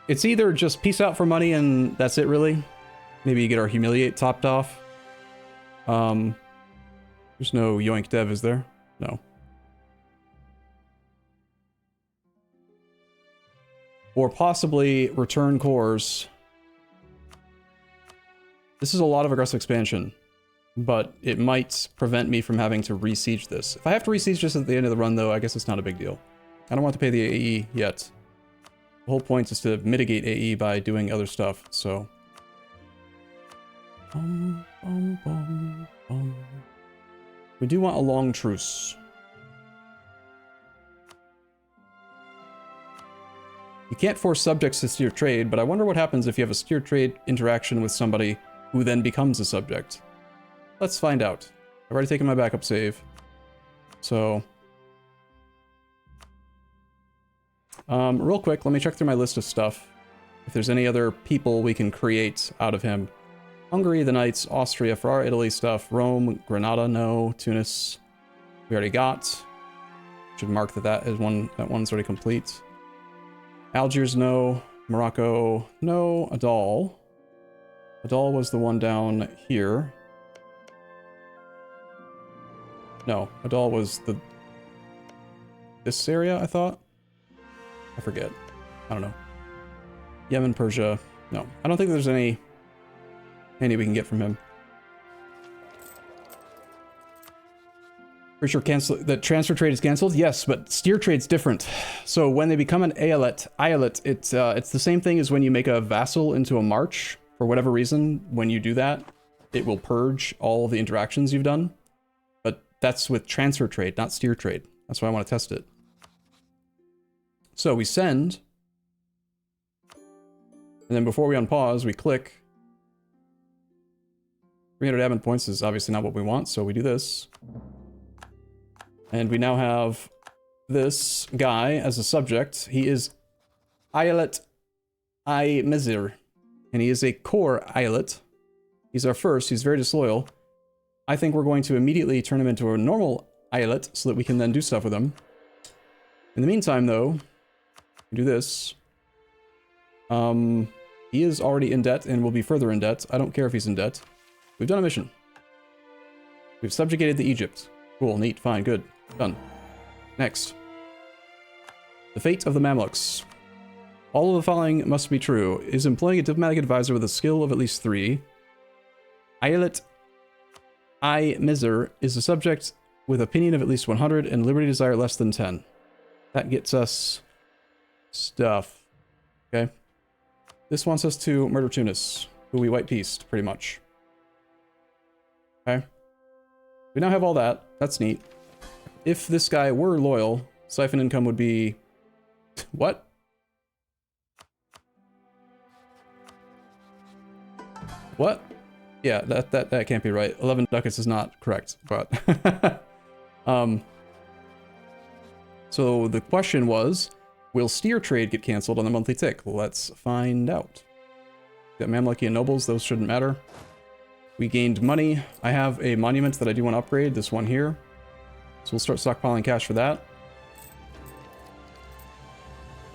it's either just peace out for money and that's it really. Maybe you get our Humiliate topped off. There's no Yoink Dev, is there? No. Or possibly return cores. This is a lot of aggressive expansion, but it might prevent me from having to re-siege this. If I have to re-siege this at the end of the run, though, I guess it's not a big deal. I don't want to pay the AE yet. The whole point is to mitigate AE by doing other stuff, so... We do want a long truce. You can't force subjects to steer trade, but I wonder what happens if you have a steer trade interaction with somebody who then becomes a subject. Let's find out. I've already taken my backup save. So... real quick, let me check through my list of stuff. If there's any other people we can create out of him. Hungary, the Knights, Austria, for our Italy stuff. Rome, Granada, no. Tunis, we already got. Should mark that one's already complete. Algiers, no. Morocco, no. Adal. Adal was the one down here. No, Adal was this area, I thought? I forget. I don't know. Yemen, Persia. No, I don't think there's any we can get from him. For sure, cancel that transfer trade is canceled. Yes, but steer trade's different. So when they become an eyalet, it's the same thing as when you make a vassal into a march. For whatever reason, when you do that, it will purge all the interactions you've done. But that's with transfer trade, not steer trade. That's why I want to test it. So we send, and then before we unpause, we click. 300 admin points is obviously not what we want, so we do this. And we now have this guy as a subject. He is Eyalet Mehmet, and he is a core eyelet. He's our first. He's very disloyal. I think we're going to immediately turn him into a normal eyelet so that we can then do stuff with him. In the meantime, though, we do this. He is already in debt and will be further in debt. I don't care if he's in debt. We've done a mission. We've subjugated the Egypt. Cool, neat, fine, good. Done. Next. The fate of the Mamluks. All of the following must be true. Is employing a diplomatic advisor with a skill of at least 3. Eyalet Mehmet is a subject with opinion of at least 100 and liberty desire less than 10. That gets us stuff. Okay. This wants us to murder Tunis, who we white pieced, pretty much. Okay. We now have all that. That's neat. If this guy were loyal, siphon income would be... What? What? Yeah, that can't be right. 11 ducats is not correct, but... So the question was, will steer trade get canceled on the monthly tick? Let's find out. Got Mamluki and nobles, those shouldn't matter. We gained money. I have a monument that I do want to upgrade, this one here. So we'll start stockpiling cash for that.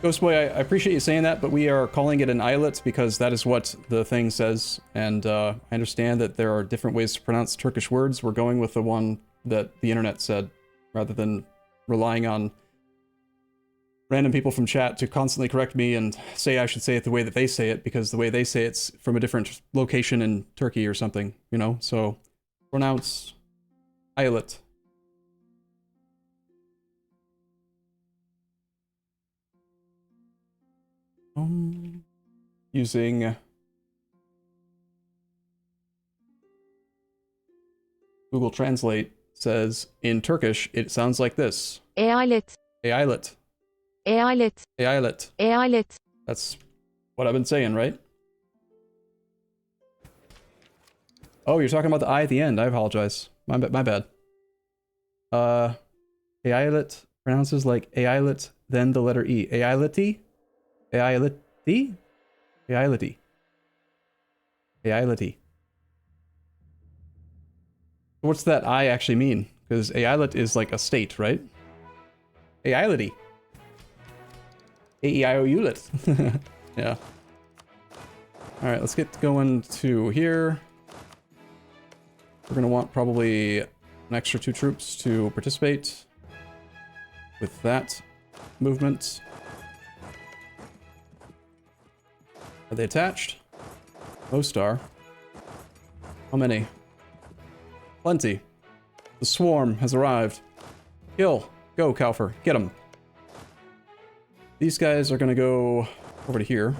Ghostboy, I appreciate you saying that, but we are calling it an eyelet because that is what the thing says. And I understand that there are different ways to pronounce Turkish words. We're going with the one that the internet said, rather than relying on random people from chat to constantly correct me and say I should say it the way that they say it, because the way they say it's from a different location in Turkey or something, you know? So, pronounce eyelet. Using Google Translate says, in Turkish, it sounds like this. Eyalet. Eyalet. Eyalet. Eyalet. Eyalet. That's what I've been saying, right? Oh, you're talking about the I at the end. I apologize. My bad. Eyalet pronounces like eyalet, then the letter E. Eyaleti? Eyaleti? Eyaleti. Eyaleti. What's that I actually mean? Because eyalet is like a state, right? Eyaleti. A-E-I-O-U-let. Yeah. Alright, let's get going to here. We're going to want probably an extra 2 troops to participate with that movement. Are they attached? Most are. How many? Plenty. The swarm has arrived. Kill. Go, Kaufer. Get them. These guys are going to go over to here.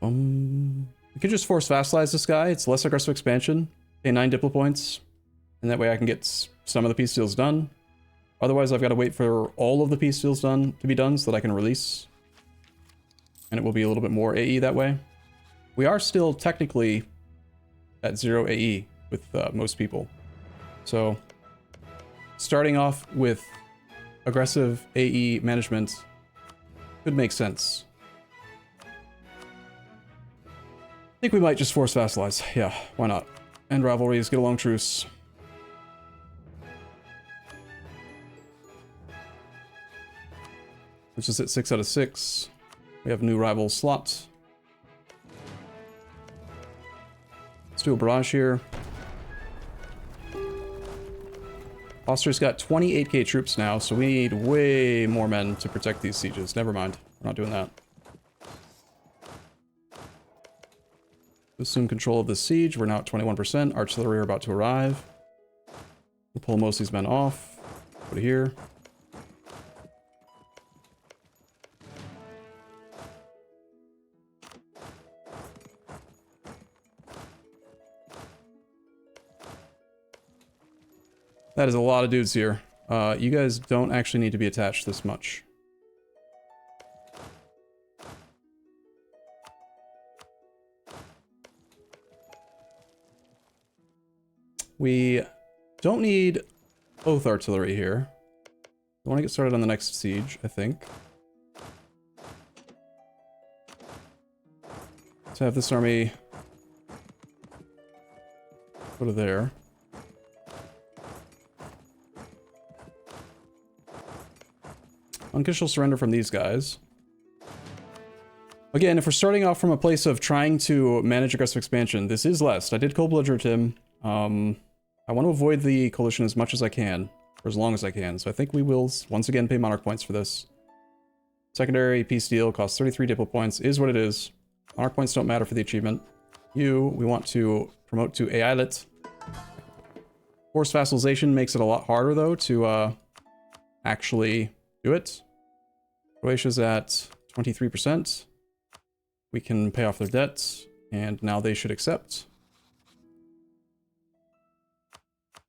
We could just force vassalize this guy. It's less aggressive expansion. Pay 9 diplo points. And that way I can get some of the peace deals done. Otherwise, I've got to wait for all of the peace deals to be done so that I can release. And it will be a little bit more AE that way. We are still technically at 0 AE with most people. So, starting off with aggressive AE management could make sense. I think we might just force vassalize. Yeah, why not? End rivalries, get along truce. Which is at 6 out of 6. We have new rival slot. Let's do a barrage here. Austria's got 28k troops now, so we need way more men to protect these sieges. Never mind. We're not doing that. Assume control of the siege. We're now at 21%. Artillery are about to arrive. We'll pull most of these men off. Put it here. That is a lot of dudes here. You guys don't actually need to be attached this much. We don't need both artillery here. We want to get started on the next siege, I think. Let's have this army go to there. Unconditional surrender from these guys. Again, if we're starting off from a place of trying to manage aggressive expansion, this is less. I did cold belligerent him. I want to avoid the coalition as much as I can, for as long as I can. So I think we will once again pay monarch points for this. Secondary peace deal costs 33 diplo points, is what it is. Monarch points don't matter for the achievement. You, we want to promote to Eyalet. Forced vassalization makes it a lot harder though to actually do it. Croatia's at 23%. We can pay off their debts, and now they should accept.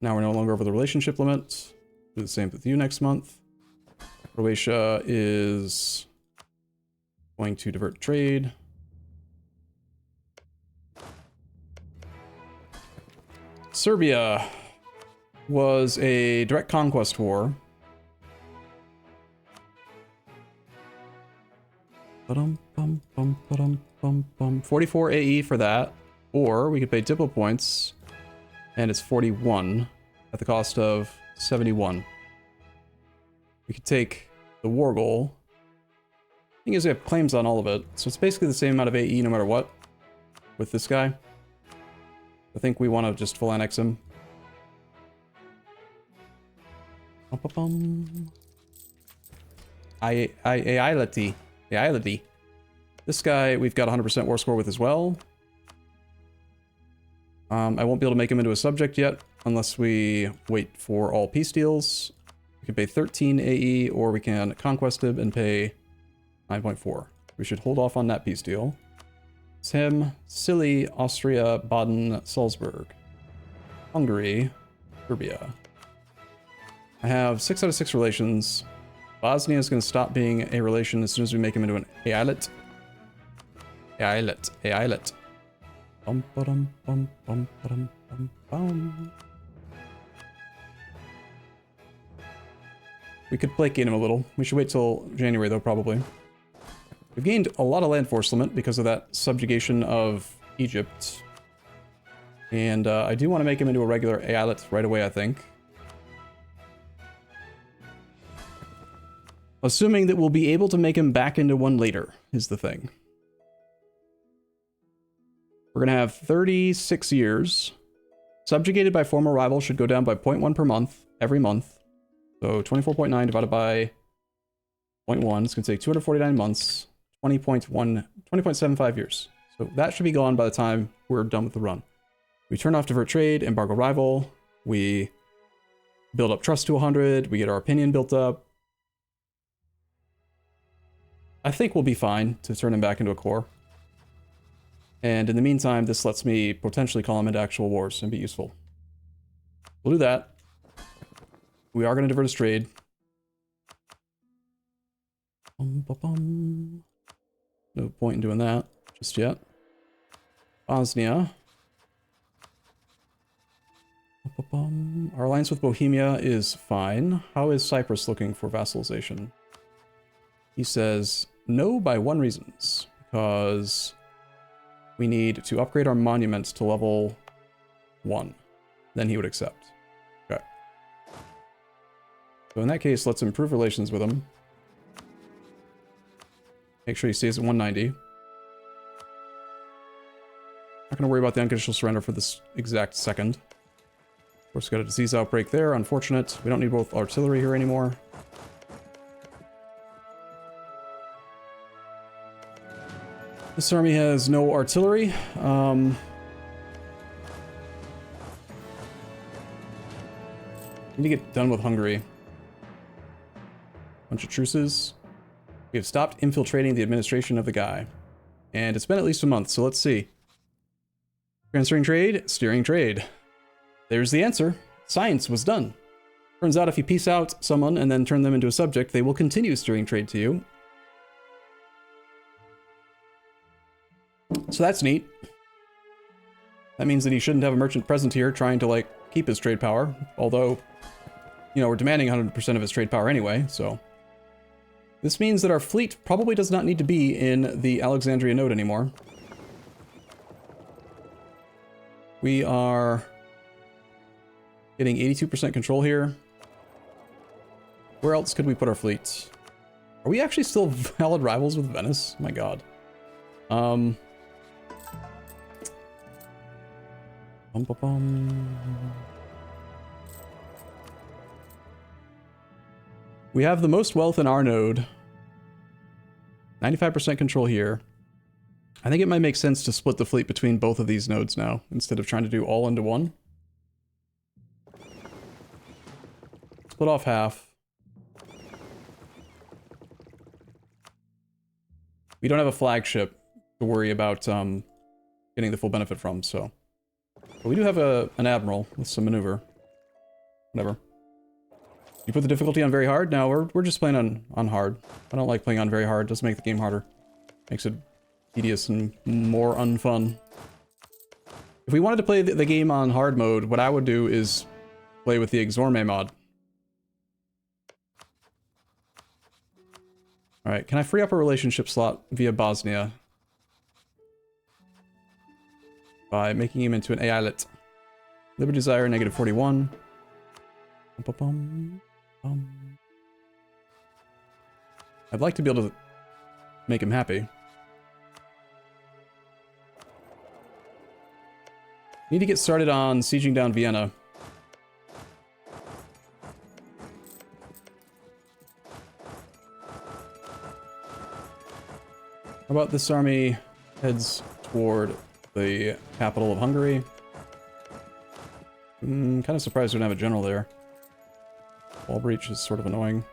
Now we're no longer over the relationship limit. Do the same with you next month. Croatia is going to divert trade. Serbia was a direct conquest war. 44 AE for that. Or we could pay diplo points, and it's 41 at the cost of 71. We could take the war goal. Thing is, we have claims on all of it, so it's basically the same amount of AE no matter what with this guy. I think we want to just full annex him. Eyalet. This guy we've got 100% war score with as well. I won't be able to make him into a subject yet unless we wait for all peace deals. We can pay 13 AE, or we can conquest him and pay 9.4. We should hold off on that peace deal. It's him, Silly, Austria, Baden, Salzburg, Hungary, Serbia. I have 6 out of 6 relations. Bosnia is going to stop being a relation as soon as we make him into an Eyalet. Eyalet. Bum, ba-dum, bum, bum, ba-dum, bum, bum. We could placate him a little. We should wait till January, though, probably. We've gained a lot of land force limit because of that subjugation of Egypt. And I do want to make him into a regular Eyalet right away, I think. Assuming that we'll be able to make him back into one later, is the thing. We're going to have 36 years. Subjugated by former rival should go down by 0.1 per month, every month. So 24.9 divided by 0.1. It's going to take 249 months, 20.75 years. So that should be gone by the time we're done with the run. We turn off divert trade, embargo rival. We build up trust to 100. We get our opinion built up. I think we'll be fine to turn him back into a core. And in the meantime, this lets me potentially call him into actual wars and be useful. We'll do that. We are going to divert his trade. No point in doing that just yet. Bosnia. Our alliance with Bohemia is fine. How is Cyprus looking for vassalization? He says no by one reason. Because we need to upgrade our monuments to level 1. Then he would accept. Okay. So in that case, let's improve relations with him. Make sure he stays at 190. Not going to worry about the unconditional surrender for this exact second. Of course, got a disease outbreak there. Unfortunate. We don't need both artillery here anymore. This army has no artillery. Need to get done with Hungary. Bunch of truces. We have stopped infiltrating the administration of the guy. And it's been at least a month, so let's see. Transferring trade, steering trade. There's the answer. Science was done. Turns out if you peace out someone and then turn them into a subject, they will continue steering trade to you. So that's neat. That means that he shouldn't have a merchant present here trying to, like, keep his trade power. Although, you know, we're demanding 100% of his trade power anyway, so... This means that our fleet probably does not need to be in the Alexandria node anymore. We are getting 82% control here. Where else could we put our fleet? Are we actually still valid rivals with Venice? My god. We have the most wealth in our node. 95% control here. I think it might make sense to split the fleet between both of these nodes now, instead of trying to do all into one. Split off half. We don't have a flagship to worry about getting the full benefit from, so... But we do have an admiral with some maneuver. Whatever. You put the difficulty on very hard? No, we're just playing on hard. I don't like playing on very hard. It does make the game harder. Makes it tedious and more unfun. If we wanted to play the game on hard mode, what I would do is play with the Exorme mod. Alright, can I free up a relationship slot via Bosnia? By making him into an Eyalet. Liberty Desire, -41. I'd like to be able to make him happy. Need to get started on sieging down Vienna. How about this army heads toward the capital of Hungary? Kind of surprised we don't have a general there. Wall breach is sort of annoying.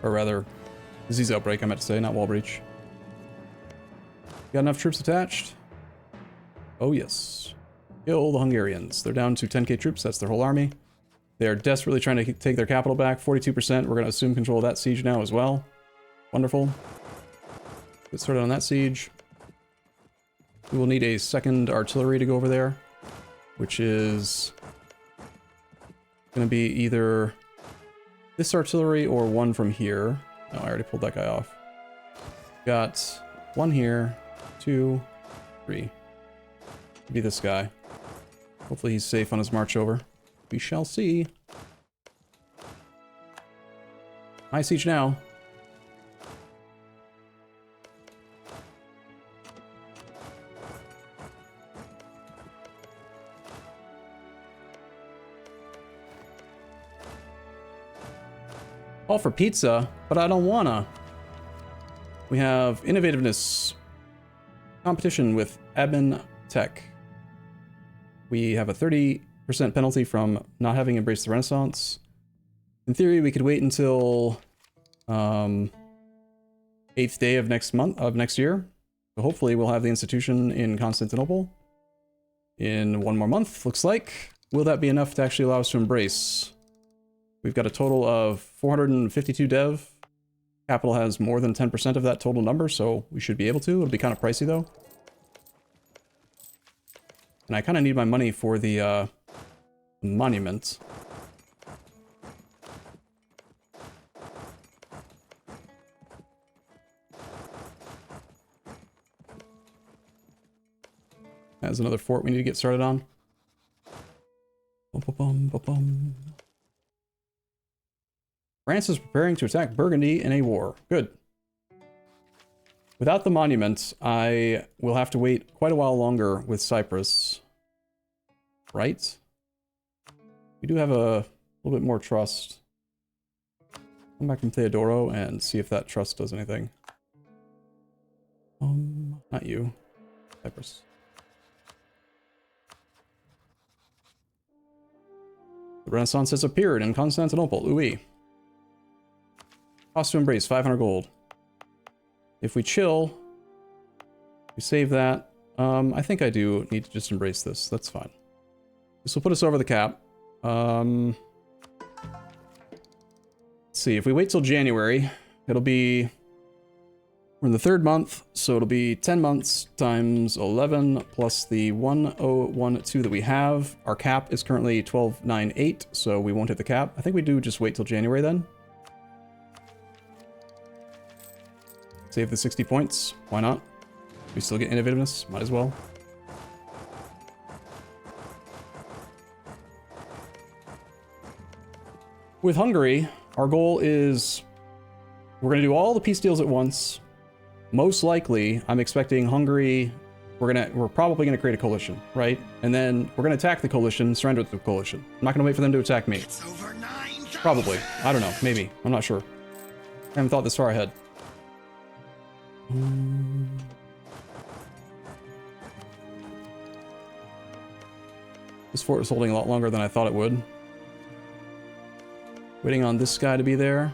Or rather, disease outbreak, I meant to say, not wall breach. Got enough troops attached? Oh yes. Kill the Hungarians. They're down to 10k troops, that's their whole army. They are desperately trying to take their capital back, 42%. We're going to assume control of that siege now as well. Wonderful. Get started on that siege. We will need a second artillery to go over there, which is going to be either this artillery or one from here. No, I already pulled that guy off. Got one here, 2, 3. Maybe this guy. Hopefully he's safe on his march over. We shall see. High siege now. All for pizza, but I don't wanna. We have innovativeness. Competition with admin tech. We have a 30% penalty from not having embraced the Renaissance. In theory, we could wait until 8th day of next year. So hopefully we'll have the institution in Constantinople in 1 more month, looks like. Will that be enough to actually allow us to embrace? We've got a total of 452 dev. Capital has more than 10% of that total number, so we should be able to. It'll be kind of pricey though. And I kind of need my money for the monument. That's another fort we need to get started on. France is preparing to attack Burgundy in a war. Good. Without the monument, I will have to wait quite a while longer with Cyprus. Right? We do have a little bit more trust. Come back from Theodoro and see if that trust does anything. Not you. Cyprus. The Renaissance has appeared in Constantinople. Ooh-wee. Cost to embrace, 500 gold. If we chill, we save that. I think I do need to just embrace this. That's fine. This will put us over the cap. Let's see, if we wait till January, it'll be... We're in the 3rd month, so it'll be 10 months times 11 plus the 1012 that we have. Our cap is currently 1298, so we won't hit the cap. I think we do just wait till January then. Save the 60 points. Why not? We still get innovativeness. Might as well. With Hungary, our goal is we're going to do all the peace deals at once. Most likely, I'm expecting Hungary, we're probably going to create a coalition, right? And then we're going to attack the coalition, surrender to the coalition. I'm not going to wait for them to attack me. It's over 9,000. Probably. I don't know. Maybe. I'm not sure. I haven't thought this far ahead. This fort is holding a lot longer than I thought it would. Waiting on this guy to be there.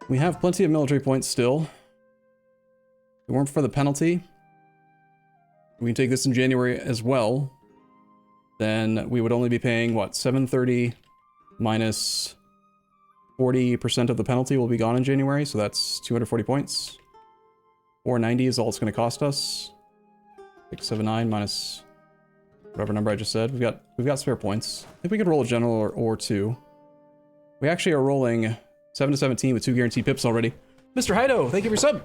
We have plenty of military points still. If it weren't for the penalty, we can take this in January as well. Then we would only be paying, what, 730 minus 40% of the penalty will be gone in January, so that's 240 points. 490 is all it's going to cost us. 679 minus whatever number I just said. We've got spare points. I think we could roll a general or two. We actually are rolling 7 to 17 with 2 guaranteed pips already. Mr. Hido, thank you for your sub.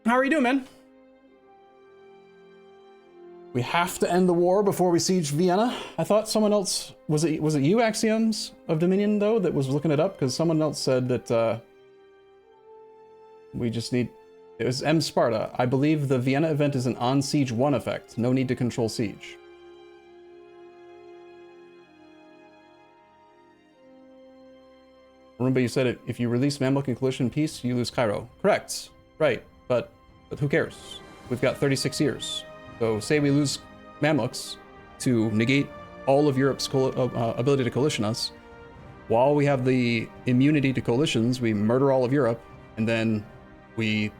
How are you doing, man? We have to end the war before we siege Vienna. I thought someone else... Was it you, Axioms of Dominion, though, that was looking it up? Because someone else said that we just need... It was M. Sparta. I believe the Vienna event is an on-siege 1 effect. No need to control siege. Arumba, you said it. If you release Mamluk and Coalition peace, you lose Cairo. Correct. Right. But who cares? We've got 36 years. So say we lose Mamluks to negate all of Europe's ability to coalition us. While we have the immunity to coalitions, we murder all of Europe, and then we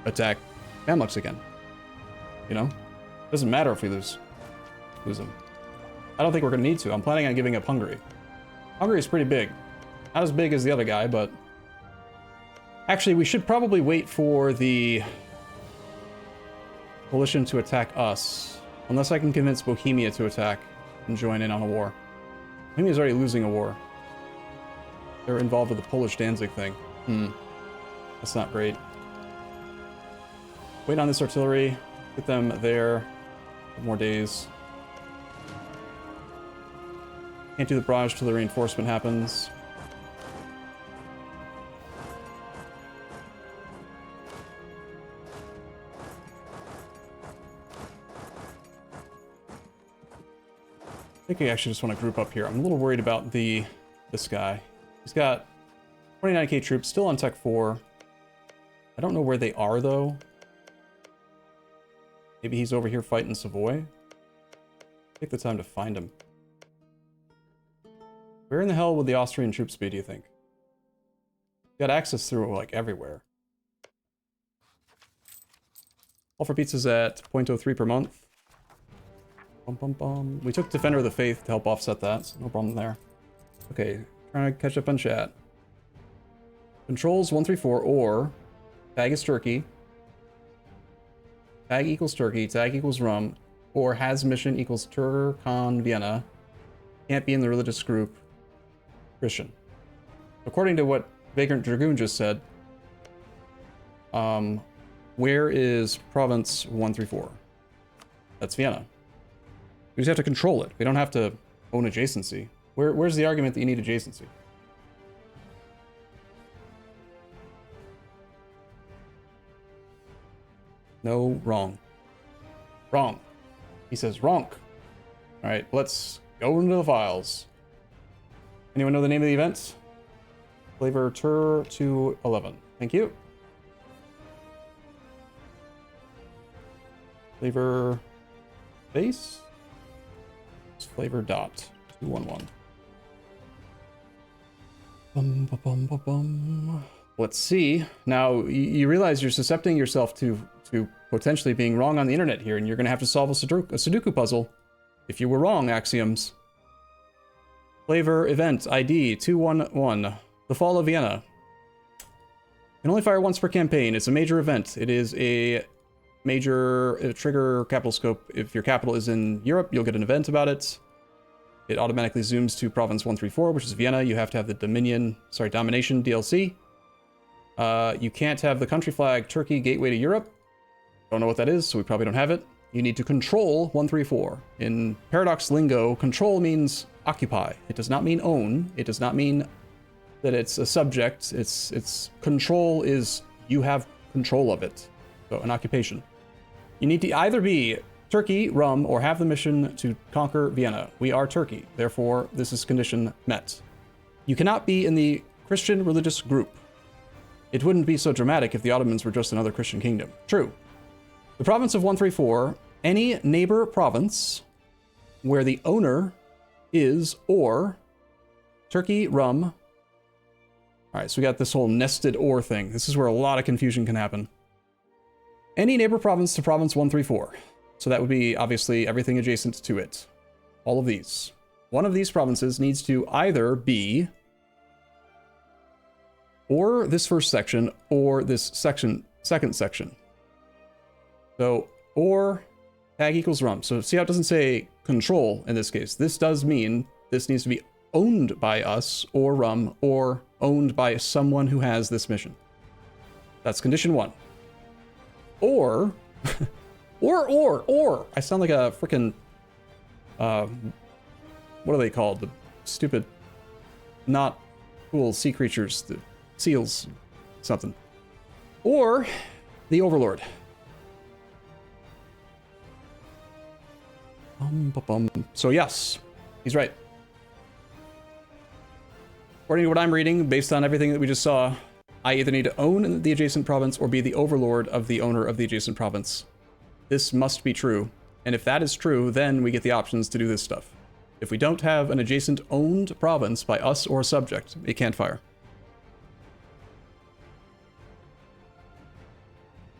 attack Mamluks again. You know? Doesn't matter if we lose them. I don't think we're going to need to. I'm planning on giving up Hungary. Hungary is pretty big. Not as big as the other guy, but... Actually, we should probably wait for the coalition to attack us. Unless I can convince Bohemia to attack and join in on a war. Bohemia's already losing a war. They're involved with the Polish Danzig thing. That's not great. Wait on this artillery. Get them there. More days. Can't do the barrage till the reinforcement happens. I think I actually just want to group up here. I'm a little worried about this guy. He's got 29k troops, still on Tech 4. I don't know where they are, though. Maybe he's over here fighting Savoy. Take the time to find him. Where in the hell would the Austrian troops be, do you think? Got access through, like, everywhere. All for pizzas at 0.03 per month. We took Defender of the Faith to help offset that, so no problem there. Okay, trying to catch up on chat. Controls 134 or tag is Turkey. Tag equals Turkey, tag equals Rum, or has mission equals Turkon Vienna. Can't be in the religious group Christian. According to what Vagrant Dragoon just said, where is province 134? That's Vienna. We just have to control it. We don't have to own adjacency. Where's the argument that you need adjacency? No, wrong. Wrong. He says wrong. All right, let's go into the files. Anyone know the name of the event? Flavor Tur 211. Thank you. Flavor base. Flavor dot 211. Bum, ba, bum, ba, bum. Let's see. Now, you realize you're suscepting yourself to potentially being wrong on the internet here, and you're going to have to solve a Sudoku puzzle. If you were wrong, Axioms. Flavor event ID 211. The Fall of Vienna. Can only fire once per campaign. It's a major event. It is a major trigger capital scope. If your capital is in Europe, you'll get an event about it. It automatically zooms to province 134, which is Vienna. You have to have the domination DLC. You can't have the country flag Turkey gateway to Europe. Don't know what that is, so we probably don't have it. You need to control 134. In Paradox lingo, control means occupy. It does not mean own. It does not mean that it's a subject. It's control is you have control of it. So an occupation. You need to either be Turkey, Rum, or have the mission to conquer Vienna. We are Turkey, therefore this is condition met. You cannot be in the Christian religious group. It wouldn't be so dramatic if the Ottomans were just another Christian kingdom. True. The province of 134, any neighbor province where the owner is or Turkey, Rum. All right, so we got this whole nested or thing. This is where a lot of confusion can happen. Any neighbor province to province 134. So that would be obviously everything adjacent to it. All of these. One of these provinces needs to either be or this first section or this second section. So, or tag equals rum. So see how it doesn't say control in this case. This does mean this needs to be owned by us or rum or owned by someone who has this mission. That's condition one. Or, or. I sound like a freaking, what are they called? The stupid, not cool sea creatures, the seals, something. Or the Overlord. So yes, he's right. According to what I'm reading, based on everything that we just saw, I either need to own the adjacent province or be the overlord of the owner of the adjacent province. This must be true. And if that is true, then we get the options to do this stuff. If we don't have an adjacent owned province by us or a subject, it can't fire.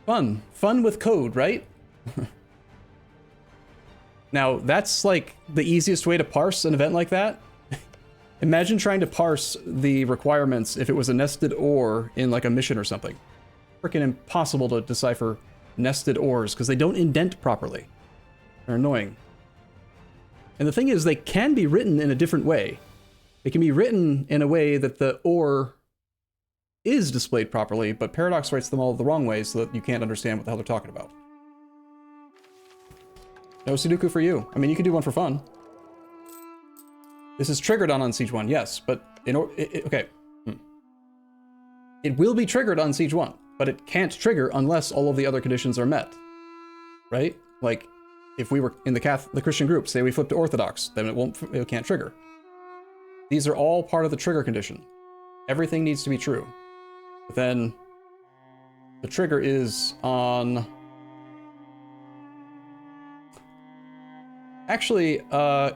Fun. Fun with code, right? Now, that's like the easiest way to parse an event like that. Imagine trying to parse the requirements if it was a nested OR in like a mission or something. Freaking impossible to decipher nested ORs because they don't indent properly. They're annoying. And the thing is, they can be written in a different way. They can be written in a way that the OR is displayed properly, but Paradox writes them all the wrong way so that you can't understand what the hell they're talking about. No Sudoku for you. I mean, you can do one for fun. This is triggered on Siege 1, yes, but okay. It will be triggered on Siege 1, but it can't trigger unless all of the other conditions are met. Right? Like, if we were in the Christian group, say we flip to Orthodox, then it can't trigger. These are all part of the trigger condition. Everything needs to be true. But then the trigger is on... Actually,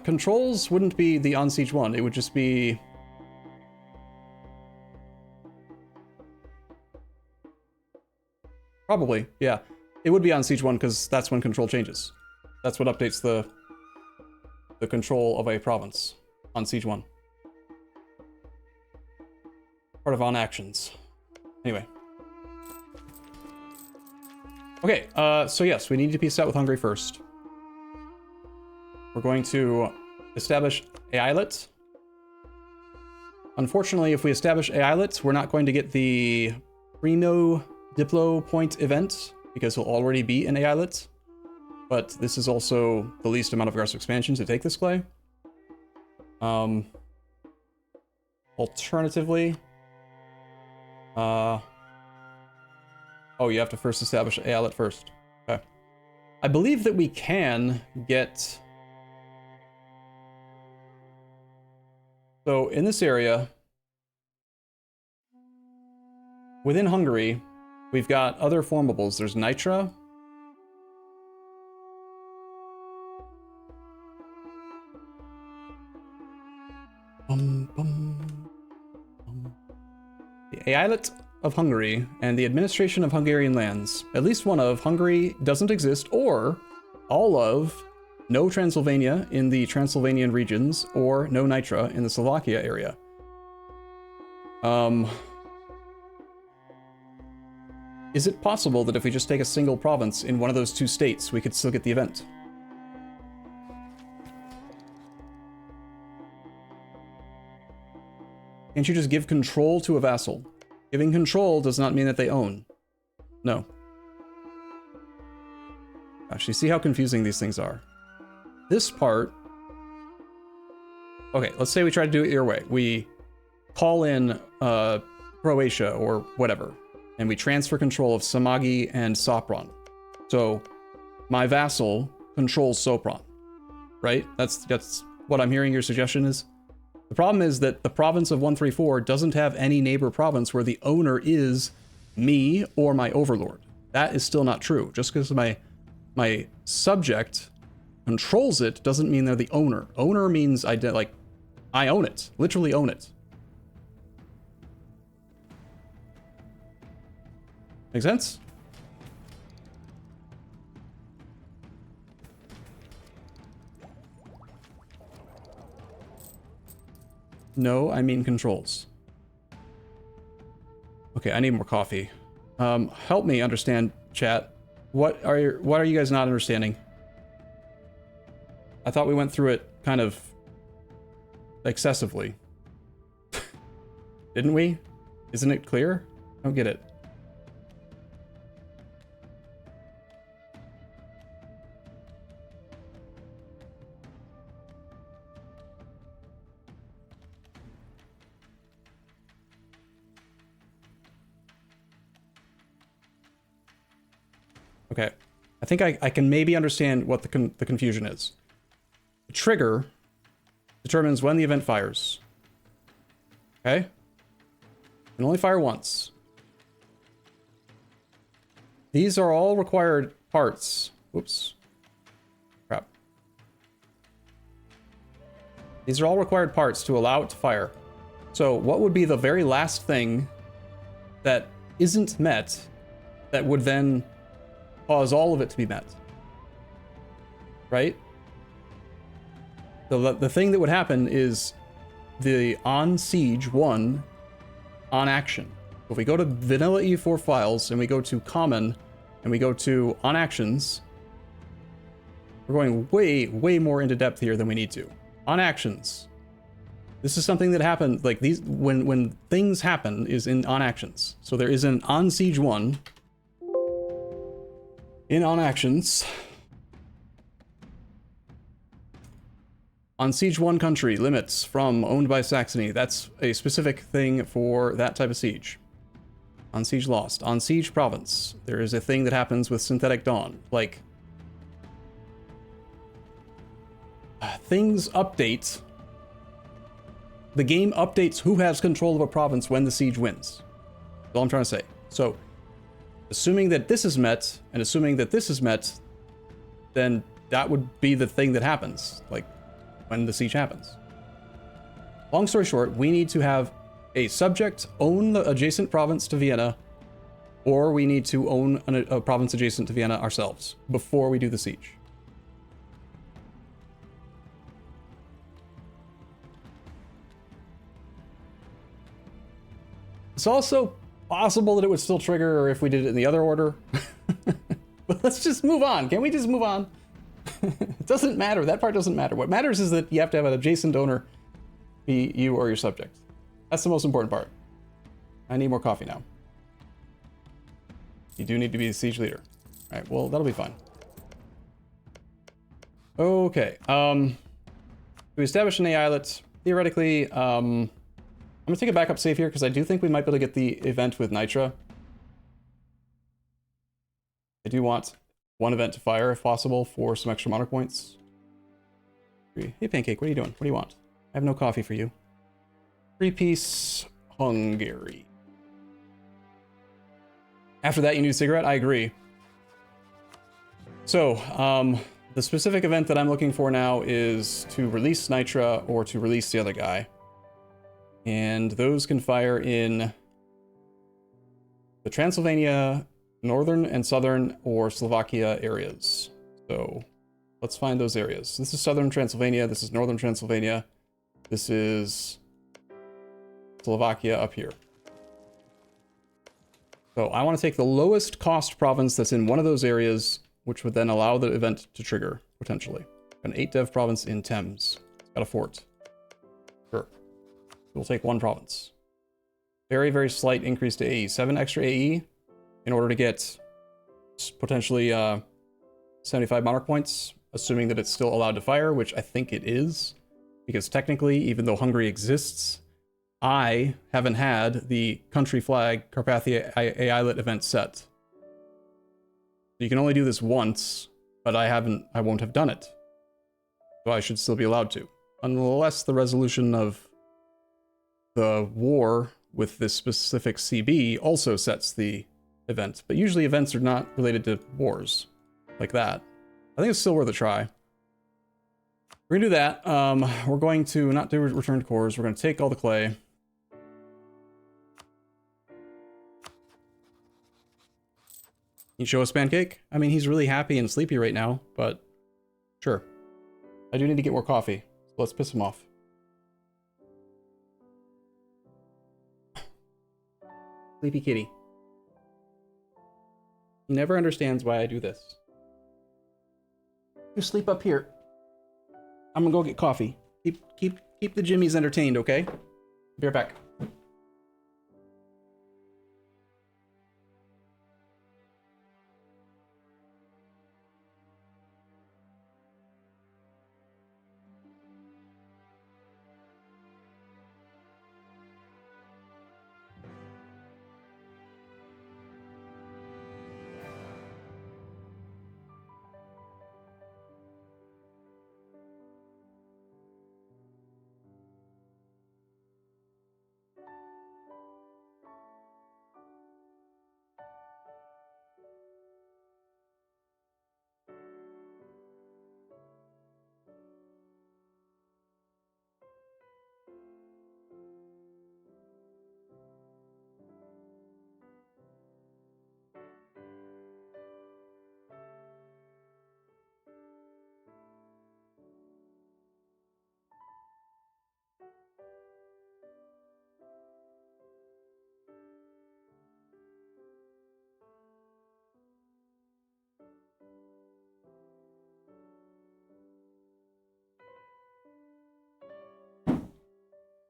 controls wouldn't be the on Siege 1, it would just be... Probably, yeah. It would be on Siege 1 because that's when control changes. That's what updates the control of a province on Siege 1. Part of on actions. Anyway. Okay, so yes, we need to peace out with Hungary first. We're going to establish Eyalet. Unfortunately, if we establish Eyalet, we're not going to get the Primo Diplo point event because he'll already be in Eyalet. But this is also the least amount of aggressive expansion to take this clay. Alternatively, oh, you have to first establish Eyalet first. Okay. I believe that we can get... So in this area, within Hungary, we've got other formables. There's Nitra. The Eyalet of Hungary and the administration of Hungarian lands. At least one of Hungary doesn't exist, or all of no Transylvania in the Transylvanian regions, or no Nitra in the Slovakia area. Is it possible that if we just take a single province in one of those two states, we could still get the event? Can't you just give control to a vassal? Giving control does not mean that they own. No. Gosh, you see how confusing these things are. This part... Okay, let's say we try to do it your way. We call in Croatia or whatever, and we transfer control of Samagi and Sopron. So my vassal controls Sopron, right? That's what I'm hearing your suggestion is. The problem is that the province of 134 doesn't have any neighbor province where the owner is me or my overlord. That is still not true. Just because my subject controls it doesn't mean they're the owner. Owner means I own it, literally own it. Make sense? No, I mean controls. Okay, I need more coffee. Help me understand, chat. What are you guys not understanding? I thought we went through it kind of excessively. Didn't we? Isn't it clear? I don't get it. Okay, I think I can maybe understand what the confusion is. The trigger determines when the event fires. Okay? It can only fire once. These are all required parts. Whoops. Crap. These are all required parts to allow it to fire. So what would be the very last thing that isn't met that would then cause all of it to be met? Right? The thing that would happen is the on siege 1 on action. If we go to vanilla E4 files and we go to common and we go to on actions, we're going way more into depth here than we need to. On actions. This is something that happened, like these, when things happen is in on actions. So there is an on siege 1 in on actions. On siege 1 country, limits from owned by Saxony. That's a specific thing for that type of siege. On siege lost. On siege province. There is a thing that happens with synthetic dawn. Like, things update. The game updates who has control of a province when the siege wins. That's all I'm trying to say. So, assuming that this is met, and assuming that this is met, then that would be the thing that happens. Like, when the siege happens. Long story short, we need to have a subject own the adjacent province to Vienna, or we need to own a province adjacent to Vienna ourselves before we do the siege. It's also possible that it would still trigger if we did it in the other order. But let's just move on. Can we just move on? It doesn't matter. That part doesn't matter. What matters is that you have to have an adjacent owner be you or your subject. That's the most important part. I need more coffee now. You do need to be the siege leader. All right, well, that'll be fine. Okay. We establish an Eyalet. Theoretically, I'm gonna take a backup save here because I do think we might be able to get the event with Nitra. I do want one event to fire if possible for some extra monarch points. Hey, Pancake, what are you doing? What do you want? I have no coffee for you. 3-piece Hungary. After that, you need a cigarette? I agree. So, the specific event that I'm looking for now is to release Nitra or to release the other guy. And those can fire in the Transylvania, northern and southern, or Slovakia areas. So let's find those areas. This is southern Transylvania. This is northern Transylvania. This is Slovakia up here. So I want to take the lowest cost province that's in one of those areas, which would then allow the event to trigger, potentially. An 8 dev province in Thames. It's got a fort. Sure. We'll take one province. Very, very slight increase to AE. 7 extra AE in order to get potentially 75 monarch points, assuming that it's still allowed to fire, which I think it is. Because technically, even though Hungary exists, I haven't had the country flag Carpathia Eyelet event set. You can only do this once, but I won't have done it. So I should still be allowed to. Unless the resolution of the war with this specific CB also sets the event. But usually events are not related to wars like that. I think it's still worth a try. We're gonna do that. We're going to not do returned cores. We're gonna take all the clay. Can you show us Pancake? I mean, he's really happy and sleepy right now, but sure. I do need to get more coffee, so let's piss him off. Sleepy kitty. He never understands why I do this. You sleep up here. I'm gonna go get coffee. Keep the Jimmies entertained, okay? Be right back.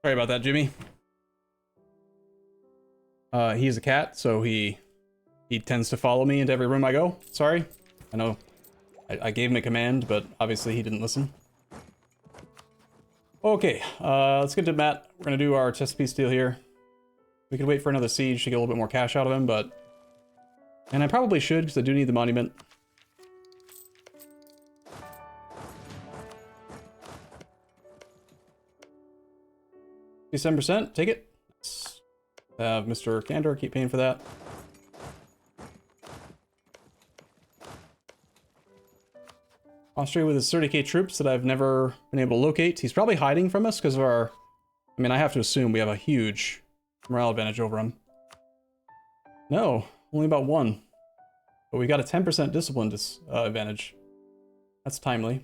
Sorry about that, Jimmy. He's a cat, so he tends to follow me into every room I go. Sorry. I know I gave him a command, but obviously he didn't listen. Okay, let's get to Matt. We're gonna do our chest piece deal here. We could wait for another siege to get a little bit more cash out of him, but... And I probably should, because I do need the monument. 57%, take it. Let's have Mr. Candor keep paying for that. Austria with his 30k troops that I've never been able to locate. He's probably hiding from us because of our... I mean, I have to assume we have a huge morale advantage over him. No, only about 1. But we got a 10% discipline advantage. That's timely.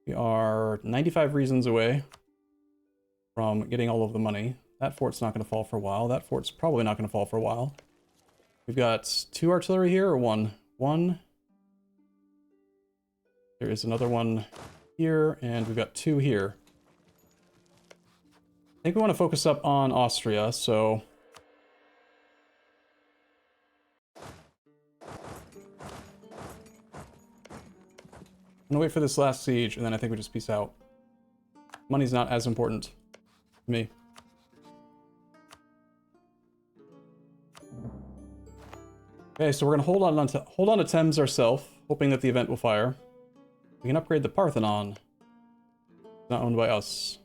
We are 95 reasons away from getting all of the money. That fort's not going to fall for a while. That fort's probably not going to fall for a while. We've got 2 artillery here, or 1? 1. There is another one here, and we've got 2 here. I think we want to focus up on Austria, so... I'm gonna wait for this last siege, and then I think we just peace out. Money's not as important to me. Okay, so we're gonna hold on to Thames ourselves, hoping that the event will fire. We can upgrade the Parthenon. It's not owned by us.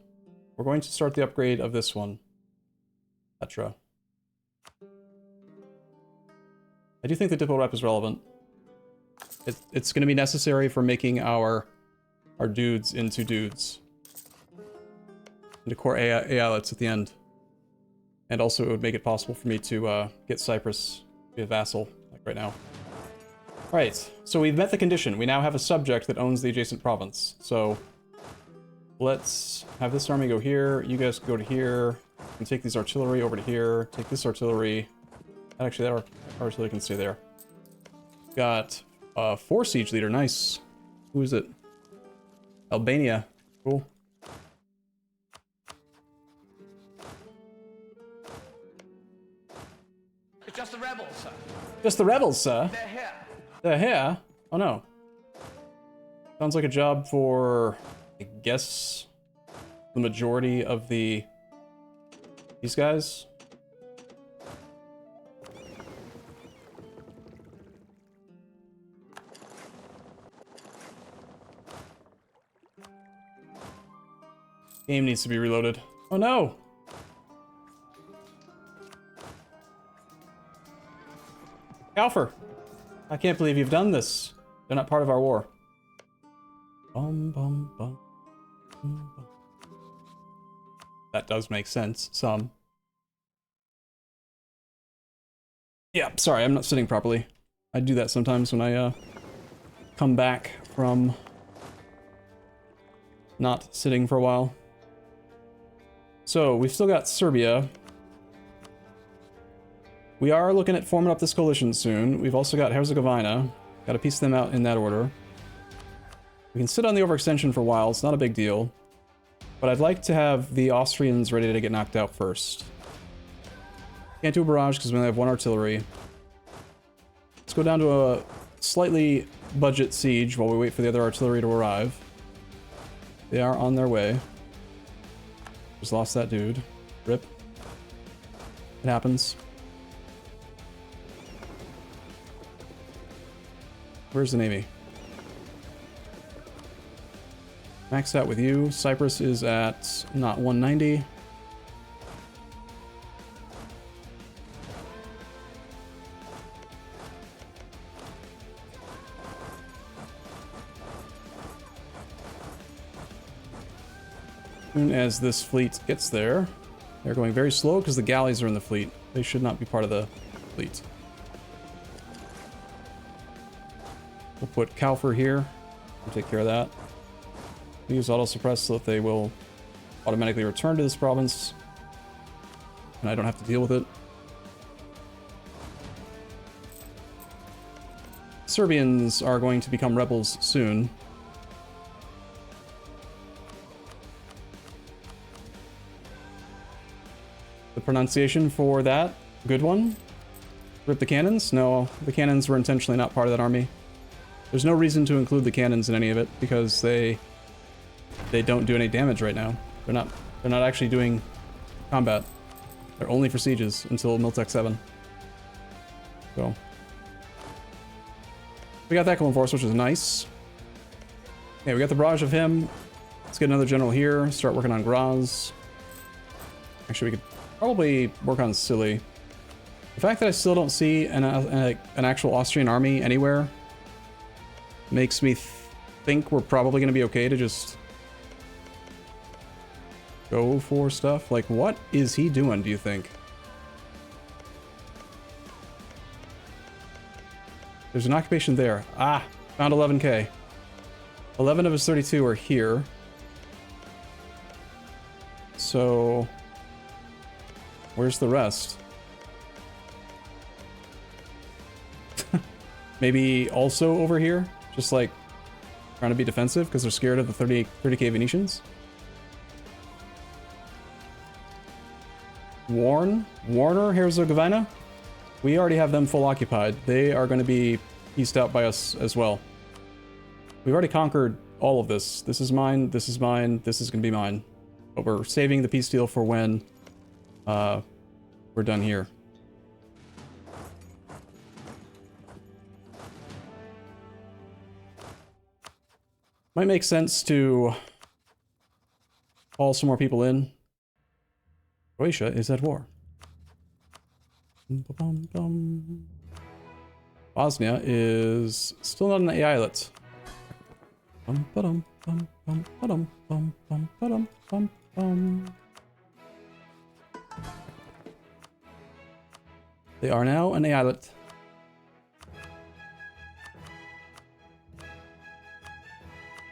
We're going to start the upgrade of this one. Petra. I do think the Diplo Rep is relevant. It's going to be necessary for making our dudes into dudes. Into Core Eyalets at the end. And also it would make it possible for me to get Cyprus to be a vassal, like right now. Alright, so we've met the condition. We now have a subject that owns the adjacent province. So let's have this army go here. You guys go to here. And take these artillery over to here. Take this artillery. Actually, that artillery can stay there. Got 4 siege leader. Nice. Who is it? Albania. Cool. It's just the rebels, sir. Just the rebels, sir. They're here. They're here? Oh no. Sounds like a job for, I guess, the majority of these guys. Game needs to be reloaded. Oh no! Alfer! I can't believe you've done this. They're not part of our war. Bum, bum, bum, bum, bum. That does make sense, some. Yeah, sorry, I'm not sitting properly. I do that sometimes when I come back from not sitting for a while. So, we've still got Serbia. We are looking at forming up this coalition soon. We've also got Herzegovina. Got to piece them out in that order. We can sit on the overextension for a while. It's not a big deal. But I'd like to have the Austrians ready to get knocked out first. Can't do a barrage because we only have 1 artillery. Let's go down to a slightly budget siege while we wait for the other artillery to arrive. They are on their way. Just lost that dude. Rip. It happens. Where's the Navy? Maxed out with you. Cyprus is at not 190. As soon as this fleet gets there, they're going very slow because the galleys are in the fleet. They should not be part of the fleet. We'll put Kaufer here. We'll take care of that. We use auto-suppress so that they will automatically return to this province. And I don't have to deal with it. Serbians are going to become rebels soon. The pronunciation for that, good one. Rip the cannons? No, the cannons were intentionally not part of that army. There's no reason to include the cannons in any of it because they don't do any damage right now. They're not actually doing combat. They're only for sieges until Miltech 7. So we got that going for us, which is nice. Okay, we got the barrage of him. Let's get another general here. Start working on Graz. Actually, we could probably work on Scilly. The fact that I still don't see an actual Austrian army anywhere makes me think we're probably going to be okay to just go for stuff. Like, what is he doing, do you think? There's an occupation there. Ah, found 11k. 11 of his 32 are here. So, where's the rest? Maybe also over here? Just like trying to be defensive because they're scared of the 30k Venetians? Warner, Herzegovina? We already have them full occupied. They are going to be pieced out by us as well. We've already conquered all of this. This is mine, this is mine, this is going to be mine. But we're saving the peace deal for when we're done here. Might make sense to call some more people in. Croatia is at war. Bosnia is still not an eyalet. They are now an eyalet.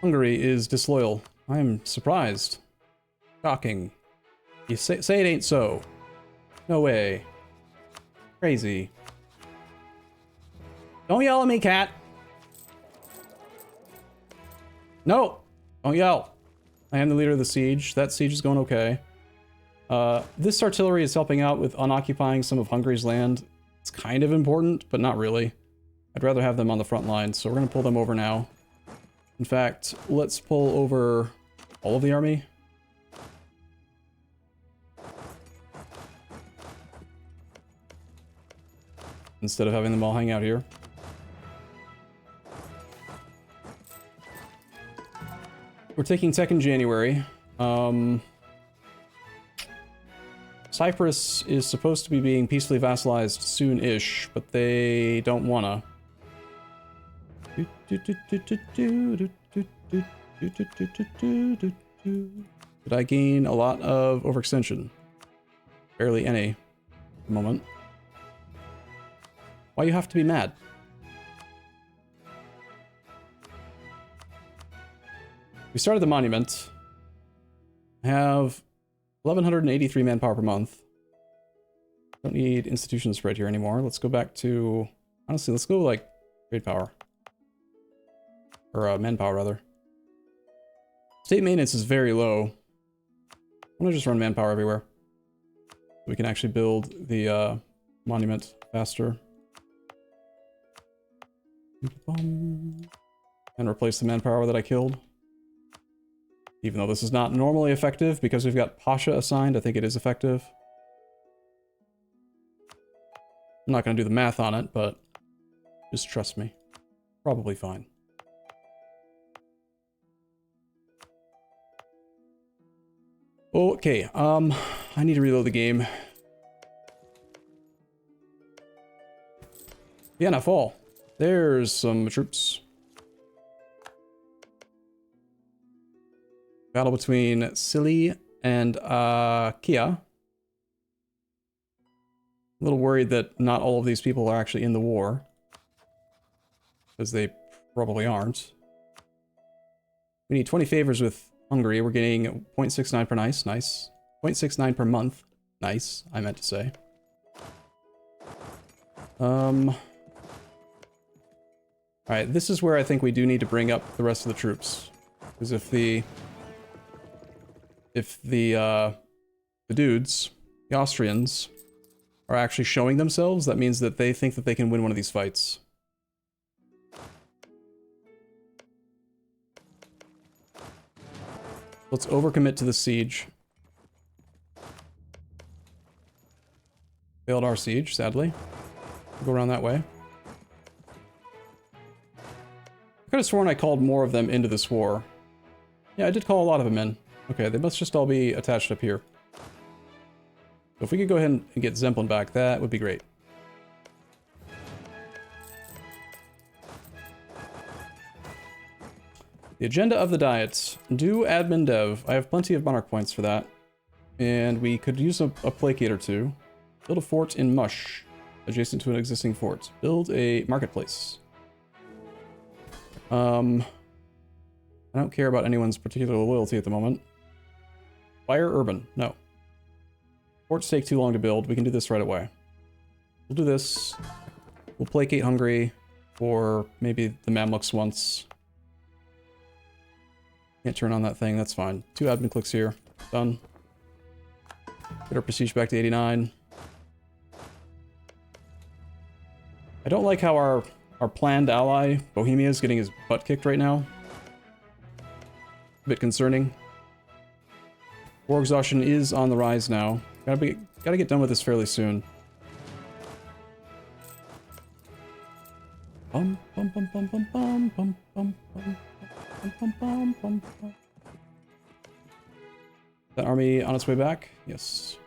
Hungary is disloyal. I am surprised. Shocking. You say it ain't so. No way. Crazy. Don't yell at me, cat. No! Don't yell. I am the leader of the siege. That siege is going okay. This artillery is helping out with unoccupying some of Hungary's land. It's kind of important, but not really. I'd rather have them on the front line, so we're going to pull them over now. In fact, let's pull over all of the army. Instead of having them all hang out here. We're taking tech in January. Cyprus is supposed to be being peacefully vassalized soon-ish, but they don't wanna. Did I gain a lot of overextension? Barely any at the moment. Why you have to be mad? We started the monument. I have 1,183 manpower per month. Don't need institution spread here anymore. Let's go back to... Honestly, let's go, like, trade power. Or, manpower, rather. State maintenance is very low. I'm gonna just run manpower everywhere. We can actually build the, monument faster. And replace the manpower that I killed. Even though this is not normally effective, because we've got Pasha assigned, I think it is effective. I'm not going to do the math on it, but just trust me. Probably fine. Okay, I need to reload the game. Vienna, fall. There's some troops. Battle between Sili and Kia. A little worried that not all of these people are actually in the war. Because they probably aren't. We need 20 favors with Hungary. We're getting 0.69 per nice. Nice. 0.69 per month. Nice, I meant to say. Alright, this is where I think we do need to bring up the rest of the troops. Because if the dudes, the Austrians, are actually showing themselves, that means that they think that they can win one of these fights. Let's overcommit to the siege. Failed our siege, sadly. We'll go around that way. I could have sworn I called more of them into this war. Yeah, I did call a lot of them in. Okay, they must just all be attached up here. So if we could go ahead and get Zemplin back, that would be great. The agenda of the diet. Do admin dev. I have plenty of monarch points for that. And we could use a placate or two. Build a fort in Mush, adjacent to an existing fort. Build a marketplace. I don't care about anyone's particular loyalty at the moment. Fire urban. No. Forts take too long to build. We can do this right away. We'll do this. We'll placate Hungary for maybe the Mamluks once. Can't turn on that thing. That's fine. 2 admin clicks here. Done. Get our prestige back to 89. I don't like how our planned ally, Bohemia, is getting his butt kicked right now. A bit concerning. War exhaustion is on the rise now. Gotta get done with this fairly soon. Bum, bum, bum, bum, bum, bum, bum, bum, bum, That army on its way back? Yes.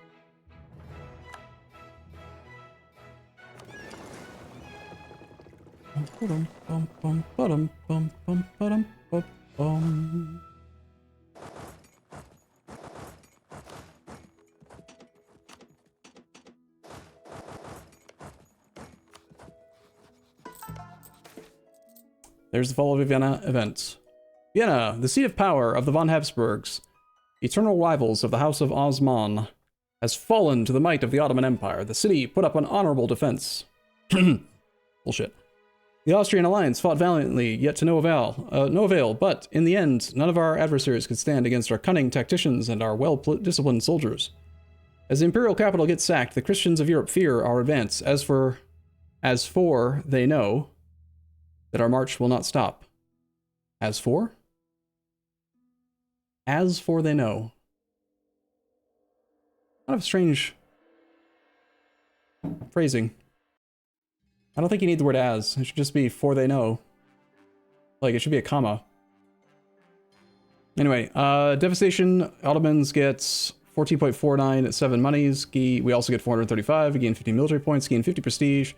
There's the fall of Vienna event. Vienna, the seat of power of the von Habsburgs, eternal rivals of the House of Osman, has fallen to the might of the Ottoman Empire. The city put up an honorable defense. Bullshit. The Austrian alliance fought valiantly, yet to no avail, but in the end, none of our adversaries could stand against our cunning tacticians and our well-disciplined soldiers. As the imperial capital gets sacked, the Christians of Europe fear our advance. As for they know that our march will not stop. As for they know. Kind of strange phrasing. I don't think you need the word as. It should just be for they know. Like, it should be a comma. Anyway, devastation. Ottomans gets 14.49 at 7 monies. We also get 435. We gain 50 military points. Gain 50 prestige.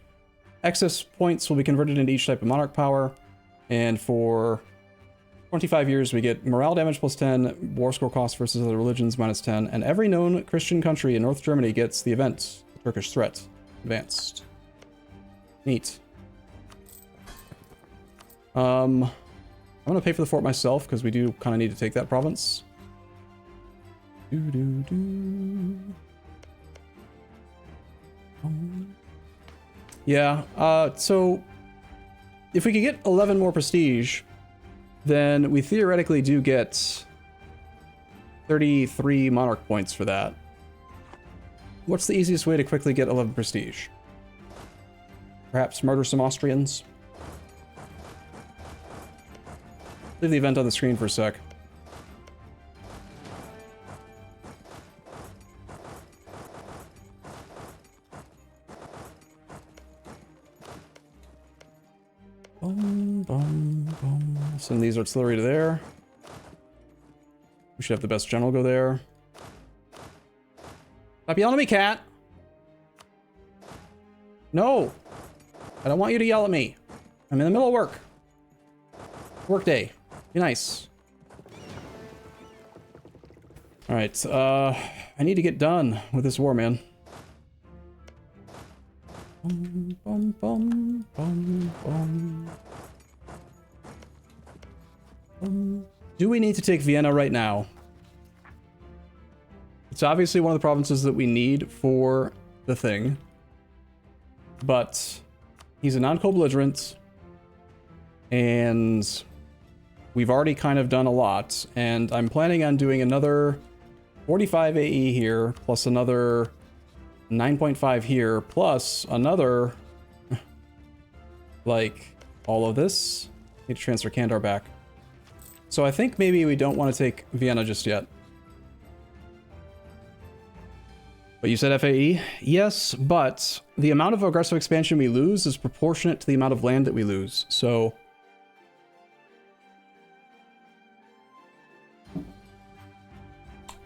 Excess points will be converted into each type of monarch power. And for 25 years, we get morale damage plus 10, war score cost versus other religions minus 10, and every known Christian country in North Germany gets the event, the Turkish threat, advanced. Neat. I'm gonna pay for the fort myself because we do kind of need to take that province. Yeah. So if we could get 11 more prestige, then we theoretically do get 33 monarch points for that. What's the easiest way to quickly get 11 prestige? Perhaps murder some Austrians? Leave the event on the screen for a sec. Send these artillery to there. We should have the best general go there. Stop yelling at me, cat! No! I don't want you to yell at me. I'm in the middle of work. Work day. Be nice. Alright, I need to get done with this war, man. Do we need to take Vienna right now? It's obviously one of the provinces that we need for the thing. But he's a non-co-belligerent. And we've already kind of done a lot. And I'm planning on doing another 45 AE here, plus another 9.5 here, plus another, like, all of this. Need to transfer Kandar back. So I think maybe we don't want to take Vienna just yet. But you said FAE? Yes, but the amount of aggressive expansion we lose is proportionate to the amount of land that we lose. So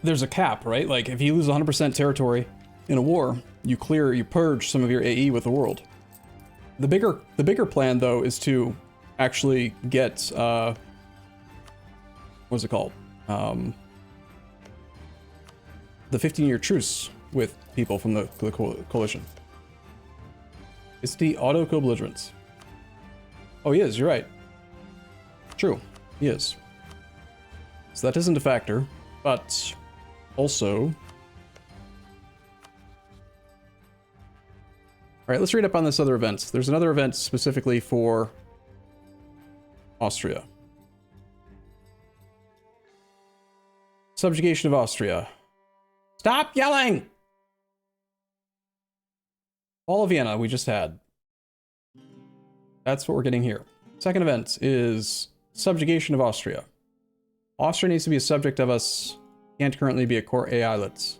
there's a cap, right? Like, if you lose 100% territory in a war, you purge some of your AE with the world. The bigger plan, though, is to actually get, what's it called? The 15-year truce with people from the coalition. It's the auto co-belligerents. Oh, he is, you're right. True, he is. So that isn't a factor, but also... Alright, let's read up on this other event. There's another event specifically for Austria. Subjugation of Austria. Stop yelling! Fall of Vienna we just had. That's what we're getting here. Second event is subjugation of Austria. Austria needs to be a subject of us. Can't currently be a Core Eyalets.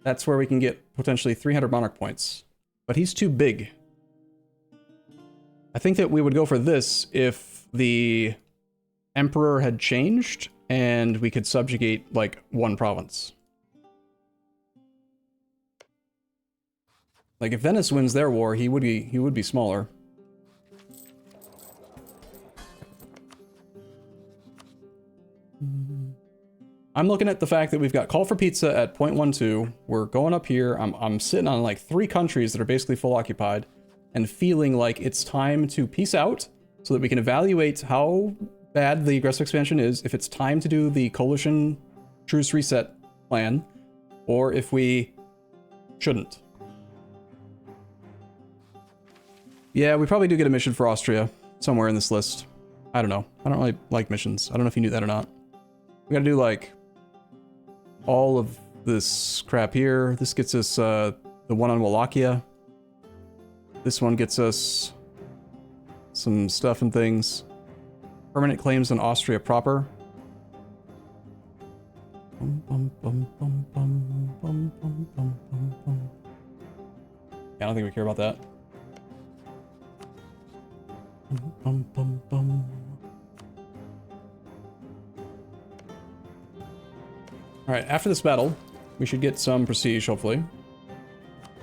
That's where we can get potentially 300 monarch points. But he's too big. I think that we would go for this if the emperor had changed and we could subjugate like one province. Like if Venice wins their war, he would be smaller. I'm looking at the fact that we've got call for pizza at 0.12. We're going up here. I'm sitting on like 3 countries that are basically full occupied and feeling like it's time to peace out so that we can evaluate how bad the aggressive expansion is, if it's time to do the coalition truce reset plan, or if we shouldn't. Yeah, we probably do get a mission for Austria somewhere in this list. I don't know. I don't really like missions. I don't know if you knew that or not. We gotta do like all of this crap here. This gets us the one on Wallachia. This one gets us some stuff and things. Permanent claims on Austria proper. Yeah, I don't think we care about that. Alright, after this battle, we should get some prestige, hopefully.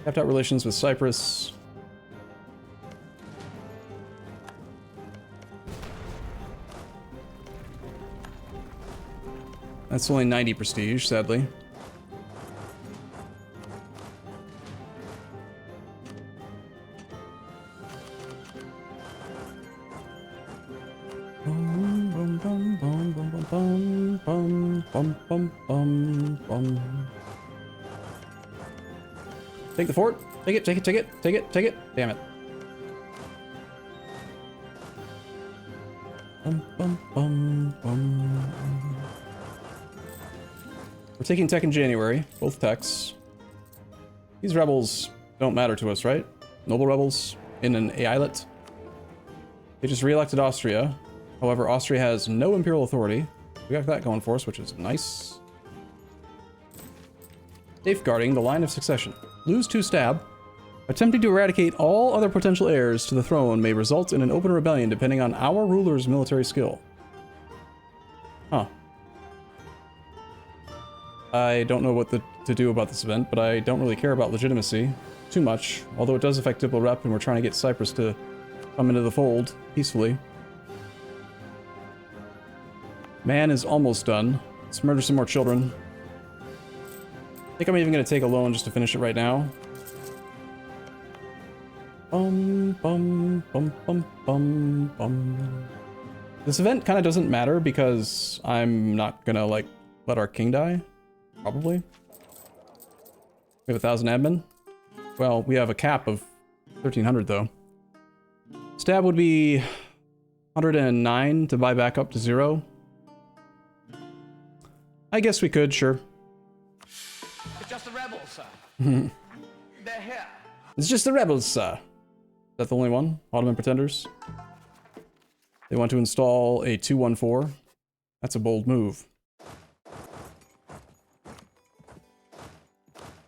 Kept out relations with Cyprus. That's only 90 prestige, sadly. Take the fort. Take it, take it, take it, take it, take it. Damn it. We're taking tech in January, both techs. These rebels don't matter to us, right? Noble rebels in an eyalet. They just re-elected Austria. However, Austria has no imperial authority. We got that going for us, which is nice. Safeguarding the line of succession. Lose 2 stab. Attempting to eradicate all other potential heirs to the throne may result in an open rebellion depending on our ruler's military skill. Huh. I don't know what to do about this event, but I don't really care about legitimacy too much, although it does affect Diplo Rep and we're trying to get Cyprus to come into the fold peacefully. Man is almost done. Let's murder some more children. I think I'm even going to take a loan just to finish it right now. This event kind of doesn't matter because I'm not going to, like, let our king die. Probably. We have 1,000 admin. Well, we have a cap of 1,300, though. Stab would be 109 to buy back up to 0. I guess we could, sure. It's just the rebels, sir. They're here. It's just the rebels, sir. Is that the only one? Ottoman pretenders? They want to install a 214. That's a bold move.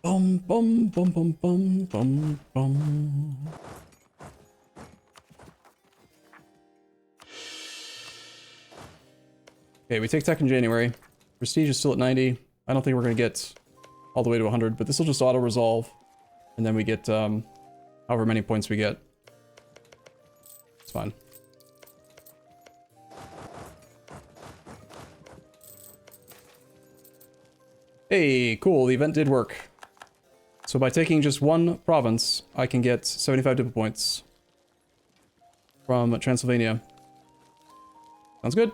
Bum bum bum bum bum bum bum. Okay, we take tech in January. Prestige is still at 90. I don't think we're gonna get all the way to 100, but this will just auto-resolve. And then we get however many points we get. It's fine. Hey, cool, the event did work. So by taking just one province, I can get 75 diplo points from Transylvania. Sounds good.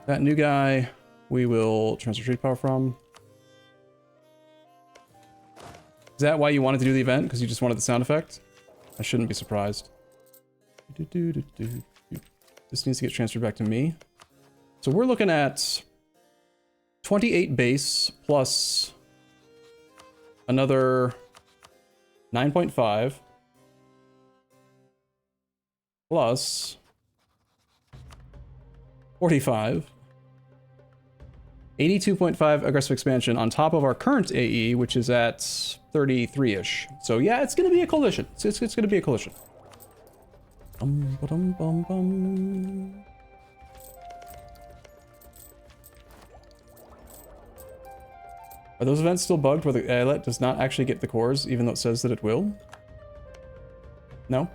That new guy, we will transfer trade power from. Is that why you wanted to do the event? Because you just wanted the sound effect? I shouldn't be surprised. This needs to get transferred back to me. So we're looking at 28 base plus another 9.5 plus 45 82.5 aggressive expansion on top of our current AE, which is at 33-ish. So yeah, it's going to be a coalition. It's going to be a coalition. Are those events still bugged where the Eyelet does not actually get the cores, even though it says that it will? No?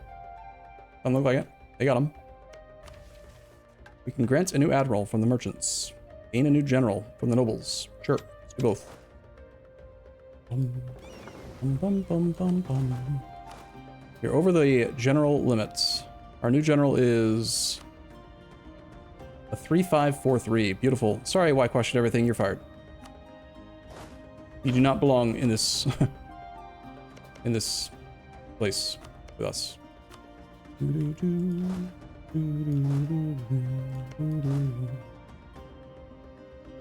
Doesn't look like it. They got them. We can grant a new admiral from the merchants. Gain a new general from the nobles. Sure, let's do both. You're over the general limits. Our new general is a 3543. Beautiful. Sorry, why question everything? You're fired. You do not belong in this in this place with us.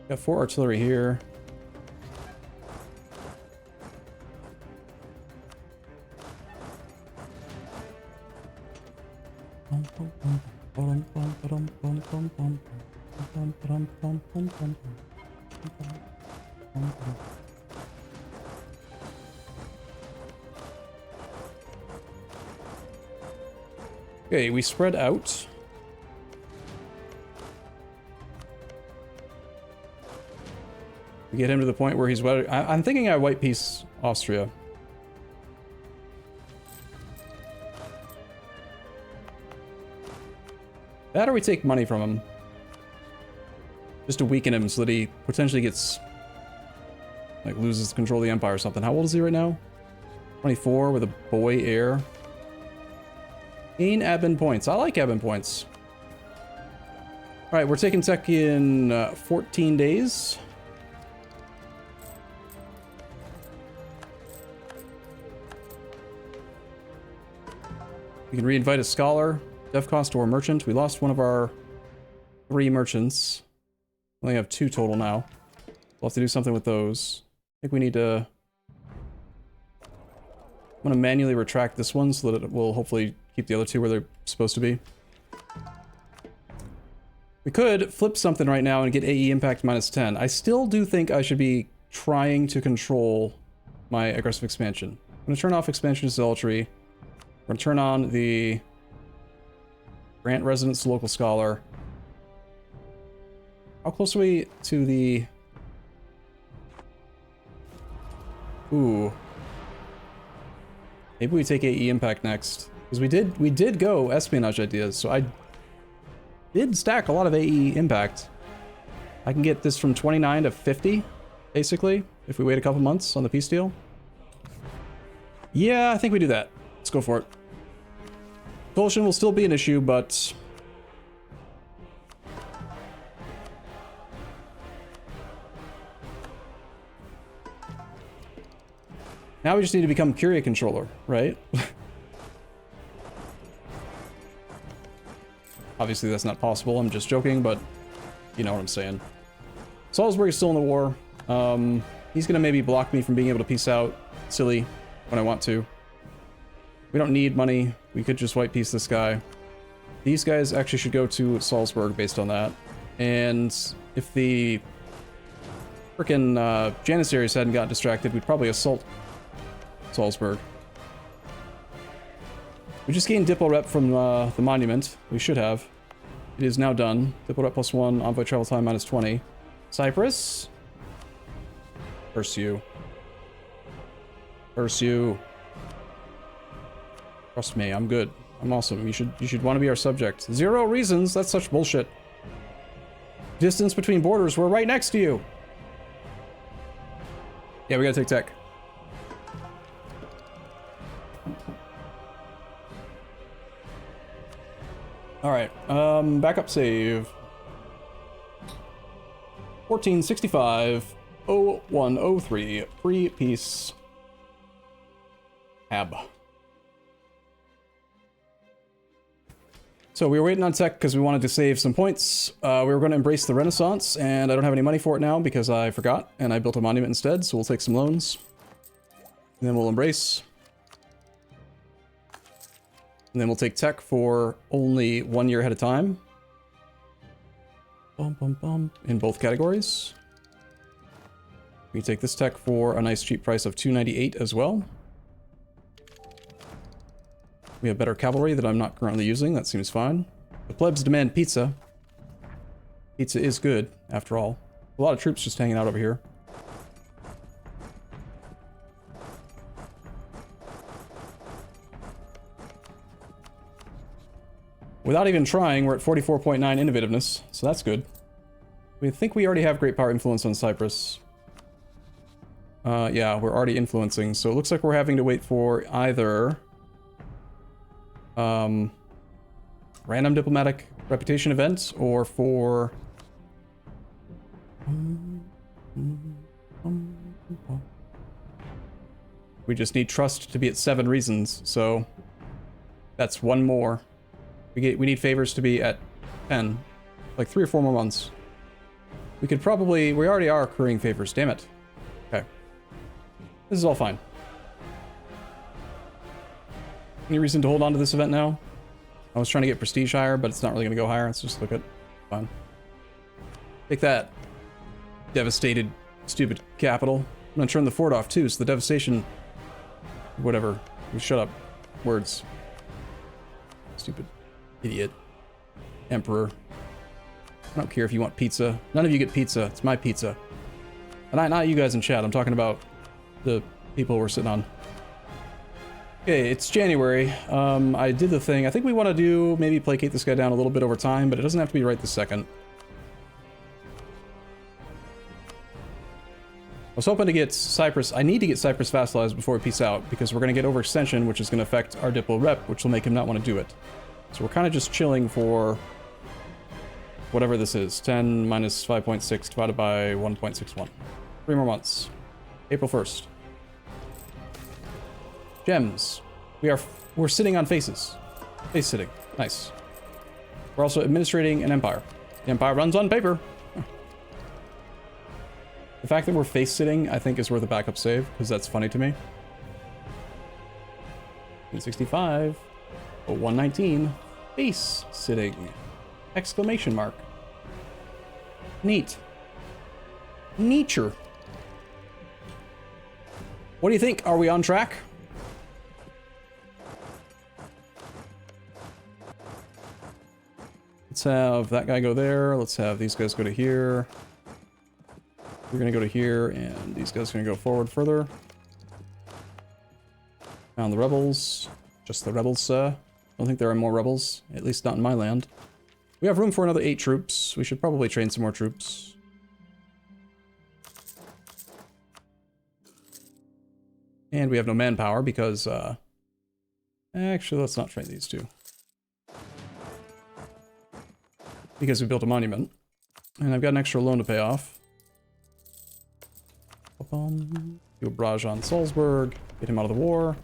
Got 4 artillery here. Okay, we spread out. We get him to the point where he's... I'm thinking I white piece Austria. That or we take money from him. Just to weaken him so that he potentially gets... like, loses control of the empire or something. How old is he right now? 24 with a boy heir. Gain admin points. I like admin points. Alright, we're taking tech in 14 days. We can re-invite a scholar. Dev cost or merchant. We lost one of our 3 merchants. We only have 2 total now. We'll have to do something with those. I think we need to... I'm going to manually retract this one so that it will hopefully keep the other 2 where they're supposed to be. We could flip something right now and get AE impact -10. I still do think I should be trying to control my aggressive expansion. I'm going to turn off expansion to zealotry. We're going to turn on the grant residence to local scholar. How close are we to the... Ooh. Maybe we take AE impact next. Because we did go espionage ideas, so I did stack a lot of AE impact. I can get this from 29 to 50, basically, if we wait a couple months on the peace deal. Yeah, I think we do that. Let's go for it. Coalition will still be an issue, but... now we just need to become Curia controller, right? Obviously that's not possible, I'm just joking, but you know what I'm saying. Salzburg is still in the war. He's gonna maybe block me from being able to peace out, silly, when I want to. We don't need money, we could just white piece this guy. These guys actually should go to Salzburg based on that. And if the frickin' Janissaries hadn't got distracted, we'd probably assault Salzburg. We just gained Diplo Rep from the monument. We should have. It is now done. Diplo Rep +1, envoy travel time -20. Cyprus? Curse you. Curse you. Trust me, I'm good. I'm awesome. You should want to be our subject. 0 reasons? That's such bullshit. Distance between borders, we're right next to you. Yeah, we gotta take tech. Alright, backup save. 1465 0103 pre-peace tab. So we were waiting on tech because we wanted to save some points. We were going to embrace the Renaissance, and I don't have any money for it now because I forgot, and I built a monument instead, so we'll take some loans. And then we'll embrace. And then we'll take tech for only 1 year ahead of time. Bum, bum, bum. In both categories. We take this tech for a nice cheap price of 298 as well. We have better cavalry that I'm not currently using. That seems fine. The plebs demand pizza. Pizza is good, after all. A lot of troops just hanging out over here. Without even trying, we're at 44.9 innovativeness, so that's good. We think we already have great power influence on Cyprus. Yeah, we're already influencing, so it looks like we're having to wait for either random diplomatic reputation events or for we just need trust to be at 7 reasons, so that's one more. We need favors to be at 10, like 3 or 4 more months. We could probably, we already are accruing favors, damn it. Okay. This is all fine. Any reason to hold on to this event now? I was trying to get prestige higher, but it's not really going to go higher. Let's just look at, fine. Take that. Devastated, stupid capital. I'm going to turn the fort off too, so the devastation, whatever. You shut up. Words. Stupid. Idiot. Emperor. I don't care if you want pizza. None of you get pizza. It's my pizza. And not you guys in chat. I'm talking about the people we're sitting on. Okay, it's January. I did the thing. I think we want to do maybe placate this guy down a little bit over time, but it doesn't have to be right this second. I was hoping to get Cyprus. I need to get Cyprus vassalized before we peace out, because we're going to get overextension, which is going to affect our Diplo rep, which will make him not want to do it. So we're kind of just chilling for whatever this is. 10 minus 5.6 divided by 1.61. 3 more months. April 1st. Gems. We're sitting on faces. Face sitting. Nice. We're also administrating an empire. The empire runs on paper. The fact that we're face sitting, I think, is worth a backup save, because that's funny to me. 165. 119. Face sitting. Exclamation mark. Neat. Nature. What do you think? Are we on track? Let's have that guy go there. Let's have these guys go to here. We're gonna go to here, and these guys are gonna go forward further. Found the rebels. Just the rebels, I don't think there are more rebels, at least not in my land. We have room for another 8 troops. We should probably train some more troops. And we have no manpower because, actually, let's not train these two. Because we built a monument. And I've got an extra loan to pay off. Do a barrage on Salzburg. Get him out of the war.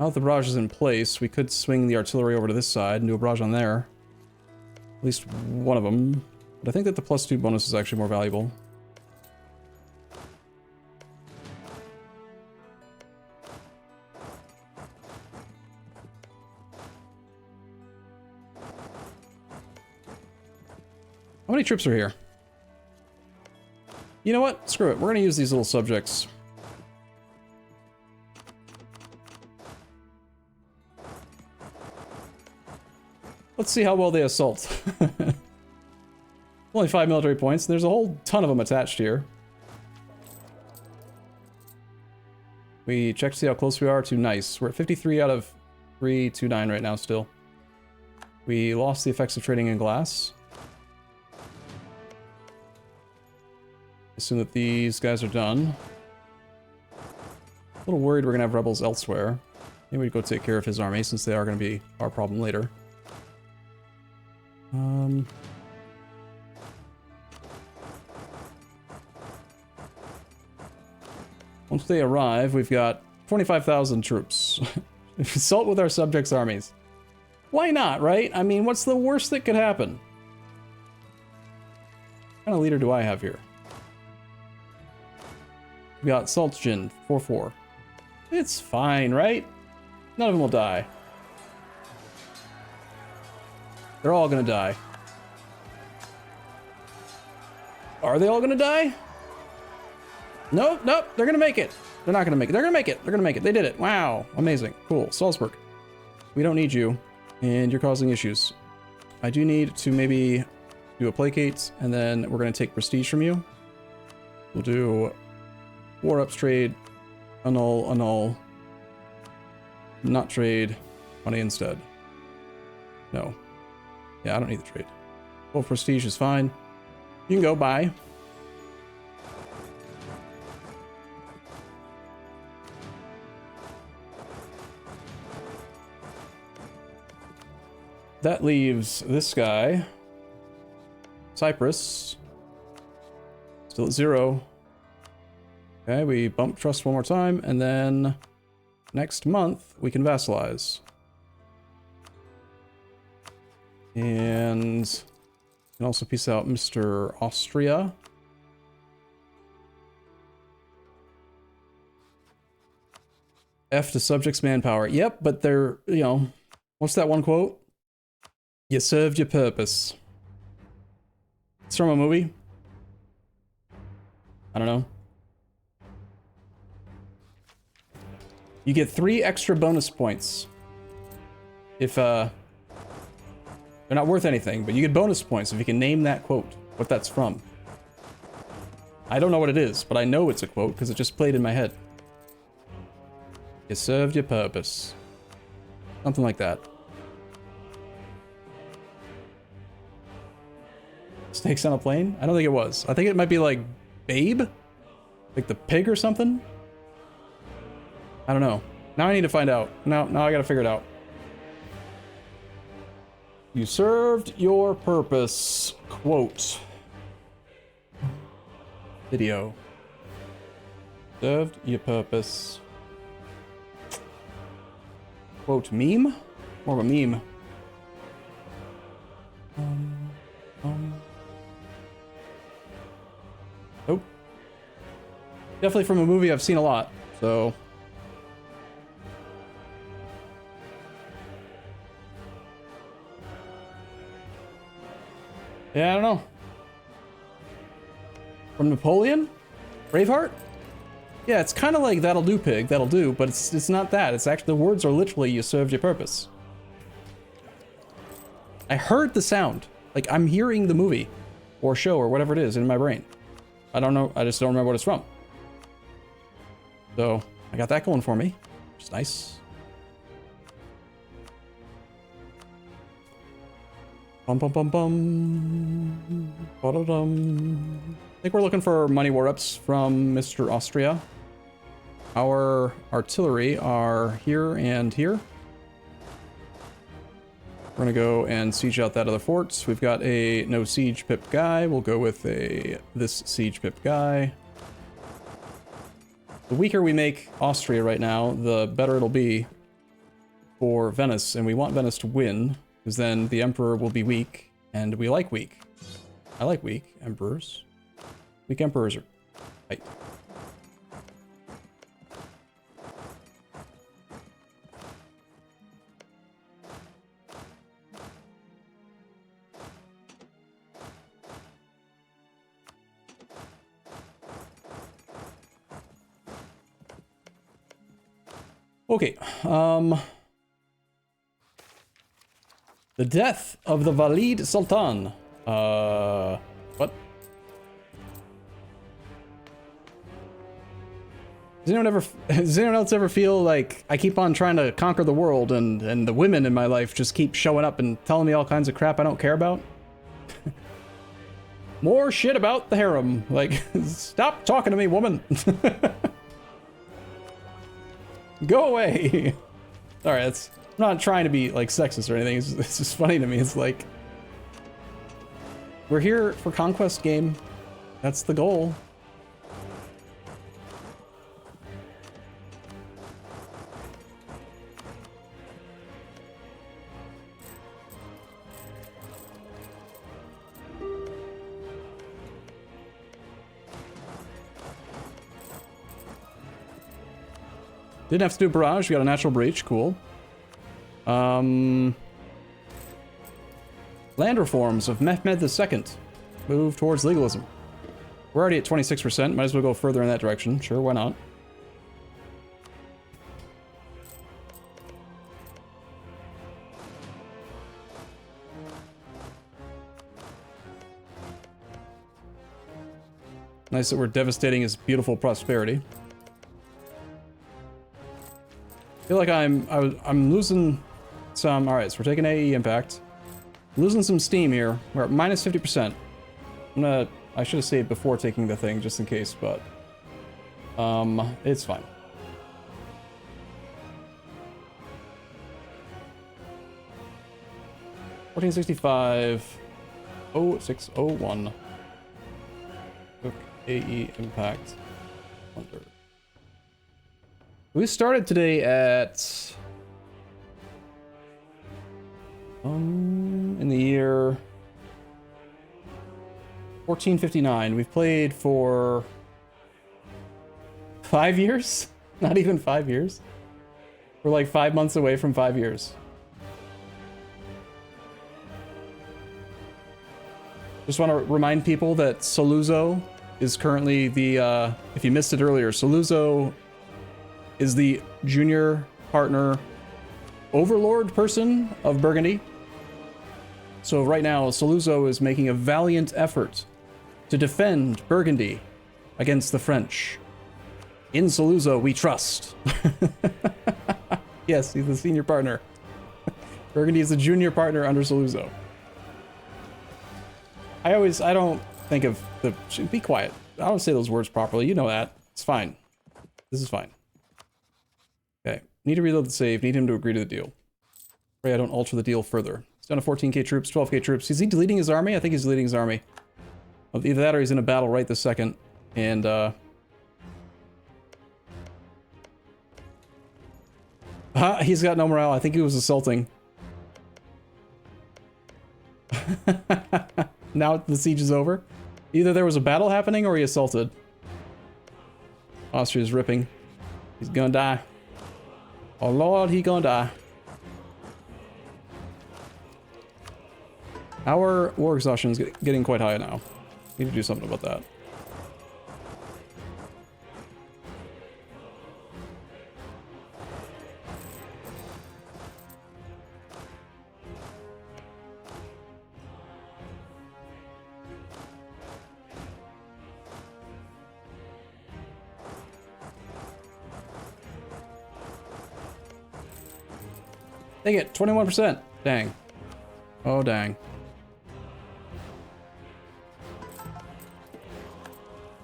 Now that the barrage is in place, we could swing the artillery over to this side and do a barrage on there. At least one of them. But I think that the +2 bonus is actually more valuable. How many troops are here? You know what? Screw it. We're going to use these little subjects. Let's see how well they assault. Only 5 military points. There's a whole ton of them attached here. We check to see how close we are to nice. We're at 53 out of 329 right now still. We lost the effects of trading in glass. Assume that these guys are done. A little worried we're going to have rebels elsewhere. Maybe we go take care of his army since they are going to be our problem later. Once they arrive, we've got 25,000 troops. Assault with our subjects' armies. Why not, right? I mean, what's the worst that could happen? What kind of leader do I have here? We got Saltzgin, 4-4. It's fine, right? None of them will die. They're all gonna die. Are they all gonna die? Nope, nope, they're gonna make it. They're not gonna make it. They're gonna make it. They're gonna make it. They did it. Wow, amazing. Cool. Salzburg. We don't need you, and you're causing issues. I do need to maybe do a placate, and then we're gonna take prestige from you. We'll do war ups trade, annul, not trade, money instead. No. Yeah, I don't need the trade. Well, prestige is fine. You can go buy. That leaves this guy, Cyprus, still at 0. Okay, we bump trust one more time, and then next month we can vassalize. And we can also piece out Mr. Austria. F to subjects manpower. Yep, but they're, you know, what's that one quote? You served your purpose. It's from a movie. I don't know. You get 3 extra bonus points. If, they're not worth anything, but you get bonus points if you can name that quote, what that's from. I don't know what it is, but I know it's a quote because it just played in my head. You served your purpose. Something like that. Snakes on a plane? I don't think it was. I think it might be like Babe? Like the pig or something? I don't know. Now I need to find out. Now I gotta figure it out. You served your purpose. Quote. Video. Served your purpose. Quote meme? More of a meme. Nope. Definitely from a movie I've seen a lot, so. Yeah, I don't know. From Napoleon? Braveheart? Yeah, it's kind of like that'll do, pig, that'll do, but it's not that. It's actually, the words are literally, you served your purpose. I heard the sound. Like, I'm hearing the movie or show or whatever it is in my brain. I don't know, I just don't remember what it's from. So, I got that going for me, which is nice. Bum bum bum bum. Ba-da-dum. I think we're looking for money war-ups from Mr. Austria. Our artillery are here and here. We're gonna go and siege out that other fort. We've got a no siege pip guy. We'll go with this siege pip guy. The weaker we make Austria right now, the better it'll be for Venice, and we want Venice to win, because then the Emperor will be weak, and we like weak. I like weak emperors. Weak emperors are tight. Okay, the death of the Walid Sultan. What? Does anyone else ever feel like I keep on trying to conquer the world and the women in my life just keep showing up and telling me all kinds of crap I don't care about? More shit about the harem. Like, stop talking to me, woman. Go away. Alright, I'm not trying to be like sexist or anything. It's just funny to me. It's like, we're here for conquest game. That's the goal. Didn't have to do a barrage, we got a natural breach, cool. Land reforms of Mehmet II. Move towards legalism. We're already at 26%. Might as well go further in that direction. Sure, why not? Nice that we're devastating his beautiful prosperity. I feel like I'm losing some. All right, so we're taking AE impact. Losing some steam here. We're at minus 50%. I should have saved before taking the thing just in case, but it's fine. $1465 0601. Took AE impact. Under. We started today at in the year 1459. We've played for 5 years? Not even 5 years. We're like 5 months away from 5 years. Just want to remind people that Saluzzo is currently the, if you missed it earlier, Saluzzo is the junior partner overlord person of Burgundy. So right now, Saluzzo is making a valiant effort to defend Burgundy against the French. In Saluzzo, we trust. Yes, he's the senior partner. Burgundy is the junior partner under Saluzzo. I don't think of the... Be quiet. I don't say those words properly. You know that. It's fine. This is fine. Okay. Need to reload the save. Need him to agree to the deal. Pray I don't alter the deal further. He's down to 14k troops, 12k troops. Is he deleting his army? I think he's deleting his army. Either that or he's in a battle right this second. And, he's got no morale. I think he was assaulting. Now the siege is over. Either there was a battle happening or he assaulted. Austria's ripping. He's gonna die. Oh lord, he gonna die. Our war exhaustion is getting quite high now. Need to do something about that. Dang it, 21%. Dang. Oh, dang.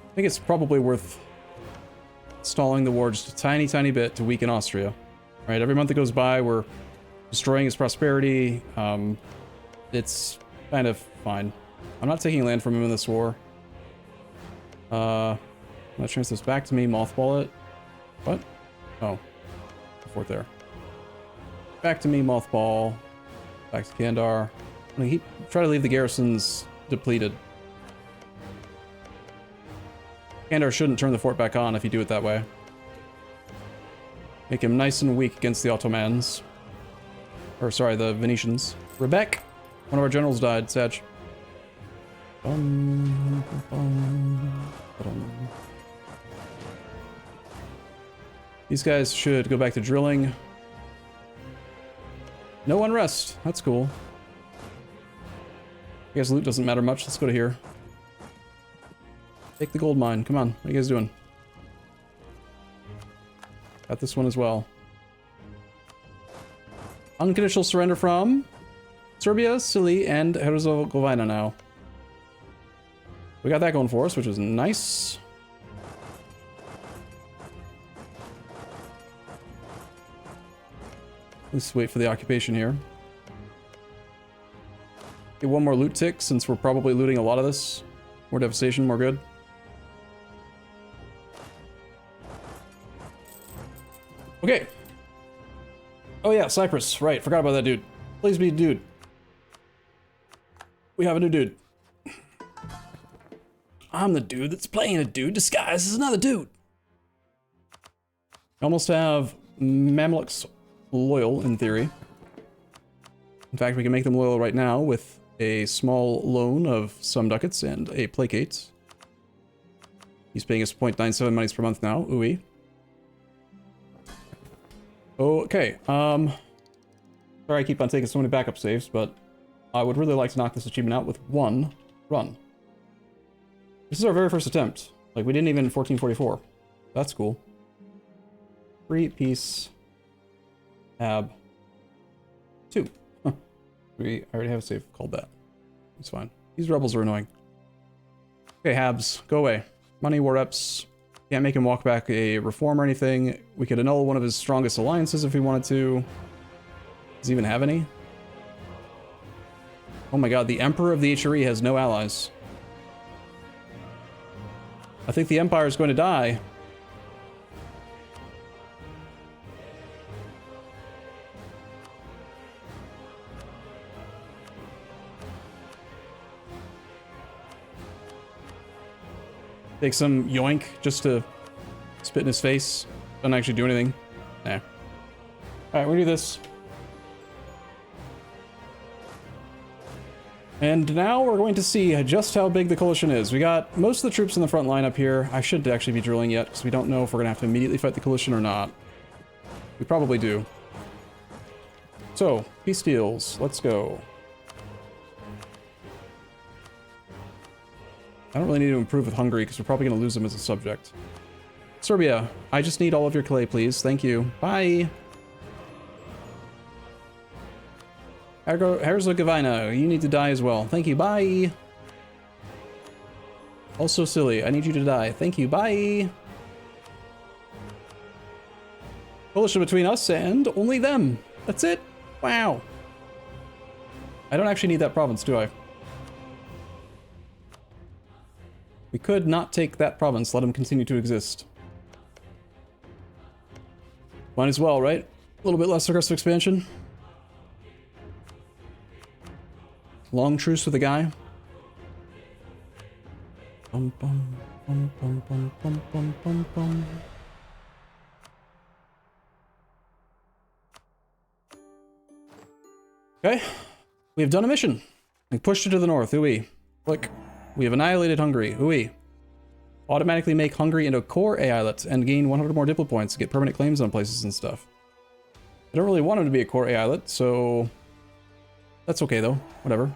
I think it's probably worth stalling the war just a tiny, tiny bit to weaken Austria. Right, every month that goes by, we're destroying his prosperity. It's kind of fine. I'm not taking land from him in this war. I'm gonna transfer this back to me, mothball it. What? Oh, the fort there. Back to me, mothball. Back to Kandar. I'm gonna try to leave the garrisons depleted. Kandar shouldn't turn the fort back on if you do it that way. Make him nice and weak against the Ottomans. Or, sorry, the Venetians. Rebek! One of our generals died, Sag. These guys should go back to drilling. No unrest. That's cool. I guess loot doesn't matter much. Let's go to here. Take the gold mine. Come on. What are you guys doing? Got this one as well. Unconditional surrender from Serbia, Sicily, and Herzegovina now. We got that going for us, which is nice. Let's wait for the occupation here. Get one more loot tick, since we're probably looting a lot of this. More devastation, more good. Okay. Oh yeah, Cyprus. Right, forgot about that dude. Please be a dude. We have a new dude. I'm the dude that's playing a dude disguised as another dude. We almost have Mamluks loyal, in theory. In fact, we can make them loyal right now with a small loan of some ducats and a placate. He's paying us 0.97 monies per month now. Ooey. Okay, sorry I keep on taking so many backup saves, but I would really like to knock this achievement out with one run. This is our very first attempt. Like, we didn't even 1444. That's cool. Free piece. Tab. 2. Huh. I already have a save called that. It's fine. These rebels are annoying. Okay, Habs, go away. Money, war reps. Can't make him walk back a reform or anything. We could annul one of his strongest alliances if we wanted to. Does he even have any? Oh my god, the Emperor of the HRE has no allies. I think the Empire is going to die. Take some yoink just to spit in his face. Doesn't actually do anything. Nah. Alright, we do this. And now we're going to see just how big the coalition is. We got most of the troops in the front line up here. I shouldn't actually be drilling yet, because we don't know if we're going to have to immediately fight the coalition or not. We probably do. So, peace deals. Let's go. I don't really need to improve with Hungary, because we're probably going to lose them as a subject. Serbia, I just need all of your clay, please. Thank you. Bye! Herzegovina, you need to die as well. Thank you, bye! Also silly, I need you to die. Thank you, bye! Coalition between us and only them. That's it? Wow. I don't actually need that province, do I? We could not take that province, let him continue to exist. Might as well, right? A little bit less aggressive expansion. Long truce with the guy. Bum, bum, bum, bum, bum, bum, bum, bum, bum. Okay. We have done a mission. We pushed it to the north. Ooh-wee. Click. We have annihilated Hungary. Ooh-wee. Automatically make Hungary into a core Eyalet and gain 100 more diplo points to get permanent claims on places and stuff. I don't really want him to be a core Eyalet, so that's okay though. Whatever.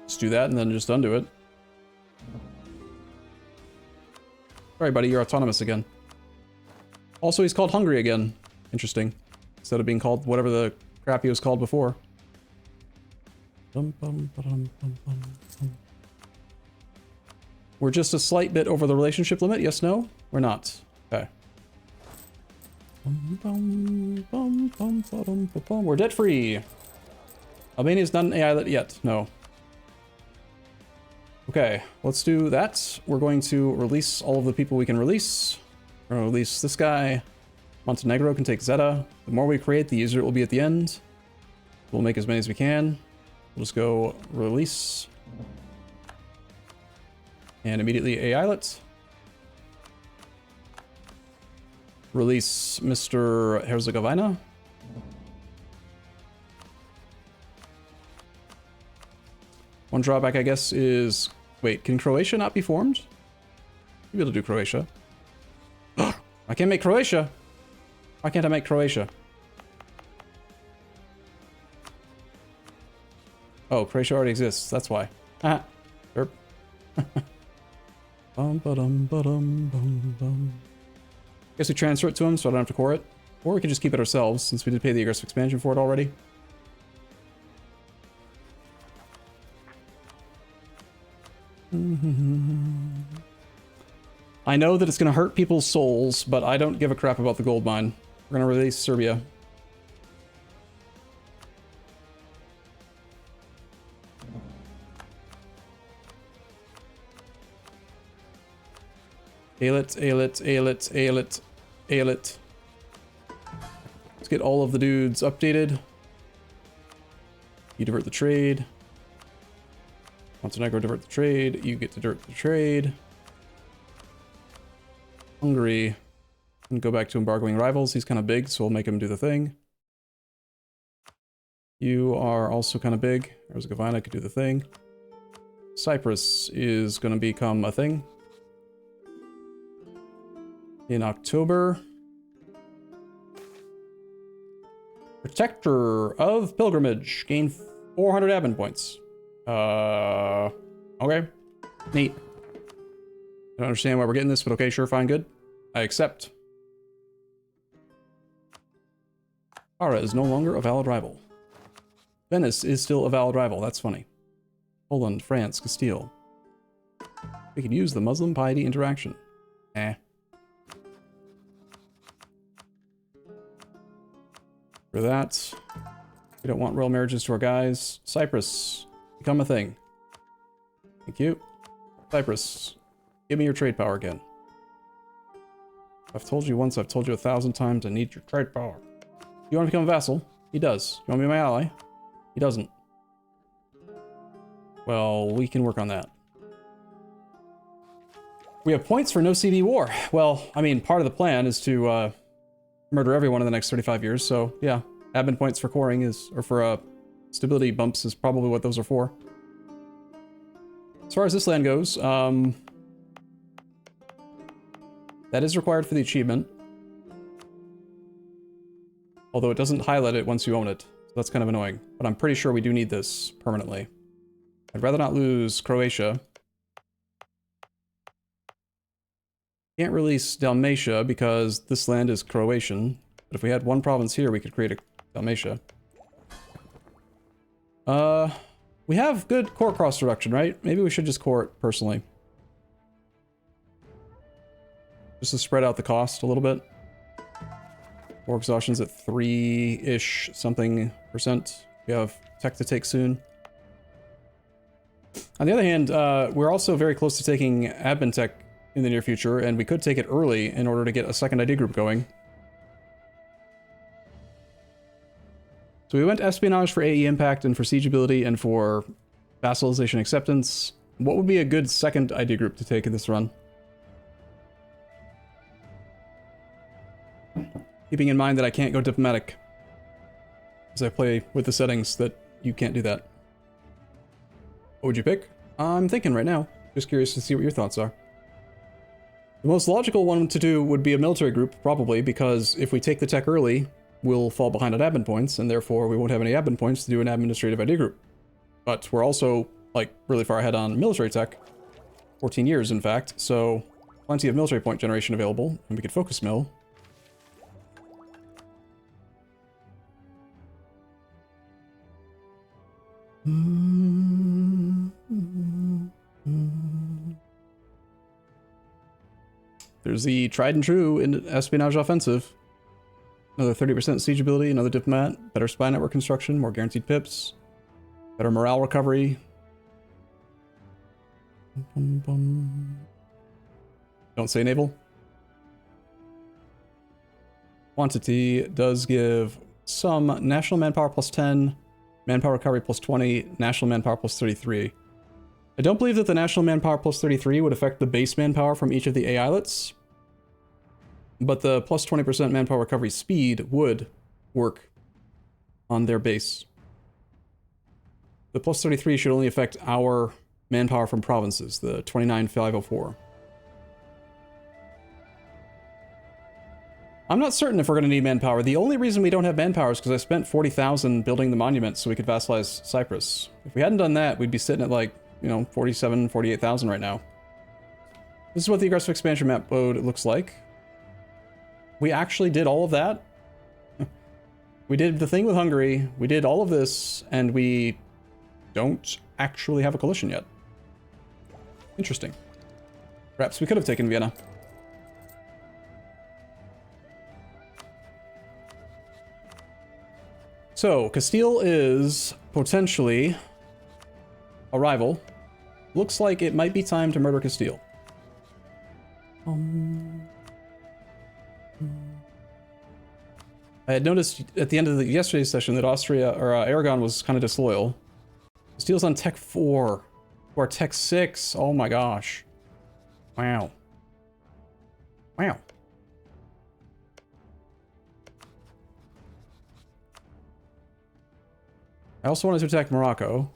Just do that and then just undo it. Sorry, buddy, you're autonomous again. Also, he's called Hungary again. Interesting. Instead of being called whatever the crap he was called before. We're just a slight bit over the relationship limit. Yes, no? We're not. Okay. We're debt free. Albania's not an Eyalet yet. No. Okay, let's do that. We're going to release all of the people we can release. We're going to release this guy. Montenegro can take Zeta. The more we create, the easier it will be at the end. We'll make as many as we can. We'll just go release. And immediately Eyalet. Release Mr. Herzegovina. One drawback, I guess, is... Wait, can Croatia not be formed? Maybe able to do Croatia. I can't make Croatia! Why can't I make Croatia? Oh, Croatia already exists, that's why. Ah, derp. Guess we transfer it to him so I don't have to core it. Or we can just keep it ourselves, since we did pay the aggressive expansion for it already. I know that it's going to hurt people's souls, but I don't give a crap about the gold mine. We're going to release Serbia. Eyalet, Eyalet, Eyalet, Eyalet, Eyalet. Let's get all of the dudes updated. You divert the trade. Montenegro, divert the trade. You get to divert the trade. Hungary. And go back to embargoing rivals. He's kind of big, so we'll make him do the thing. You are also kind of big. Herzegovina could do the thing. Cyprus is going to become a thing. In October. Protector of Pilgrimage. Gain 400 admin points. Okay. Neat. I don't understand why we're getting this, but okay, sure, fine, good. I accept. Ara is no longer a valid rival. Venice is still a valid rival, that's funny. Poland, France, Castile. We could use the Muslim piety interaction. Eh. For that, we don't want royal marriages to our guys. Cyprus, become a thing. Thank you. Cyprus, give me your trade power again. I've told you once, I've told you 1,000 times, I need your trade power. You want to become a vassal? He does. You want to be my ally? He doesn't. Well, we can work on that. We have points for no CV war. Well, I mean, part of the plan is to murder everyone in the next 35 years, so yeah. Admin points for coring is, or for stability bumps is probably what those are for. As far as this land goes, that is required for the achievement. Although it doesn't highlight it once you own it, so that's kind of annoying. But I'm pretty sure we do need this permanently. I'd rather not lose Croatia. Can't release Dalmatia because this land is Croatian. But if we had one province here, we could create a Dalmatia. We have good core cost reduction, right? Maybe we should just core it personally. Just to spread out the cost a little bit. War exhaustion's at 3-ish something %. We have tech to take soon. On the other hand, we're also very close to taking admin tech in the near future, and we could take it early in order to get a second ID group going. So we went espionage for AE impact and for siegeability and for vassalization acceptance. What would be a good second ID group to take in this run? Keeping in mind that I can't go diplomatic, as I play with the settings that you can't do that. What would you pick? I'm thinking right now. Just curious to see what your thoughts are. The most logical one to do would be a military group, probably, because if we take the tech early, we'll fall behind on admin points, and therefore we won't have any admin points to do an administrative ID group. But we're also, like, really far ahead on military tech. 14 years, in fact, so plenty of military point generation available, and we could focus mill. There's the tried and true in espionage offensive. Another 30% siegeability, another diplomat, better spy network construction, more guaranteed pips, better morale recovery. Don't say naval. Quantity does give some national manpower plus 10, manpower recovery plus 20, national manpower plus 33. I don't believe that the national manpower plus 33 would affect the base manpower from each of the Eyalets, but the plus 20% manpower recovery speed would work on their base. The plus 33 should only affect our manpower from provinces, the 29,504. I'm not certain if we're going to need manpower. The only reason we don't have manpower is because I spent 40,000 building the monument so we could vassalize Cyprus. If we hadn't done that, we'd be sitting at like, you know, 47, 48,000 right now. This is what the aggressive expansion map mode looks like. We actually did all of that. We did the thing with Hungary, we did all of this, and we don't actually have a coalition yet. Interesting. Perhaps we could have taken Vienna. So, Castile is potentially a rival. Looks like it might be time to murder Castile. I had noticed at the end of yesterday's session that Aragon was kind of disloyal. Castile's on Tech 4. Or Tech 6. Oh my gosh. Wow. Wow. I also wanted to attack Morocco,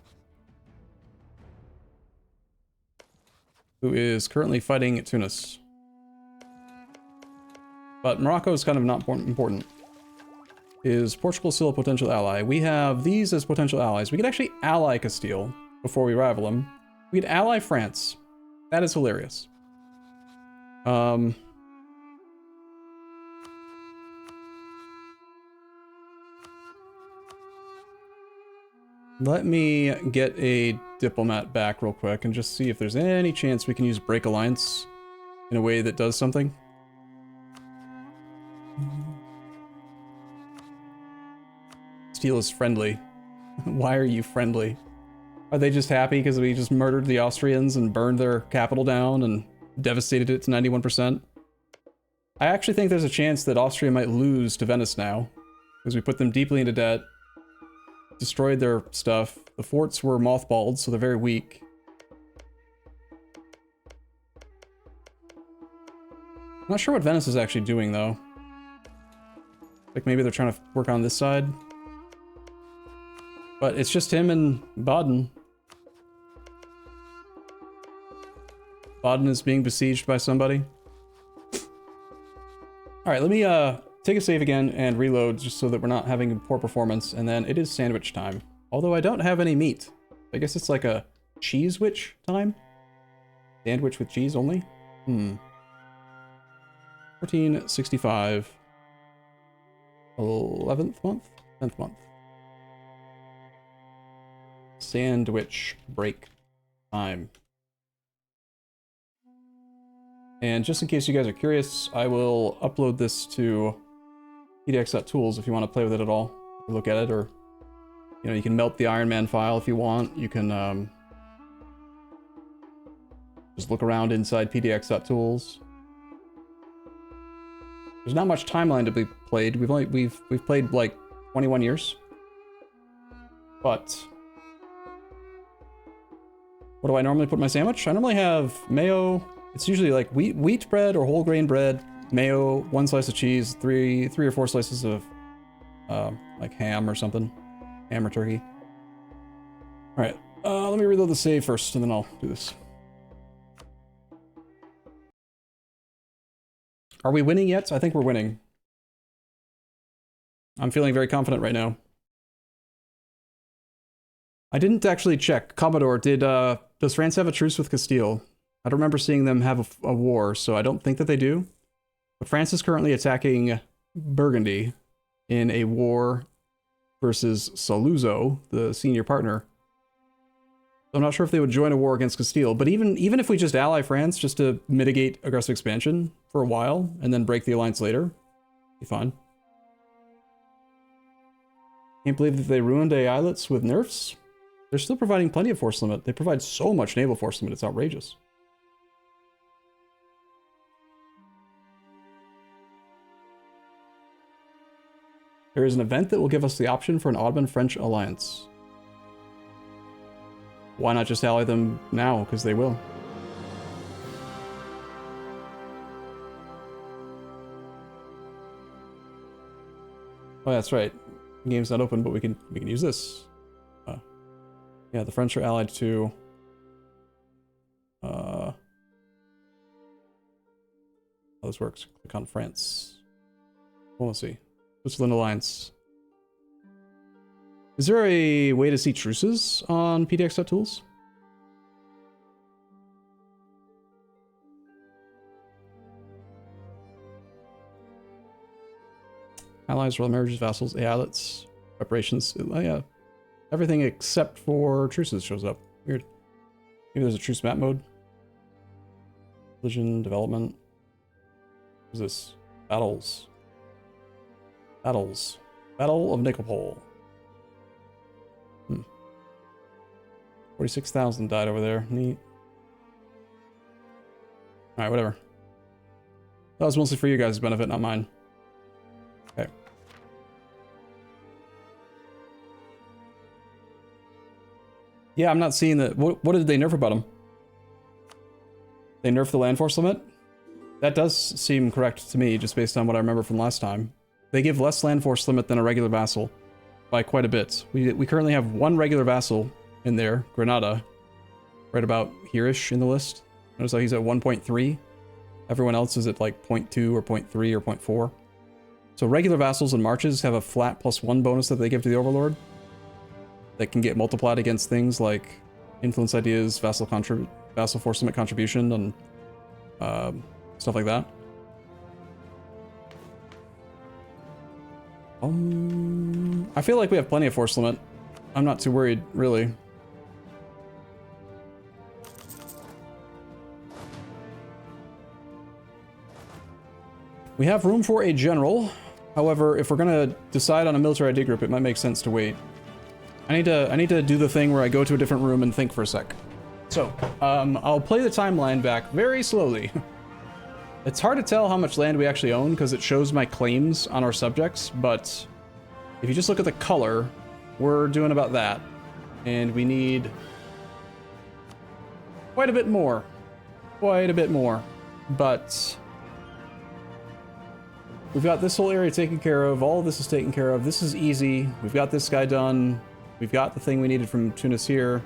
who is currently fighting Tunis. but Morocco is kind of not important. Is Portugal still a potential ally? We have these as potential allies. We could actually ally Castile before we rival them. We could ally France. That is hilarious. Let me get a diplomat back real quick and just see if there's any chance we can use break alliance in a way that does something. Steel is friendly. Why are you friendly? Are they just happy because we just murdered the Austrians and burned their capital down and devastated it to 91%? I actually think there's a chance that Austria might lose to Venice now, because we put them deeply into debt, destroyed their stuff. The forts were mothballed, so they're very weak. I'm not sure what Venice is actually doing, though. Like, maybe they're trying to work on this side. But it's just him and Baden. Baden is being besieged by somebody. Alright, let me take a save again and reload just so that we're not having poor performance. And then it is sandwich time. Although I don't have any meat. I guess it's like a cheese-witch time? Sandwich with cheese only? 1465. 11th month? 10th month. Sandwich break time. And just in case you guys are curious, I will upload this to pdx.tools if you want to play with it at all. Look at it, or you know, you can melt the Iron Man file if you want. You can just look around inside pdx.tools. There's not much timeline to be played. We've played like 21 years. But what do I normally put in my sandwich? I normally have mayo. It's usually like wheat bread or whole grain bread, mayo, 1 slice of cheese, three or 4 slices of like ham or something, ham or turkey. All right, let me reload the save first, and then I'll do this. Are we winning yet? I think we're winning. I'm feeling very confident right now. I didn't actually check. Commodore, does France have a truce with Castile? I don't remember seeing them have a war, so I don't think that they do. But France is currently attacking Burgundy in a war versus Saluzzo, the senior partner. I'm not sure if they would join a war against Castile, but even if we just ally France just to mitigate aggressive expansion for a while and then break the alliance later, be fine. Can't believe that they ruined Eyalets with nerfs. They're still providing plenty of force limit. They provide so much naval force limit, it's outrageous. There is an event that will give us the option for an Ottoman-French alliance. Why not just ally them now? Because they will. Oh, that's right. The game's not open, but we can use this. Yeah, the French are allied to. How this works? Click on France. Well, let's see. Switzerland alliance. Is there a way to see truces on pdx.tools? Allies, royal marriages, vassals, Eyalets, reparations. Oh, yeah. Everything except for truces shows up. Weird. Maybe there's a truce map mode. Religion, development. What is this? Battles. Battles. Battle of Nikopol. 46,000 died over there. Neat. Alright, whatever. That was mostly for you guys' benefit, not mine. Okay. Yeah, I'm not seeing that. What did they nerf about them? They nerfed the land force limit? That does seem correct to me, just based on what I remember from last time. They give less land force limit than a regular vassal by quite a bit. We currently have 1 regular vassal in there, Granada, right about here-ish in the list. Notice how he's at 1.3. Everyone else is at like 0.2 or 0.3 or 0.4. So regular vassals and marches have a flat +1 bonus that they give to the overlord. That can get multiplied against things like influence ideas, vassal force limit contribution, and stuff like that. I feel like we have plenty of force limit. I'm not too worried, really. We have room for a general. However, if we're gonna decide on a military ID group, it might make sense to wait. I need to do the thing where I go to a different room and think for a sec. So, I'll play the timeline back very slowly. It's hard to tell how much land we actually own because it shows my claims on our subjects, but if you just look at the color, we're doing about that. And we need quite a bit more. Quite a bit more. But we've got this whole area taken care of. All of this is taken care of. This is easy. We've got this guy done. We've got the thing we needed from Tunis here.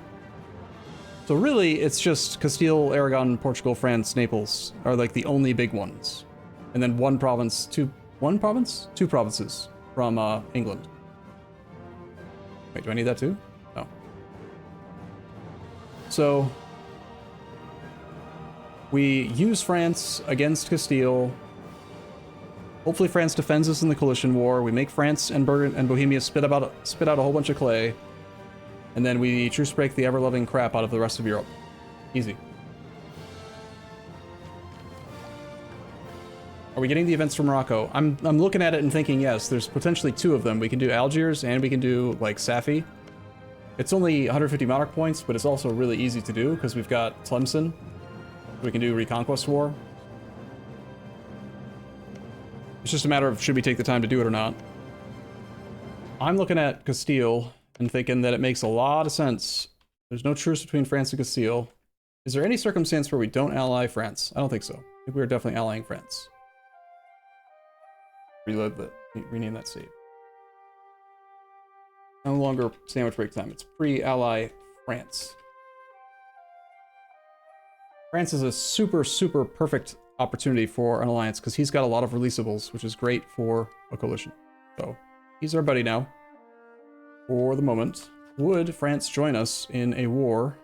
So really, it's just Castile, Aragon, Portugal, France, Naples are like the only big ones. And then one province, two provinces from England. Wait, do I need that too? No. So we use France against Castile. Hopefully France defends us in the coalition war. We make France and Bohemia spit out a whole bunch of clay. And then we truce break the ever-loving crap out of the rest of Europe. Easy. Are we getting the events from Morocco? I'm looking at it and thinking, yes, there's potentially 2 of them. We can do Algiers and we can do, like, Safi. It's only 150 monarch points, but it's also really easy to do because we've got Tlemcen. We can do Reconquest War. It's just a matter of should we take the time to do it or not. I'm looking at Castile and thinking that it makes a lot of sense. There's no truce between France and Castile. Is there any circumstance where we don't ally France? I don't think so. I think we're definitely allying France. Rename that state. No longer sandwich break time. It's pre-ally France. France is a super, super perfect opportunity for an alliance because he's got a lot of releasables, which is great for a coalition. So he's our buddy now. For the moment, would France join us in a war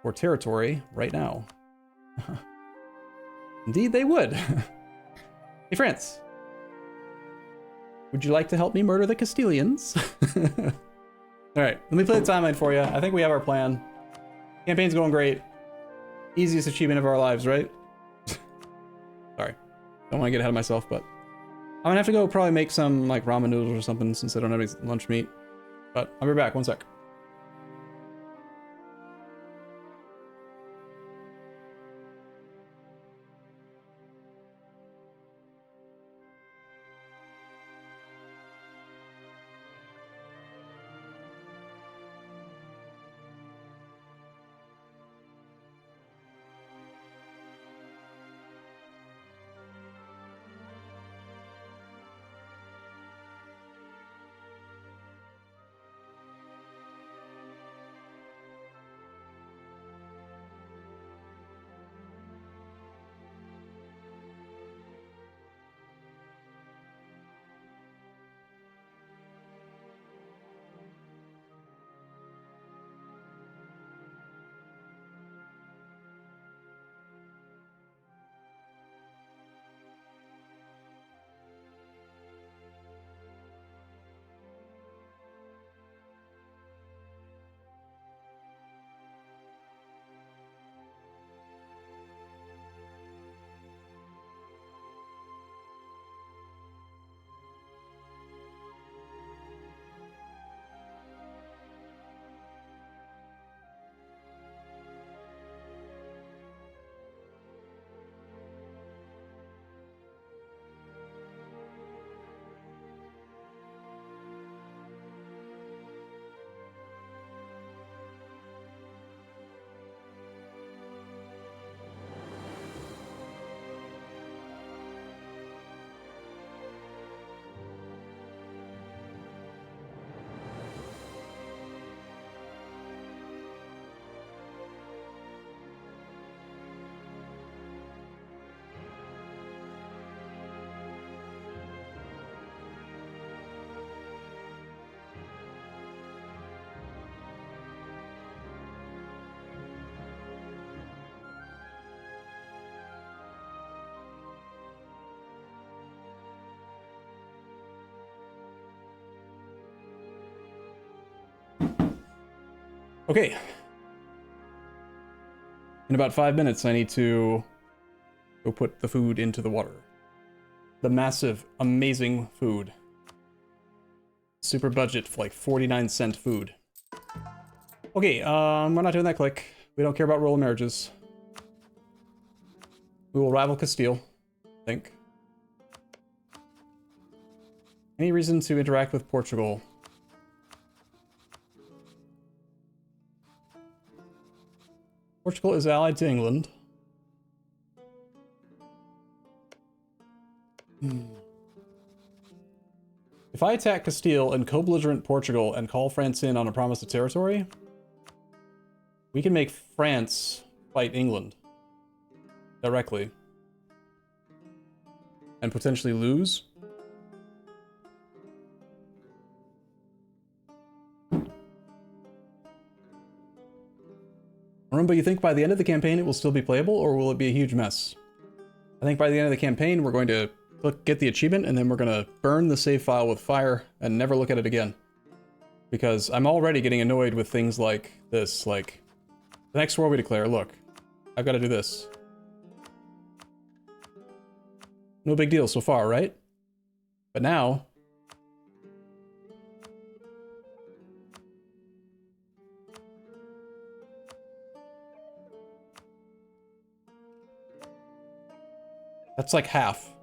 for territory right now? Indeed, they would. Hey, France. Would you like to help me murder the Castilians? All right, let me play the timeline for you. I think we have our plan. Campaign's going great. Easiest achievement of our lives, right? Sorry. Don't want to get ahead of myself, but I'm gonna have to go probably make some like ramen noodles or something since I don't have any lunch meat. But I'll be back, one sec. Okay. In about 5 minutes, I need to go put the food into the water. The massive, amazing food. Super budget for like 49-cent food. Okay, we're not doing that click. We don't care about royal marriages. We will rival Castile, I think. Any reason to interact with Portugal? Portugal is allied to England. If I attack Castile and co-belligerent Portugal and call France in on a promise of territory, we can make France fight England directly and potentially lose. Arumba, you think by the end of the campaign it will still be playable, or will it be a huge mess? I think by the end of the campaign we're going to get the achievement, and then we're going to burn the save file with fire and never look at it again. Because I'm already getting annoyed with things like this, like, the next war we declare, look, I've got to do this. No big deal so far, right? But now... that's like half.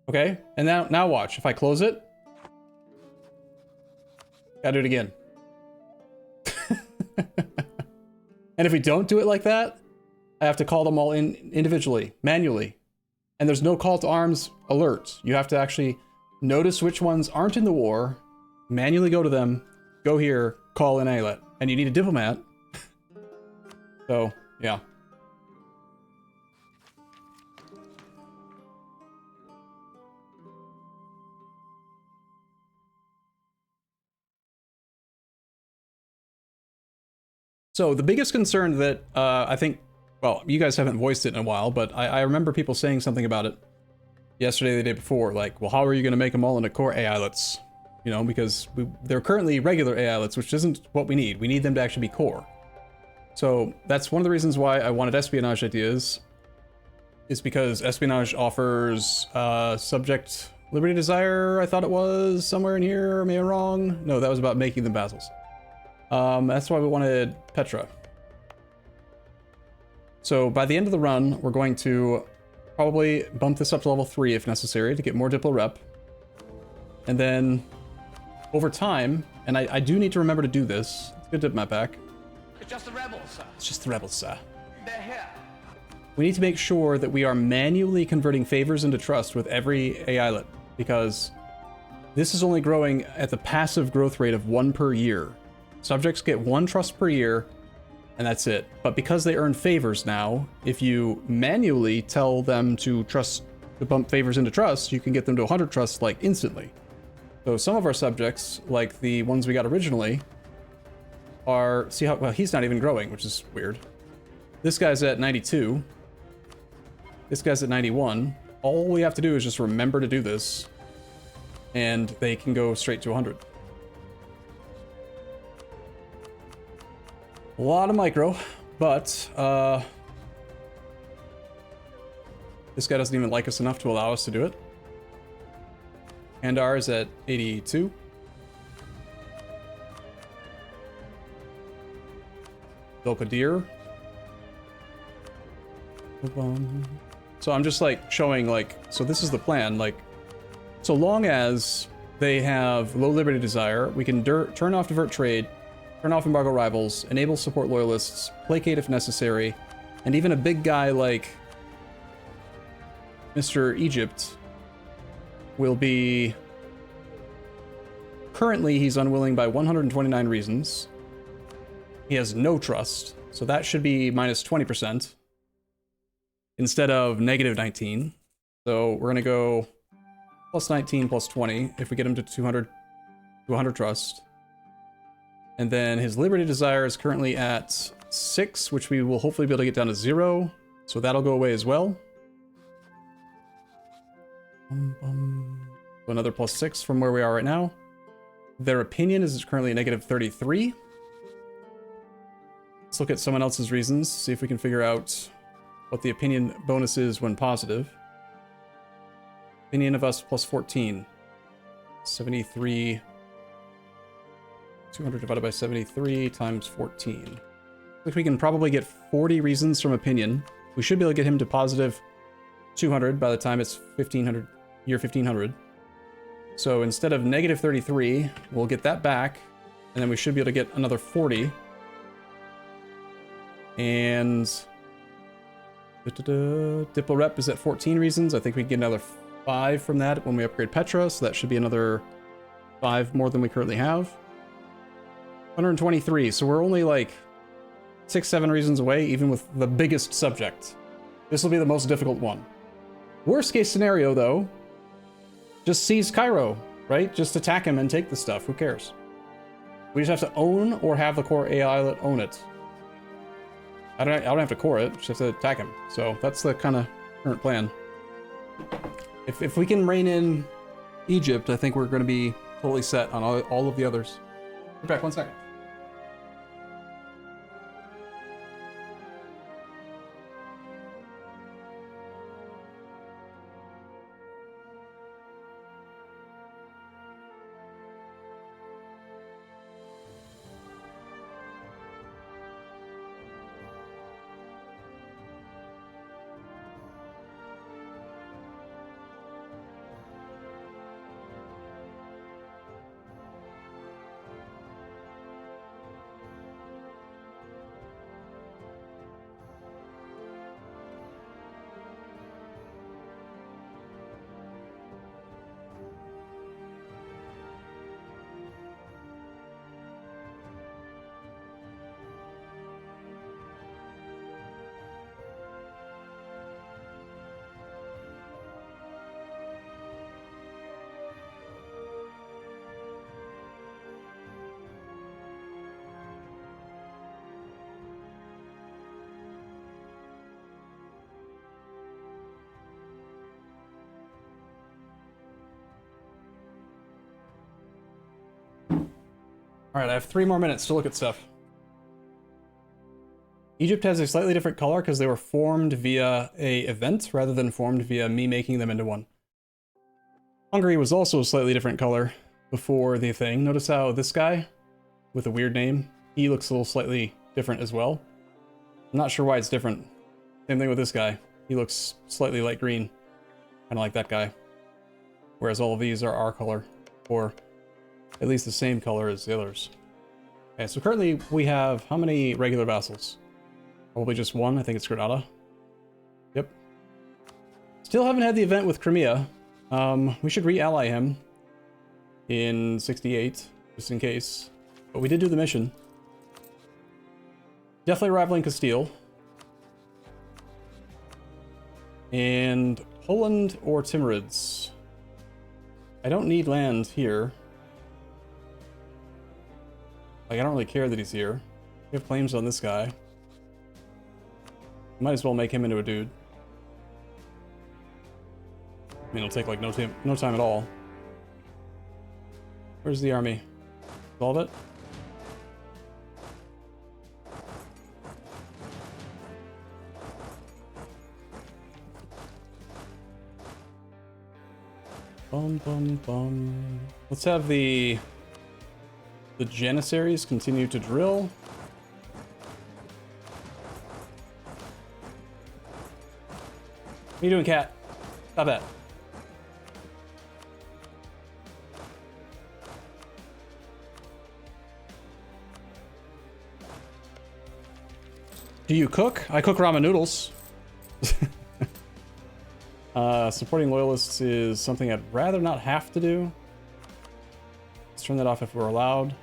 Okay, and now watch. If I close it, gotta do it again. And if we don't do it like that, I have to call them all in individually, manually. And there's no call to arms alert. You have to actually notice which ones aren't in the war, manually go to them, go here, call an eyalet. And you need a diplomat. So, yeah. So the biggest concern that I think, well, you guys haven't voiced it in a while, but I remember people saying something about it yesterday, the day before, like, well, how are you going to make them all into Core Eyalets? You know, because they're currently regular Eyalets, which isn't what we need. We need them to actually be core. So that's one of the reasons why I wanted espionage ideas, is because espionage offers subject liberty desire, I thought it was, somewhere in here, am I wrong? No, that was about making them vassals. That's why we wanted Petra. So by the end of the run, we're going to probably bump this up to level 3 if necessary to get more Diplo rep. And then over time, and I do need to remember to do this. It's good dip map back. It's just the rebels, sir. It's just the rebels, sir. They're here. We need to make sure that we are manually converting favors into trust with every eyalet, because this is only growing at the passive growth rate of 1 per year. Subjects get 1 trust per year, and that's it. But because they earn favors now, if you manually tell them to trust, to bump favors into trust, you can get them to 100 trust like instantly. So some of our subjects, like the ones we got originally, are, see how, well, he's not even growing, which is weird. This guy's at 92. This guy's at 91. All we have to do is just remember to do this, and they can go straight to 100. A lot of micro, but this guy doesn't even like us enough to allow us to do it. And ours at 82. Volkadir. So I'm just like showing like, so this is the plan, like, so long as they have low liberty desire, we can turn off divert trade, turn off embargo rivals, enable support loyalists, placate if necessary, and even a big guy like Mr. Egypt will be... Currently, he's unwilling by 129 reasons. He has no trust, so that should be minus 20% instead of negative 19. So we're gonna go plus 19 plus 20 if we get him to 200 to 100 trust. And then his liberty desire is currently at 6, which we will hopefully be able to get down to 0. So that'll go away as well. So another plus 6 from where we are right now. Their opinion is currently a negative 33. Let's look at someone else's reasons, see if we can figure out what the opinion bonus is when positive. Opinion of us plus 14. 73. 200 divided by 73 times 14. Looks like we can probably get 40 reasons from opinion. We should be able to get him to positive 200 by the time it's 1500, year 1500. So instead of negative 33, we'll get that back, and then we should be able to get another 40. And Diplo Rep is at 14 reasons. I think we can get another 5 from that when we upgrade Petra, so that should be another 5 more than we currently have. 123, so we're only like 6-7 reasons away, even with the biggest subject. This will be the most difficult one. Worst case scenario, though, just seize Cairo, right? Just attack him and take the stuff. Who cares? We just have to own or have the Core Eyalet own it. I don't have to core it, just have to attack him. So that's the kind of current plan. If we can rein in Egypt, I think we're going to be totally set on all of the others. Be back 1 second. Alright, I have 3 more minutes to look at stuff. Egypt has a slightly different color because they were formed via a event rather than formed via me making them into one. Hungary was also a slightly different color before the thing. Notice how this guy, with a weird name, he looks a little slightly different as well. I'm not sure why it's different. Same thing with this guy. He looks slightly light green, kind of like that guy. Whereas all of these are our color, or at least the same color as the others. Okay, so currently we have how many regular vassals? Probably just 1. I think it's Granada. Yep. Still haven't had the event with Crimea. We should re-ally him in 68, just in case. But we did do the mission. Definitely rivaling Castile. And Poland or Timurids. I don't need land here. Like, I don't really care that he's here. We have claims on this guy. Might as well make him into a dude. I mean, it'll take like no time at all. Where's the army? Solve it? Bum bum bum. Let's have the Janissaries continue to drill. What are you doing, cat? Stop that. Do you cook? I cook ramen noodles. Supporting loyalists is something I'd rather not have to do. Let's turn that off if we're allowed.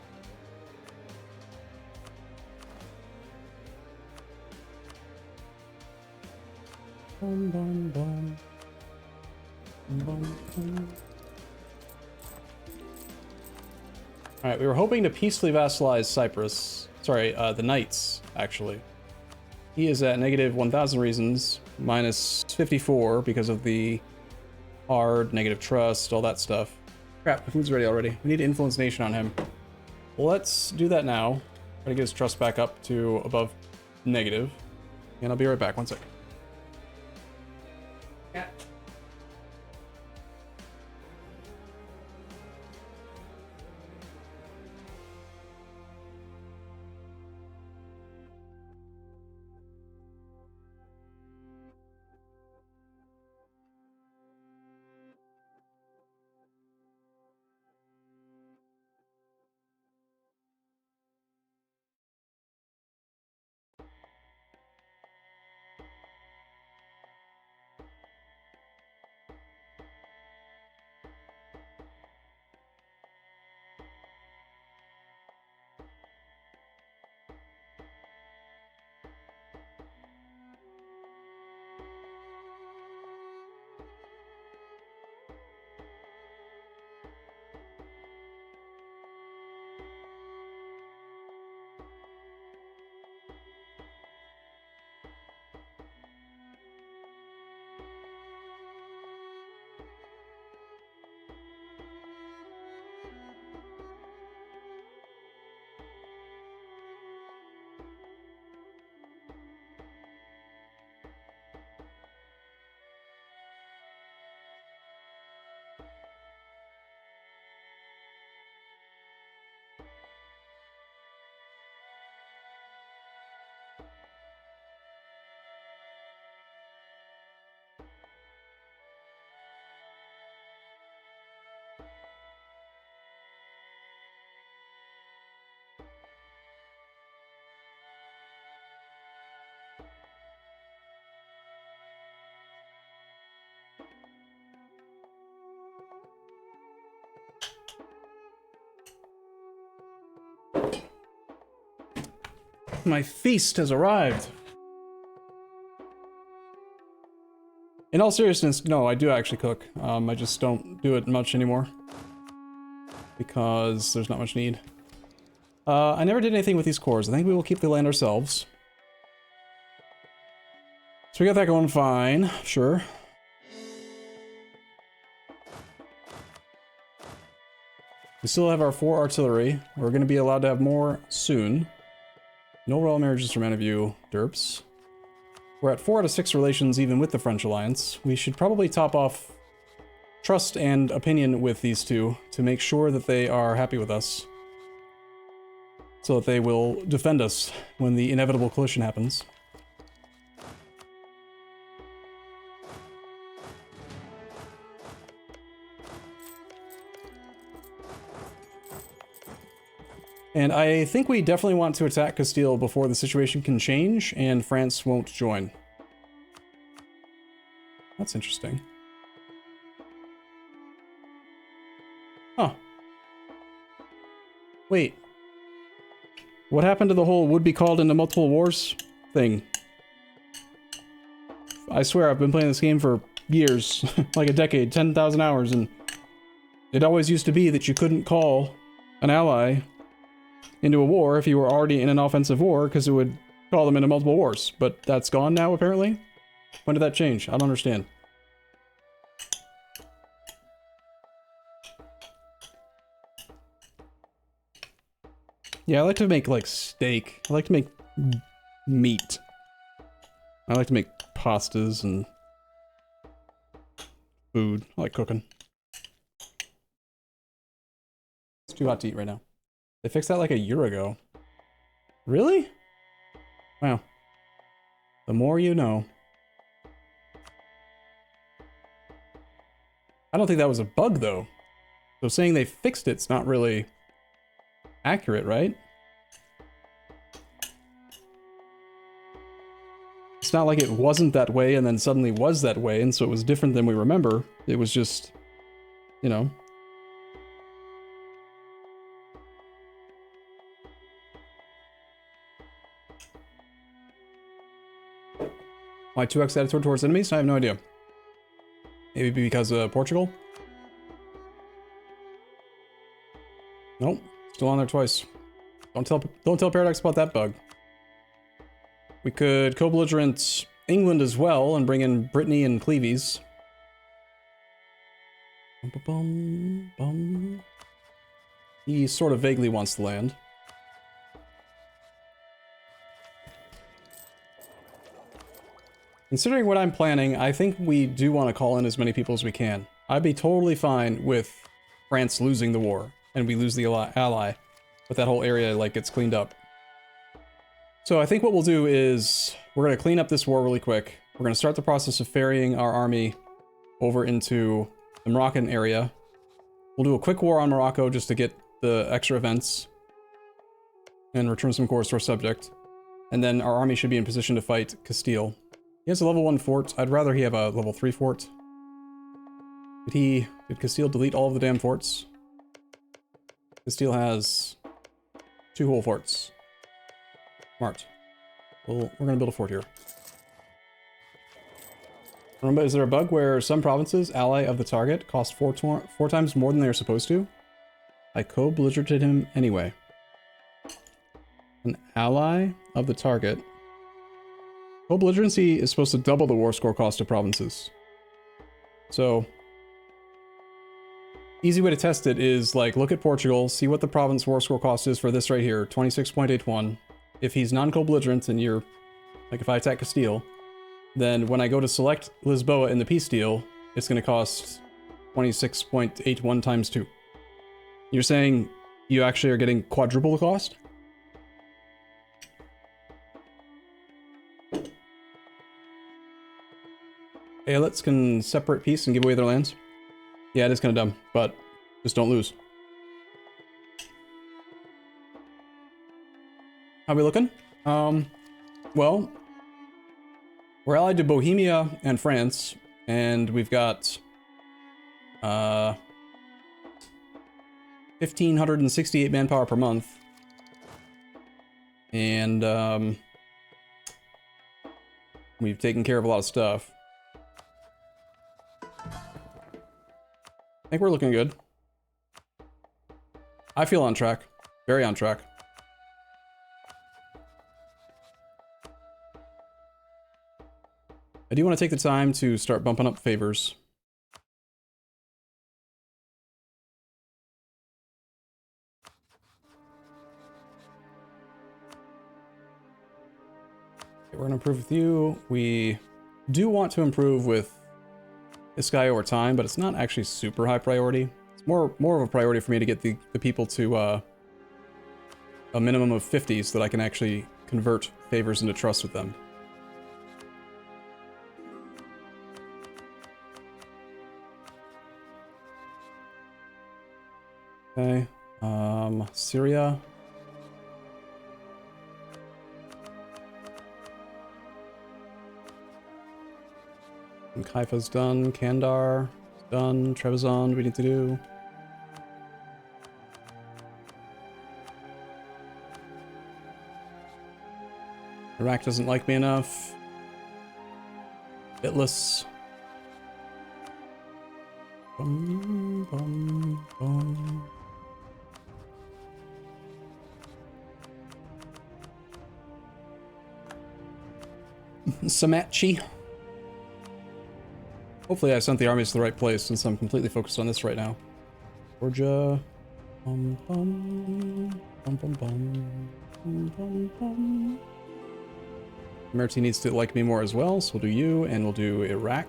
Bum, bum, bum. Bum, bum. All right, we were hoping to peacefully vassalize Cyprus. Sorry, the Knights, actually. He is at negative 1,000 reasons, minus 54 because of the hard, negative trust, all that stuff. Crap, the food's ready already. We need to influence nation on him. Well, let's do that now. Try to get his trust back up to above negative. And I'll be right back. One sec. Yeah. My feast has arrived. In all seriousness, no, I do actually cook. I just don't do it much anymore. Because there's not much need. I never did anything with these cores. I think we will keep the land ourselves. So we got that going fine, sure. We still have our 4 artillery. We're going to be allowed to have more soon. No royal marriages from any of you, derps. We're at 4 out of 6 relations even with the French alliance. We should probably top off trust and opinion with these two to make sure that they are happy with us. So that they will defend us when the inevitable collision happens. And I think we definitely want to attack Castile before the situation can change and France won't join. That's interesting. Huh. Wait. What happened to the whole would be called into multiple wars thing? I swear I've been playing this game for years, like a decade, 10,000 hours, and it always used to be that you couldn't call an ally into a war if you were already in an offensive war, because it would call them into multiple wars. But that's gone now, apparently? When did that change? I don't understand. Yeah, I like to make, like, steak. I like to make meat. I like to make pastas and food. I like cooking. It's too hot to eat right now. They fixed that like a year ago. Really? Wow. The more you know. I don't think that was a bug, though. So saying they fixed it's not really accurate, right? It's not like it wasn't that way and then suddenly was that way, and so it was different than we remember. It was just, you know. Why 2x attitude towards enemies? I have no idea. Maybe because of Portugal? Nope. Still on there twice. Don't tell Paradox about that bug. We could co-belligerent England as well and bring in Brittany and Cleves. He sort of vaguely wants the land. Considering what I'm planning, I think we do want to call in as many people as we can. I'd be totally fine with France losing the war, and we lose the ally, but that whole area, like, gets cleaned up. So I think what we'll do is, we're going to clean up this war really quick. We're going to start the process of ferrying our army over into the Moroccan area. We'll do a quick war on Morocco just to get the extra events, and return some cores to our subject. And then our army should be in position to fight Castile. He has a level 1 fort. I'd rather he have a level 3 fort. Did Castile delete all of the damn forts? Castile has 2 whole forts. Smart. Well, we're gonna build a fort here. Remember, is there a bug where some provinces, ally of the target, cost 4 times more than they're supposed to? I co-belligerented him anyway. An ally of the target. Co-belligerency is supposed to double the war score cost of provinces. So, easy way to test it is, like, look at Portugal, see what the province war score cost is for this right here, 26.81. If he's non-co-belligerent and you're, like, if I attack Castile, then when I go to select Lisboa in the peace deal, it's going to cost 26.81 times 2. You're saying you actually are getting quadruple the cost? Eyalets can separate peace and give away their lands. Yeah, it is kind of dumb, but just don't lose. How we looking? Well, we're allied to Bohemia and France, and we've got 1,568 manpower per month. And we've taken care of a lot of stuff. I think we're looking good. I feel on track. Very on track. I do want to take the time to start bumping up favors. Okay, we're going to improve with you. We do want to improve with this guy over time, but it's not actually super high priority. It's more of a priority for me to get the people to a minimum of 50 so that I can actually convert favors into trust with them. Okay, Syria. And Haifa's done, Kandar is done, Trebizond we need to do. Iraq doesn't like me enough. Bitless. Bum, bum, bum. Samachi. Hopefully I sent the armies to the right place since I'm completely focused on this right now. Georgia. Bum, bum, bum, bum, bum, bum, bum, bum. Mehmet needs to like me more as well, so we'll do you, and we'll do Iraq.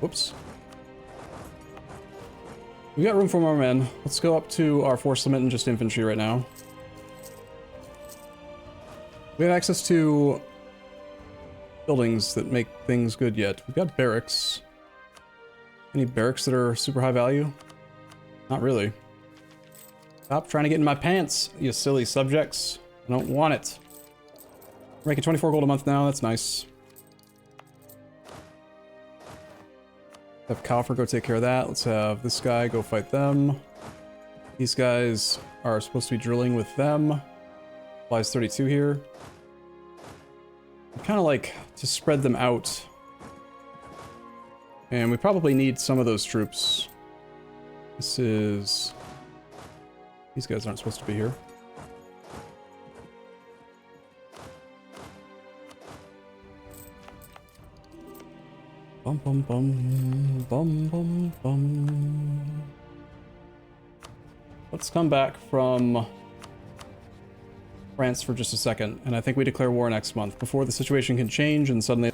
Whoops. We got room for more men. Let's go up to our force limit and just infantry right now. We have access to buildings that make things good yet. We've got barracks. Any barracks that are super high value? Not really. Stop trying to get in my pants, you silly subjects. I don't want it. We're making 24 gold a month now, that's nice. Have Kalfer go take care of that. Let's have this guy go fight them. These guys are supposed to be drilling with them. Applies 32 here. Kind of like to spread them out. And we probably need some of those troops. This is... These guys aren't supposed to be here. Bum bum bum bum bum bum. Let's come back from France for just a second, and I think we declare war next month before the situation can change and suddenly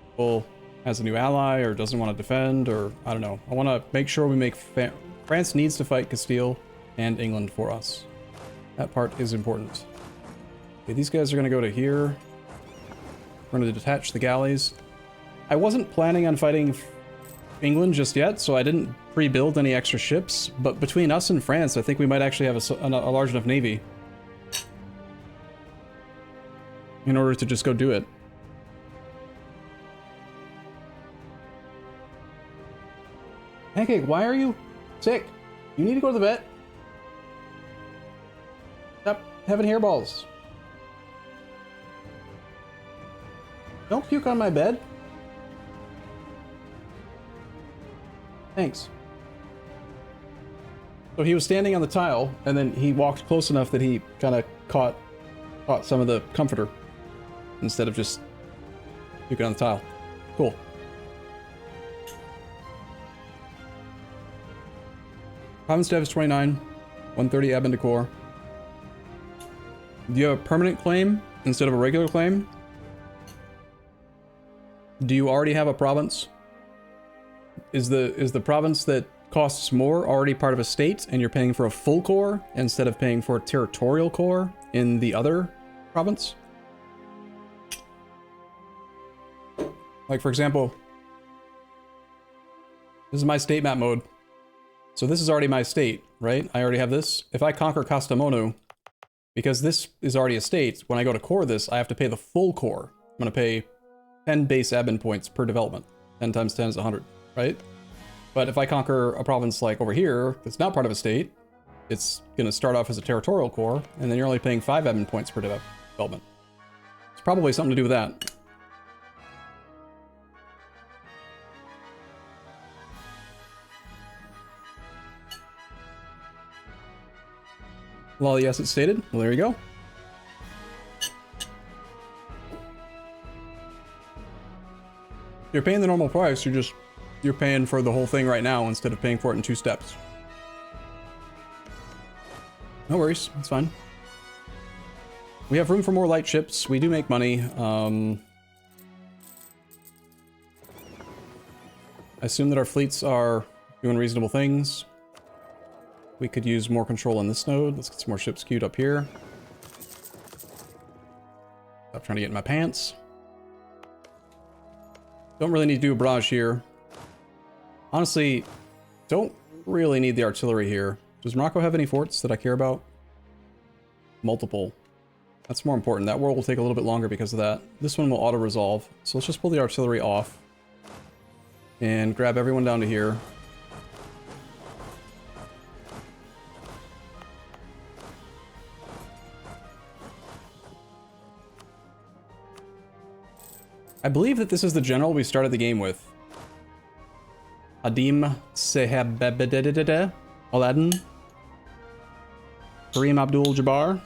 people has a new ally or doesn't want to defend, or I don't know. I want to make sure we make France needs to fight Castile and England for us. That part is important. Okay, these guys are going to go to here. We're going to detach the galleys. I wasn't planning on fighting England just yet, so I didn't pre-build any extra ships, but between us and France, I think we might actually have a large enough navy in order to just go do it. Pancake, why are you sick? You need to go to the vet. Stop having hairballs. Don't puke on my bed. Thanks. So he was standing on the tile, and then he walked close enough that he kind of caught some of the comforter instead of just puking on the tile. Cool. Province Dev is 29, 130 ebb into core. Do you have a permanent claim instead of a regular claim? Do you already have a province? Is the province that costs more already part of a state and you're paying for a full core instead of paying for a territorial core in the other province? Like, for example, this is my state map mode. So this is already my state, right? I already have this. If I conquer Kastamonu, because this is already a state, when I go to core this, I have to pay the full core. I'm going to pay 10 base admin points per development. 10 times 10 is 100, right? But if I conquer a province like over here, that's not part of a state, it's going to start off as a territorial core, and then you're only paying 5 admin points per development. It's probably something to do with that. Well, yes, it's stated. Well, there you go. You're paying the normal price, you're paying for the whole thing right now instead of paying for it in 2 steps. No worries, it's fine. We have room for more light ships. We do make money. I assume that our fleets are doing reasonable things. We could use more control on this node. Let's get some more ships queued up here. Stop trying to get in my pants. Don't really need to do a barrage here. Honestly, don't really need the artillery here. Does Morocco have any forts that I care about? Multiple. That's more important. That war will take a little bit longer because of that. This one will auto-resolve. So let's just pull the artillery off. And grab everyone down to here. I believe that this is the general we started the game with. Adim Sehabebededede Aladdin. Kareem Abdul-Jabbar.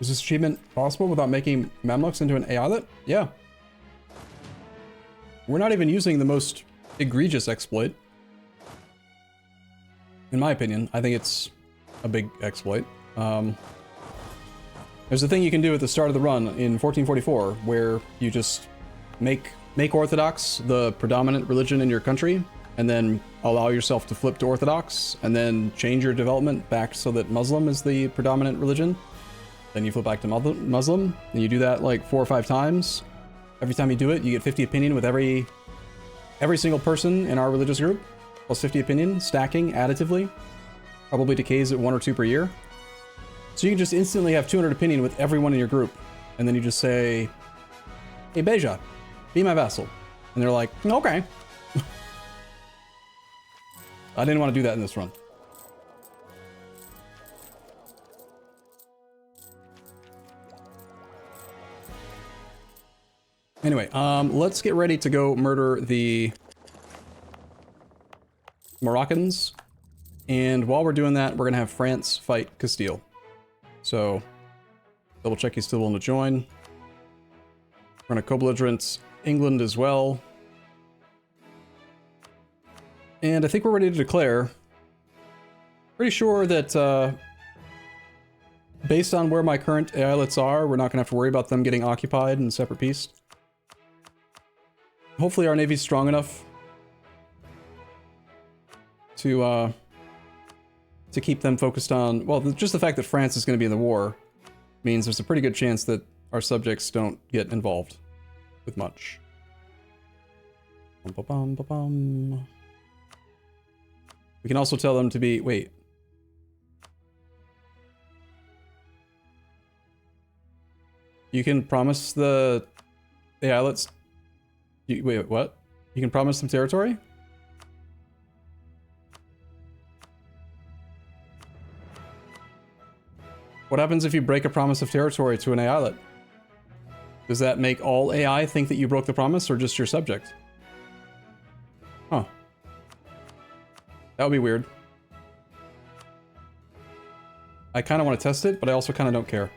Is this achievement possible without making Mehmets into an Eyalet? Yeah. We're not even using the most egregious exploit. In my opinion, I think it's a big exploit. There's a thing you can do at the start of the run in 1444 where you just make Orthodox the predominant religion in your country, and then allow yourself to flip to Orthodox, and then change your development back so that Muslim is the predominant religion. Then you flip back to Muslim, and you do that like 4 or 5 times. Every time you do it, you get 50 opinion with every single person in our religious group. Plus 50 opinion, stacking additively. Probably decays at 1 or 2 per year. So you can just instantly have 200 opinion with everyone in your group. And then you just say, hey Beja, be my vassal. And they're like, okay. I didn't want to do that in this run. Anyway, let's get ready to go murder the Moroccans And while we're doing that, we're going to have France fight Castile. So, double check he's still willing to join. We're going to co-belligerent England as well. And I think we're ready to declare. Pretty sure that, based on where my current Eyalets are, we're not going to have to worry about them getting occupied in a separate piece. Hopefully our navy's strong enough to keep them focused on... Well, just the fact that France is going to be in the war means there's a pretty good chance that our subjects don't get involved with much. Bum, ba, bum. We can also tell them to be... Wait. You can promise the Eyalets... Wait, what? You can promise them territory? What happens if you break a promise of territory to an Eyalet? Does that make all AI think that you broke the promise, or just your subject? Huh. That would be weird. I kind of want to test it, but I also kind of don't care.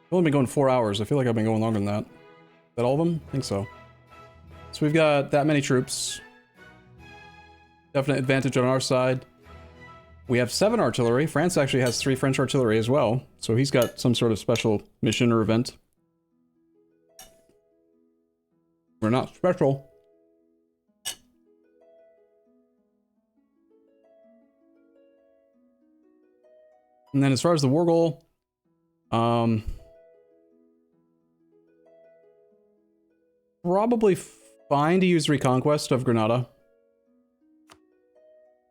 I've only been going 4 hours. I feel like I've been going longer than that. Is that all of them? I think so. So we've got that many troops. Definite advantage on our side. We have 7 artillery. France actually has 3 French artillery as well. So he's got some sort of special mission or event. We're not special. And then as far as the war goal, probably fine to use Reconquest of Granada.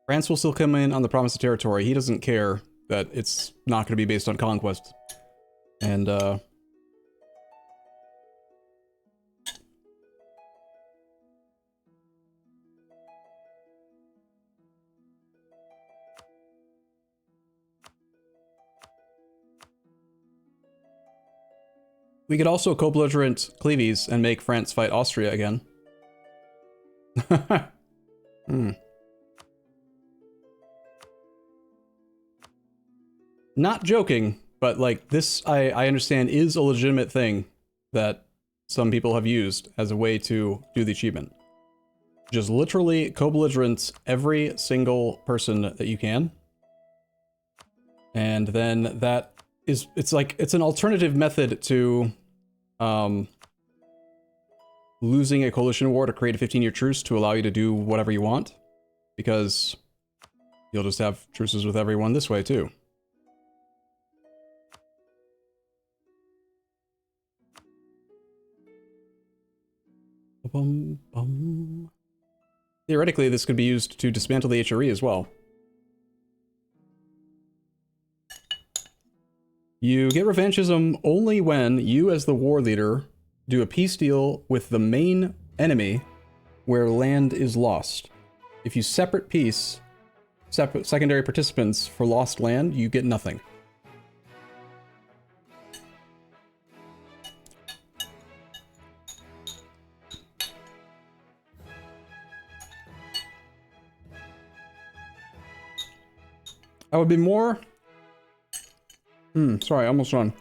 France will still come in on the promise of territory. He doesn't care that it's not going to be based on conquest. And, we could also co-belligerent Cleves and make France fight Austria again. Not joking, but like this, I understand is a legitimate thing that some people have used as a way to do the achievement. Just literally co-belligerent every single person that you can. And then that is, it's like, it's an alternative method to losing a coalition war to create a 15-year truce to allow you to do whatever you want. Because you'll just have truces with everyone this way too. Bum, bum. Theoretically, this could be used to dismantle the HRE as well. You get revanchism only when you, as the war leader, do a peace deal with the main enemy where land is lost. If you separate peace, separate secondary participants for lost land, you get nothing. I would be more... sorry, almost done.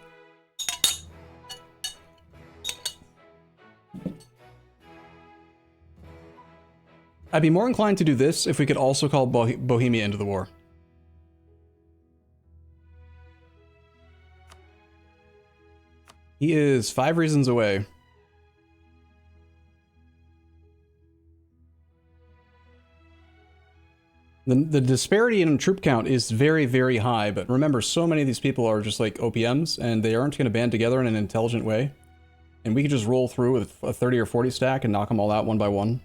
I'd be more inclined to do this if we could also call Bohemia into the war. He is 5 reasons away. The disparity in troop count is very, very high, but remember, so many of these people are just like OPMs, and they aren't going to band together in an intelligent way. And we could just roll through with a 30 or 40 stack and knock them all out one by one.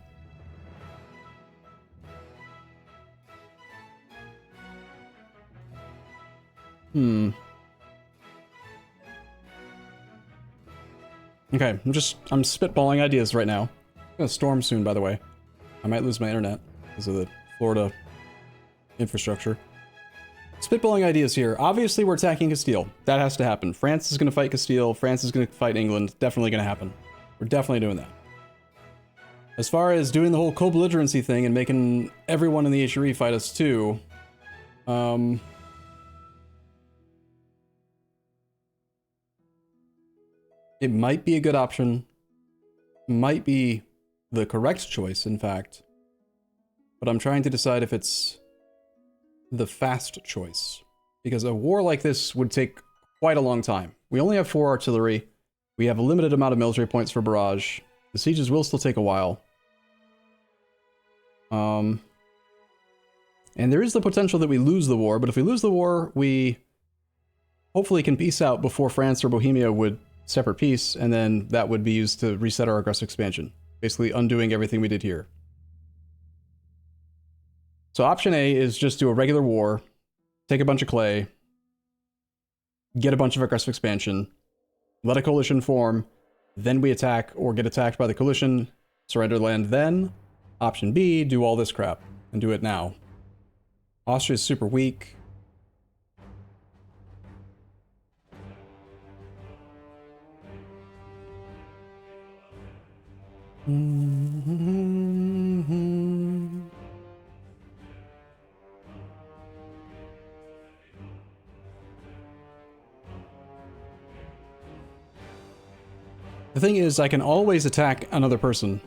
Okay, I'm spitballing ideas right now. It's gonna storm soon, by the way. I might lose my internet because of the Florida infrastructure. Spitballing ideas here. Obviously, we're attacking Castile. That has to happen. France is going to fight Castile. France is going to fight England. Definitely going to happen. We're definitely doing that. As far as doing the whole co-belligerency thing and making everyone in the HRE fight us too, it might be a good option. Might be the correct choice, in fact. But I'm trying to decide if it's the fast choice. Because a war like this would take quite a long time. We only have 4 artillery. We have a limited amount of military points for barrage. The sieges will still take a while. And there is the potential that we lose the war, but if we lose the war, we hopefully can peace out before France or Bohemia would separate peace, and then that would be used to reset our aggressive expansion. Basically undoing everything we did here. So option A is just do a regular war, take a bunch of clay, get a bunch of aggressive expansion, let a coalition form, then we attack or get attacked by the coalition, surrender land then. Option B, do all this crap, and do it now. Austria is super weak. The thing is, I can always attack another person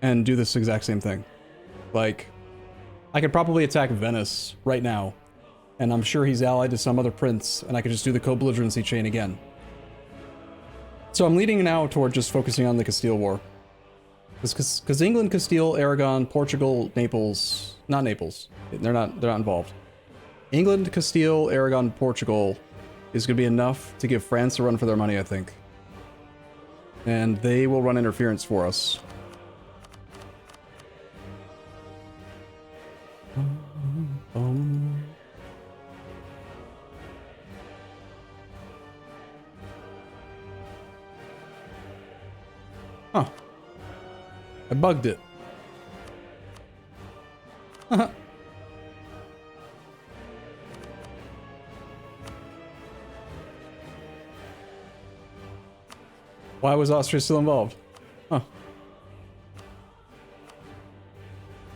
and do this exact same thing. Like, I could probably attack Venice right now, and I'm sure he's allied to some other prince, and I could just do the co-belligerency chain again. So I'm leading now toward just focusing on the Castile War. Because England, Castile, Aragon, Portugal, Naples... Not Naples. They're not involved. England, Castile, Aragon, Portugal is going to be enough to give France a run for their money, I think. And they will run interference for us. Huh. I bugged it. Why was Austria still involved? Huh.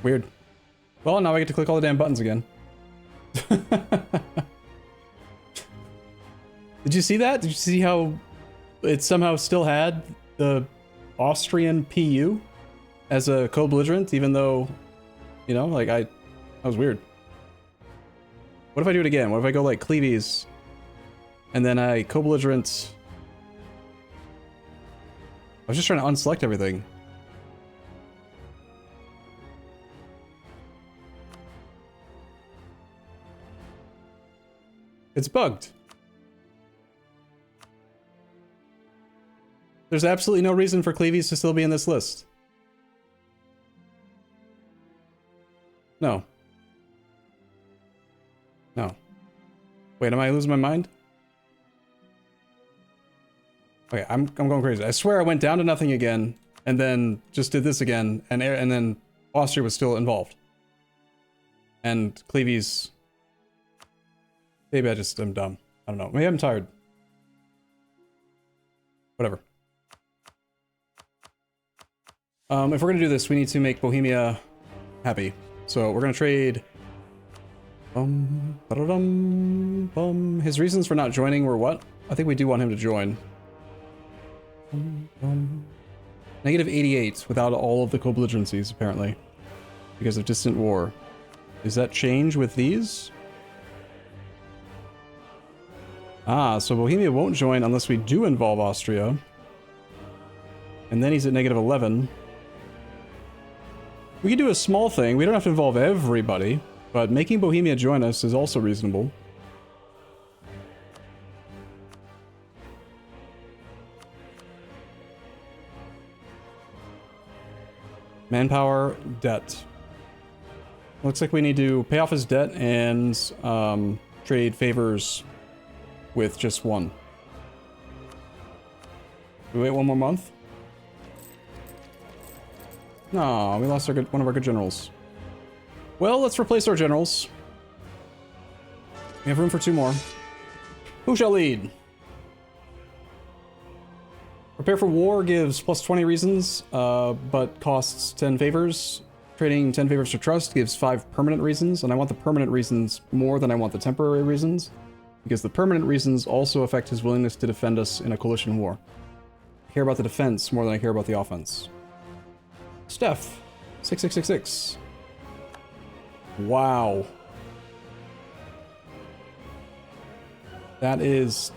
Weird. Well, now I get to click all the damn buttons again. Did you see that? Did you see how it somehow still had the Austrian PU as a co-belligerent, even though, you know, like that was weird. What if I do it again? What if I go like Cleves and then I co-belligerent? I was just trying to unselect everything. It's bugged. There's absolutely no reason for Cleves to still be in this list. No. No. Wait, am I losing my mind? Okay, I'm going crazy. I swear I went down to nothing again, and then just did this again, and then Austria was still involved. And Cleves... Maybe I just am dumb. I don't know. Maybe I'm tired. Whatever. If we're gonna do this, we need to make Bohemia happy. So we're gonna trade... His reasons for not joining were what? I think we do want him to join. Negative 88 without all of the co-belligerencies, apparently. Because of distant war. Does that change with these? Ah, so Bohemia won't join unless we do involve Austria. And then he's at negative 11. We can do a small thing. We don't have to involve everybody. But making Bohemia join us is also reasonable. Manpower, debt. Looks like we need to pay off his debt and trade favors with just one. We wait one more month? No, we lost one of our good generals. Well, let's replace our generals. We have room for 2 more. Who shall lead? Prepare for War gives plus 20 reasons, but costs 10 favors. Trading 10 favors for trust gives 5 permanent reasons, and I want the permanent reasons more than I want the temporary reasons, because the permanent reasons also affect his willingness to defend us in a coalition war. I care about the defense more than I care about the offense. Steph, 6666. Wow. That is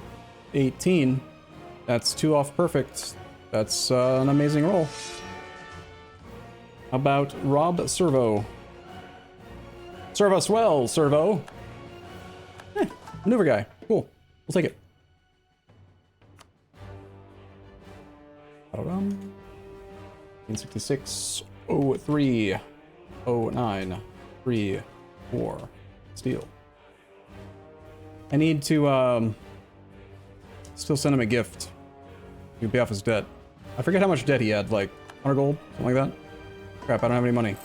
18. That's 2 off perfect. That's an amazing roll. How about Rob Servo? Serve us well, Servo. Maneuver guy. Cool. We'll take it. 1966, 03, 09, 3, 4. Steel. I need to, still send him a gift. You can pay off his debt. I forget how much debt he had, like 100 gold, something like that. Crap, I don't have any money.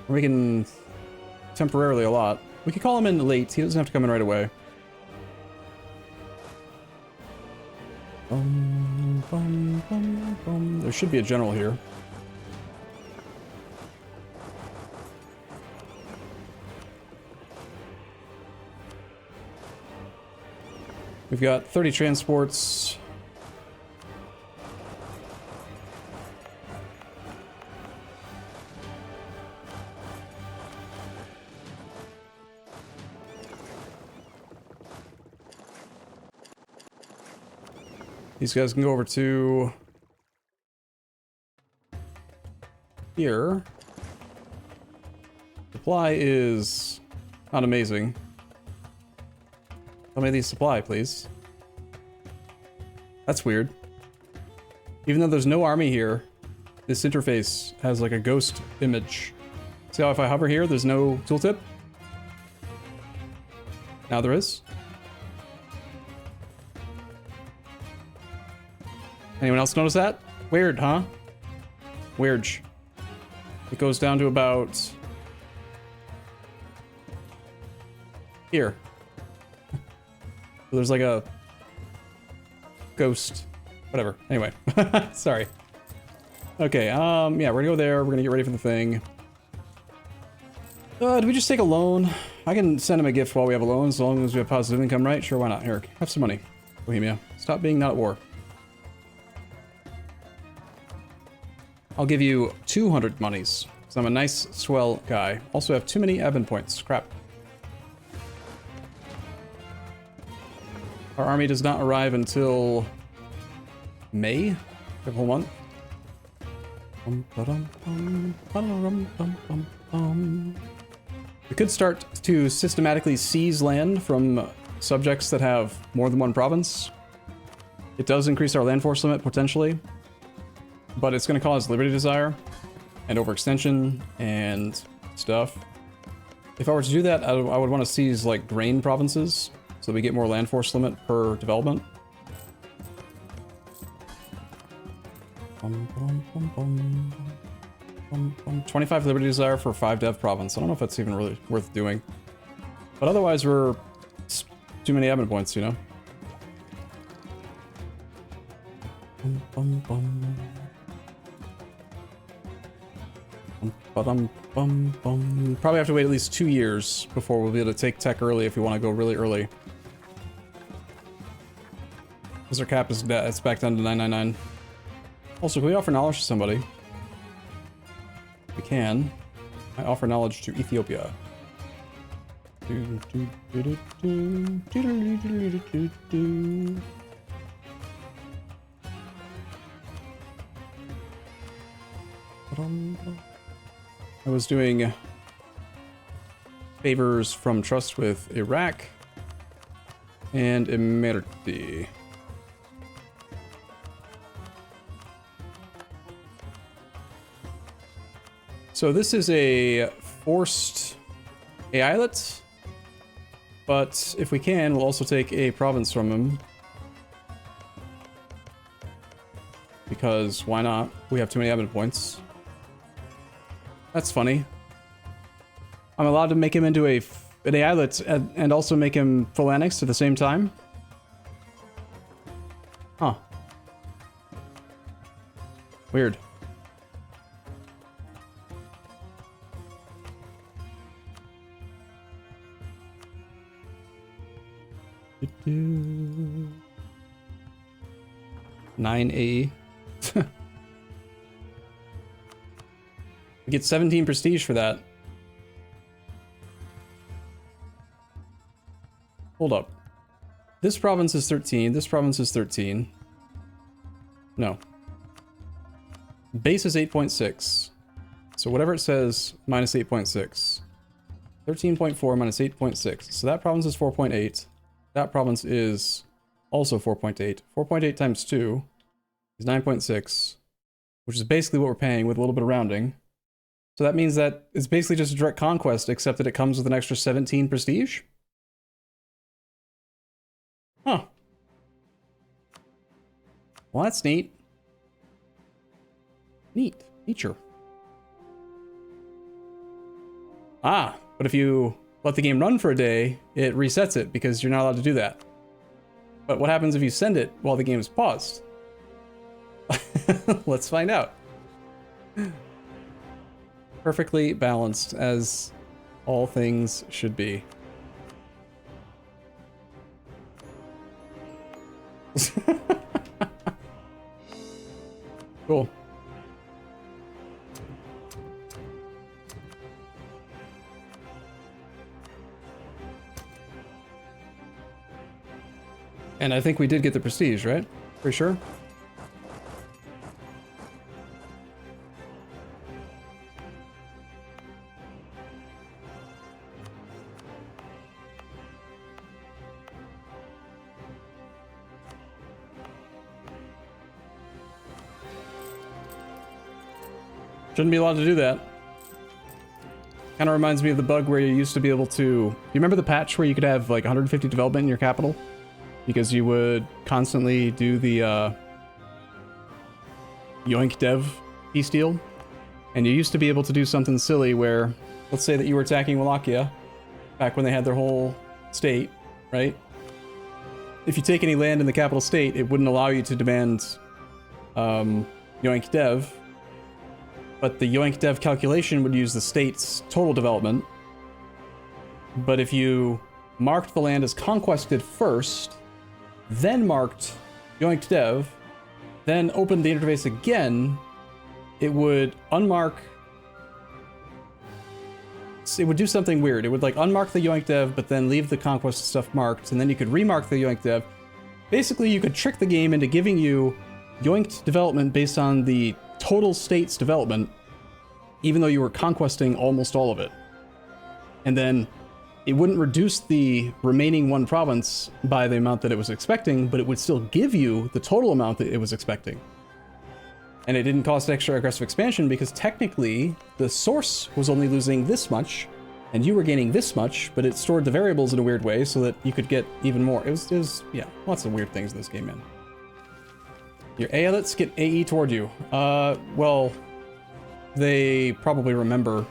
We're making temporarily a lot. We could call him in late. He doesn't have to come in right away. There should be a general here. We've got 30 transports. These guys can go over to here. Supply is not amazing. How many of these supply, please? That's weird. Even though there's no army here, this interface has like a ghost image. See how if I hover here, there's no tooltip? Now there is. Anyone else notice that? Weird, huh? Weird. It goes down to about here. There's like a ghost, whatever. Anyway, sorry. Okay, yeah, we're gonna go there. We're gonna get ready for the thing. Do we just take a loan? I can send him a gift while we have a loan, as long as we have positive income, right? Sure, why not? Here, have some money. Bohemia, stop being not at war. I'll give you 200 monies, because I'm a nice, swell guy. Also have too many admin points. Crap. Our army does not arrive until May? The whole month? We could start to systematically seize land from subjects that have more than one province. It does increase our land force limit, potentially. But it's going to cause liberty desire and overextension and stuff. If I were to do that, I would want to seize like grain provinces so we get more land force limit per development. 25 liberty desire for 5 dev province. I don't know if that's even really worth doing. But otherwise, we're too many admin points, you know? Probably have to wait at least 2 years before we'll be able to take tech early if we want to go really early. Because our cap is it's back down to 999. Also, can we offer knowledge to somebody? We can. I offer knowledge to Ethiopia. I was doing favors from trust with Iraq and Emirati. So this is a forced Eyalet, but if we can, we'll also take a province from him. Because why not? We have too many admin points. That's funny. I'm allowed to make him into an Eyalet and also make him full annex at the same time? Huh. Weird. Do-do. 9A. We get 17 prestige for that. Hold up. This province is 13. This province is 13. No. Base is 8.6. So whatever it says, minus 8.6. 13.4 minus 8.6. So that province is 4.8. That province is also 4.8. 4.8 times 2 is 9.6, which is basically what we're paying with a little bit of rounding. So that means that it's basically just a direct conquest, except that it comes with an extra 17 prestige? Huh. Well, that's neat. Neat. Feature. Ah, but if you let the game run for a day, it resets it because you're not allowed to do that. But what happens if you send it while the game is paused? Let's find out. Perfectly balanced, as all things should be. Cool. And I think we did get the prestige, right? Pretty sure. Shouldn't be allowed to do that. Kind of reminds me of the bug where you used to be able to... You remember the patch where you could have like 150 development in your capital? Because you would constantly do the yoink dev peace deal. And you used to be able to do something silly where, let's say that you were attacking Wallachia back when they had their whole state, right? If you take any land in the capital state, it wouldn't allow you to demand yoink dev. But the yoink dev calculation would use the state's total development. But if you marked the land as conquested first, then marked yoink dev, then opened the interface again, it would unmark... It would do something weird. It would like unmark the yoink dev, but then leave the conquest stuff marked, and then you could remark the yoink dev. Basically, you could trick the game into giving you yoinked development based on the total state's development, even though you were conquesting almost all of it. And then it wouldn't reduce the remaining one province by the amount that it was expecting, but it would still give you the total amount that it was expecting. And it didn't cost extra aggressive expansion because technically the source was only losing this much and you were gaining this much, but it stored the variables in a weird way so that you could get even more. It was yeah, lots of weird things in this game, man. Your Eyalets get AE toward you. Well, they probably remember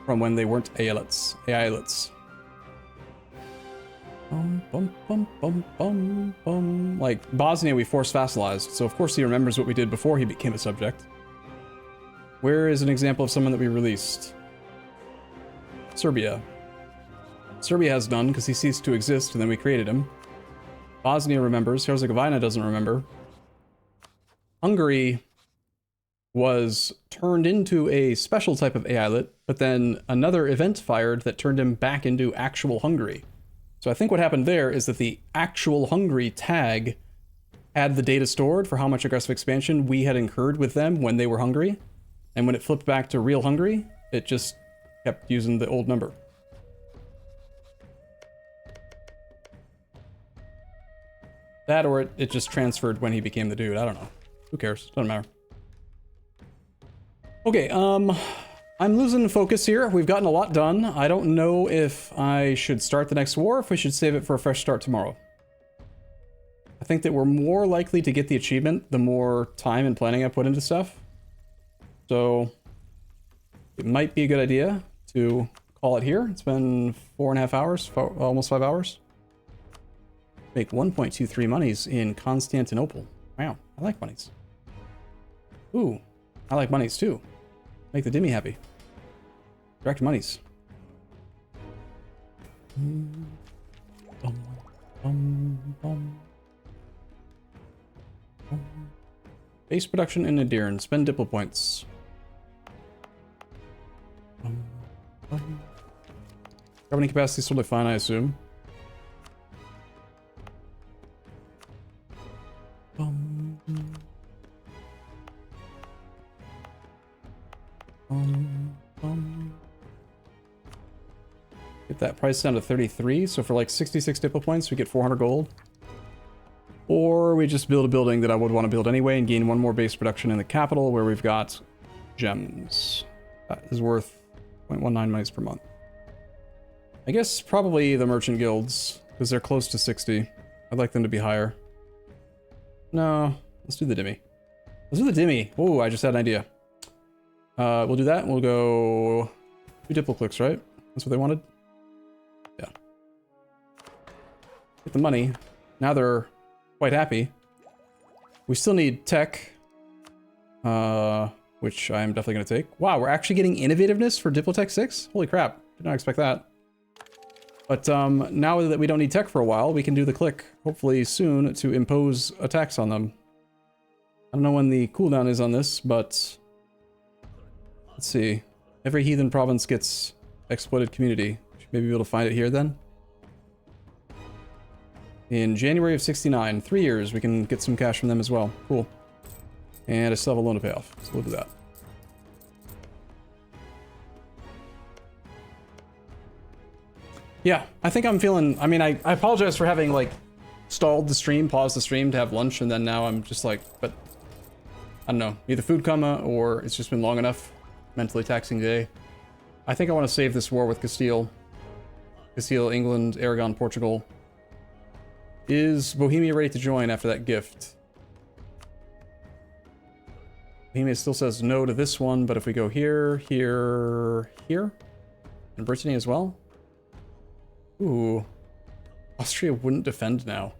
from when they weren't Eyalets. Eyalets. Bum, bum, bum, bum, bum. Like, Bosnia we force vassalized, so of course he remembers what we did before he became a subject. Where is an example of someone that we released? Serbia. Serbia has none, because he ceased to exist, and then we created him. Bosnia remembers. Herzegovina doesn't remember. Hungary was turned into a special type of Eyalet, but then another event fired that turned him back into actual Hungary. So I think what happened there is that the actual Hungary tag had the data stored for how much aggressive expansion we had incurred with them when they were Hungary. And when it flipped back to real Hungary, it just kept using the old number. That or it just transferred when he became the dude. I don't know. Who cares? Doesn't matter. Okay, I'm losing focus here. We've gotten a lot done. I don't know if I should start the next war or if we should save it for a fresh start tomorrow. I think that we're more likely to get the achievement the more time and planning I put into stuff. So it might be a good idea to call it here. It's been 4.5 hours, almost 5 hours. Make 1.23 monies in Constantinople. Wow, I like monies. Ooh, I like monies too. Make the Dimmy happy. Direct monies. Base production in Nadirn. Spend Diplo points. Governing capacity is totally fine, I assume. Get that price down to 33, so for like 66 Diplo points, we get 400 gold. Or we just build a building that I would want to build anyway and gain one more base production in the capital where we've got gems. That is worth 0.19 monies per month. I guess probably the merchant guilds, because they're close to 60. I'd like them to be higher. No, let's do the Dimmy. Let's do the Dimmy. Oh, I just had an idea. We'll do that. We'll go 2 Diplo clicks, right? That's what they wanted? Yeah. Get the money. Now they're quite happy. We still need tech, which I'm definitely going to take. Wow, we're actually getting innovativeness for Diplotech 6? Holy crap, did not expect that. But now that we don't need tech for a while, we can do the click, hopefully soon, to impose attacks on them. I don't know when the cooldown is on this, but let's see. Every heathen province gets exploited community. Should maybe be able to find it here then. In January of 69, 3 years, we can get some cash from them as well. Cool. And I still have a loan to pay off, so we'll do that. Yeah, I think I'm feeling, I mean, I apologize for having, like, stalled the stream, paused the stream to have lunch, and then now I'm just like, but, I don't know, either food coma, or it's just been long enough, mentally taxing day. I think I want to save this war with Castile. Castile, England, Aragon, Portugal. Is Bohemia ready to join after that gift? Bohemia still says no to this one, but if we go here, here, here, and Brittany as well. Ooh, Austria wouldn't defend now.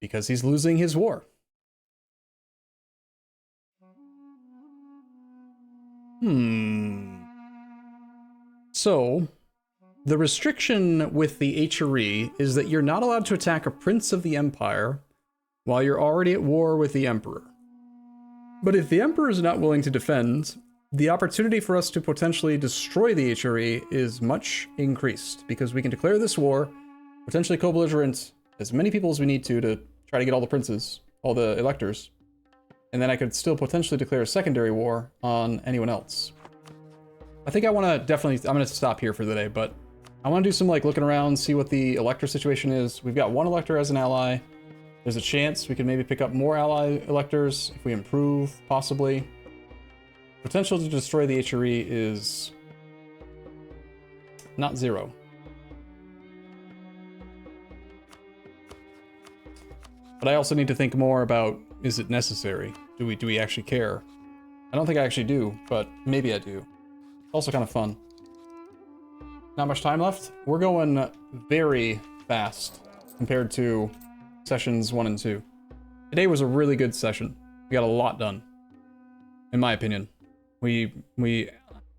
Because he's losing his war. So, the restriction with the HRE is that you're not allowed to attack a prince of the empire while you're already at war with the emperor. But if the emperor is not willing to defend, the opportunity for us to potentially destroy the HRE is much increased, because we can declare this war, potentially co-belligerent as many people as we need to try to get all the princes, all the electors, and then I could still potentially declare a secondary war on anyone else. I think I want to definitely, I'm going to stop here for the day, but I want to do some like looking around, see what the elector situation is. We've got one elector as an ally. There's a chance we could maybe pick up more ally electors if we improve, possibly. Potential to destroy the HRE is not 0. But I also need to think more about, is it necessary? Do we actually care? I don't think I actually do, but maybe I do. It's also kind of fun. Not much time left. We're going very fast compared to sessions 1 and 2. Today was a really good session. We got a lot done, in my opinion. We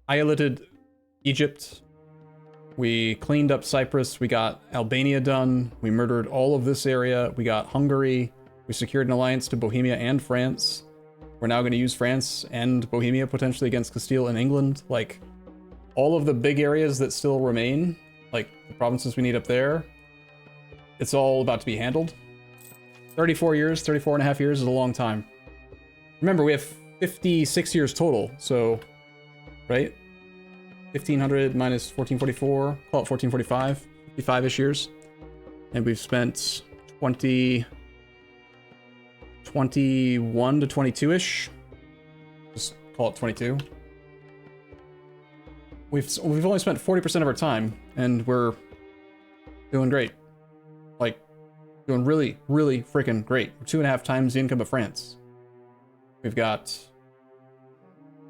Eyaleted Egypt. We cleaned up Cyprus. We got Albania done. We murdered all of this area. We got Hungary. We secured an alliance to Bohemia and France. We're now going to use France and Bohemia potentially against Castile and England. Like, all of the big areas that still remain, like the provinces we need up there, it's all about to be handled. 34 years, 34 and a half years is a long time. Remember, we have 56 years total, so, right? 1500 minus 1444, call it 1445, 55-ish years. And we've spent 21 to 22-ish. Just call it 22. We've only spent 40% of our time, and we're doing great. Like, doing really, really freaking great. We're 2.5 times the income of France. We've got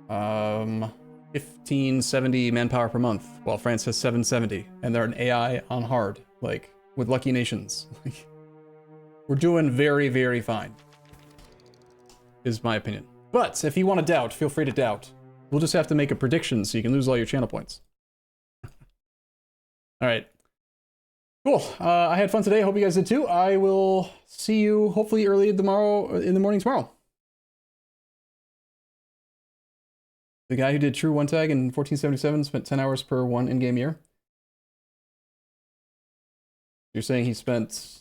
1570 manpower per month, while France has 770, and they're an AI on hard. Like, with Lucky Nations. We're doing very, very fine, is my opinion. But if you want to doubt, feel free to doubt. We'll just have to make a prediction so you can lose all your channel points. All right. Cool. I had fun today. I hope you guys did too. I will see you hopefully early tomorrow, in the morning tomorrow. The guy who did True One Tag in 1477 spent 10 hours per one in-game year. You're saying he spent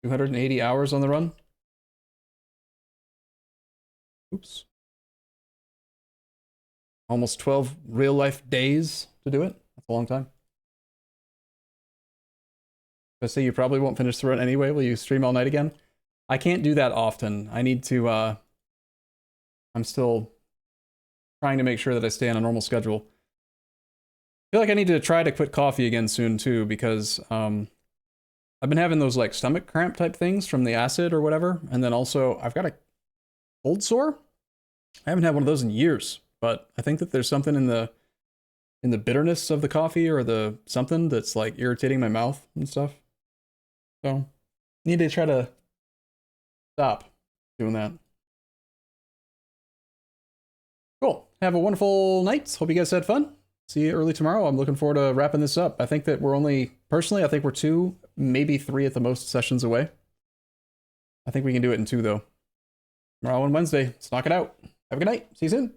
280 hours on the run? Oops. Almost 12 real-life days to do it? That's a long time. I say you probably won't finish the run anyway. Will you stream all night again? I can't do that often. I need to, I'm still trying to make sure that I stay on a normal schedule. I feel like I need to try to quit coffee again soon too, because I've been having those like stomach cramp type things from the acid or whatever. And then also I've got a cold sore. I haven't had one of those in years, but I think that there's something in the bitterness of the coffee or the something that's like irritating my mouth and stuff. So need to try to stop doing that. Cool. Have a wonderful night. Hope you guys had fun. See you early tomorrow. I'm looking forward to wrapping this up. I think that we're only, personally, I think we're 2, maybe 3 at the most sessions away. I think we can do it in 2 though. Tomorrow and Wednesday. Let's knock it out. Have a good night. See you soon.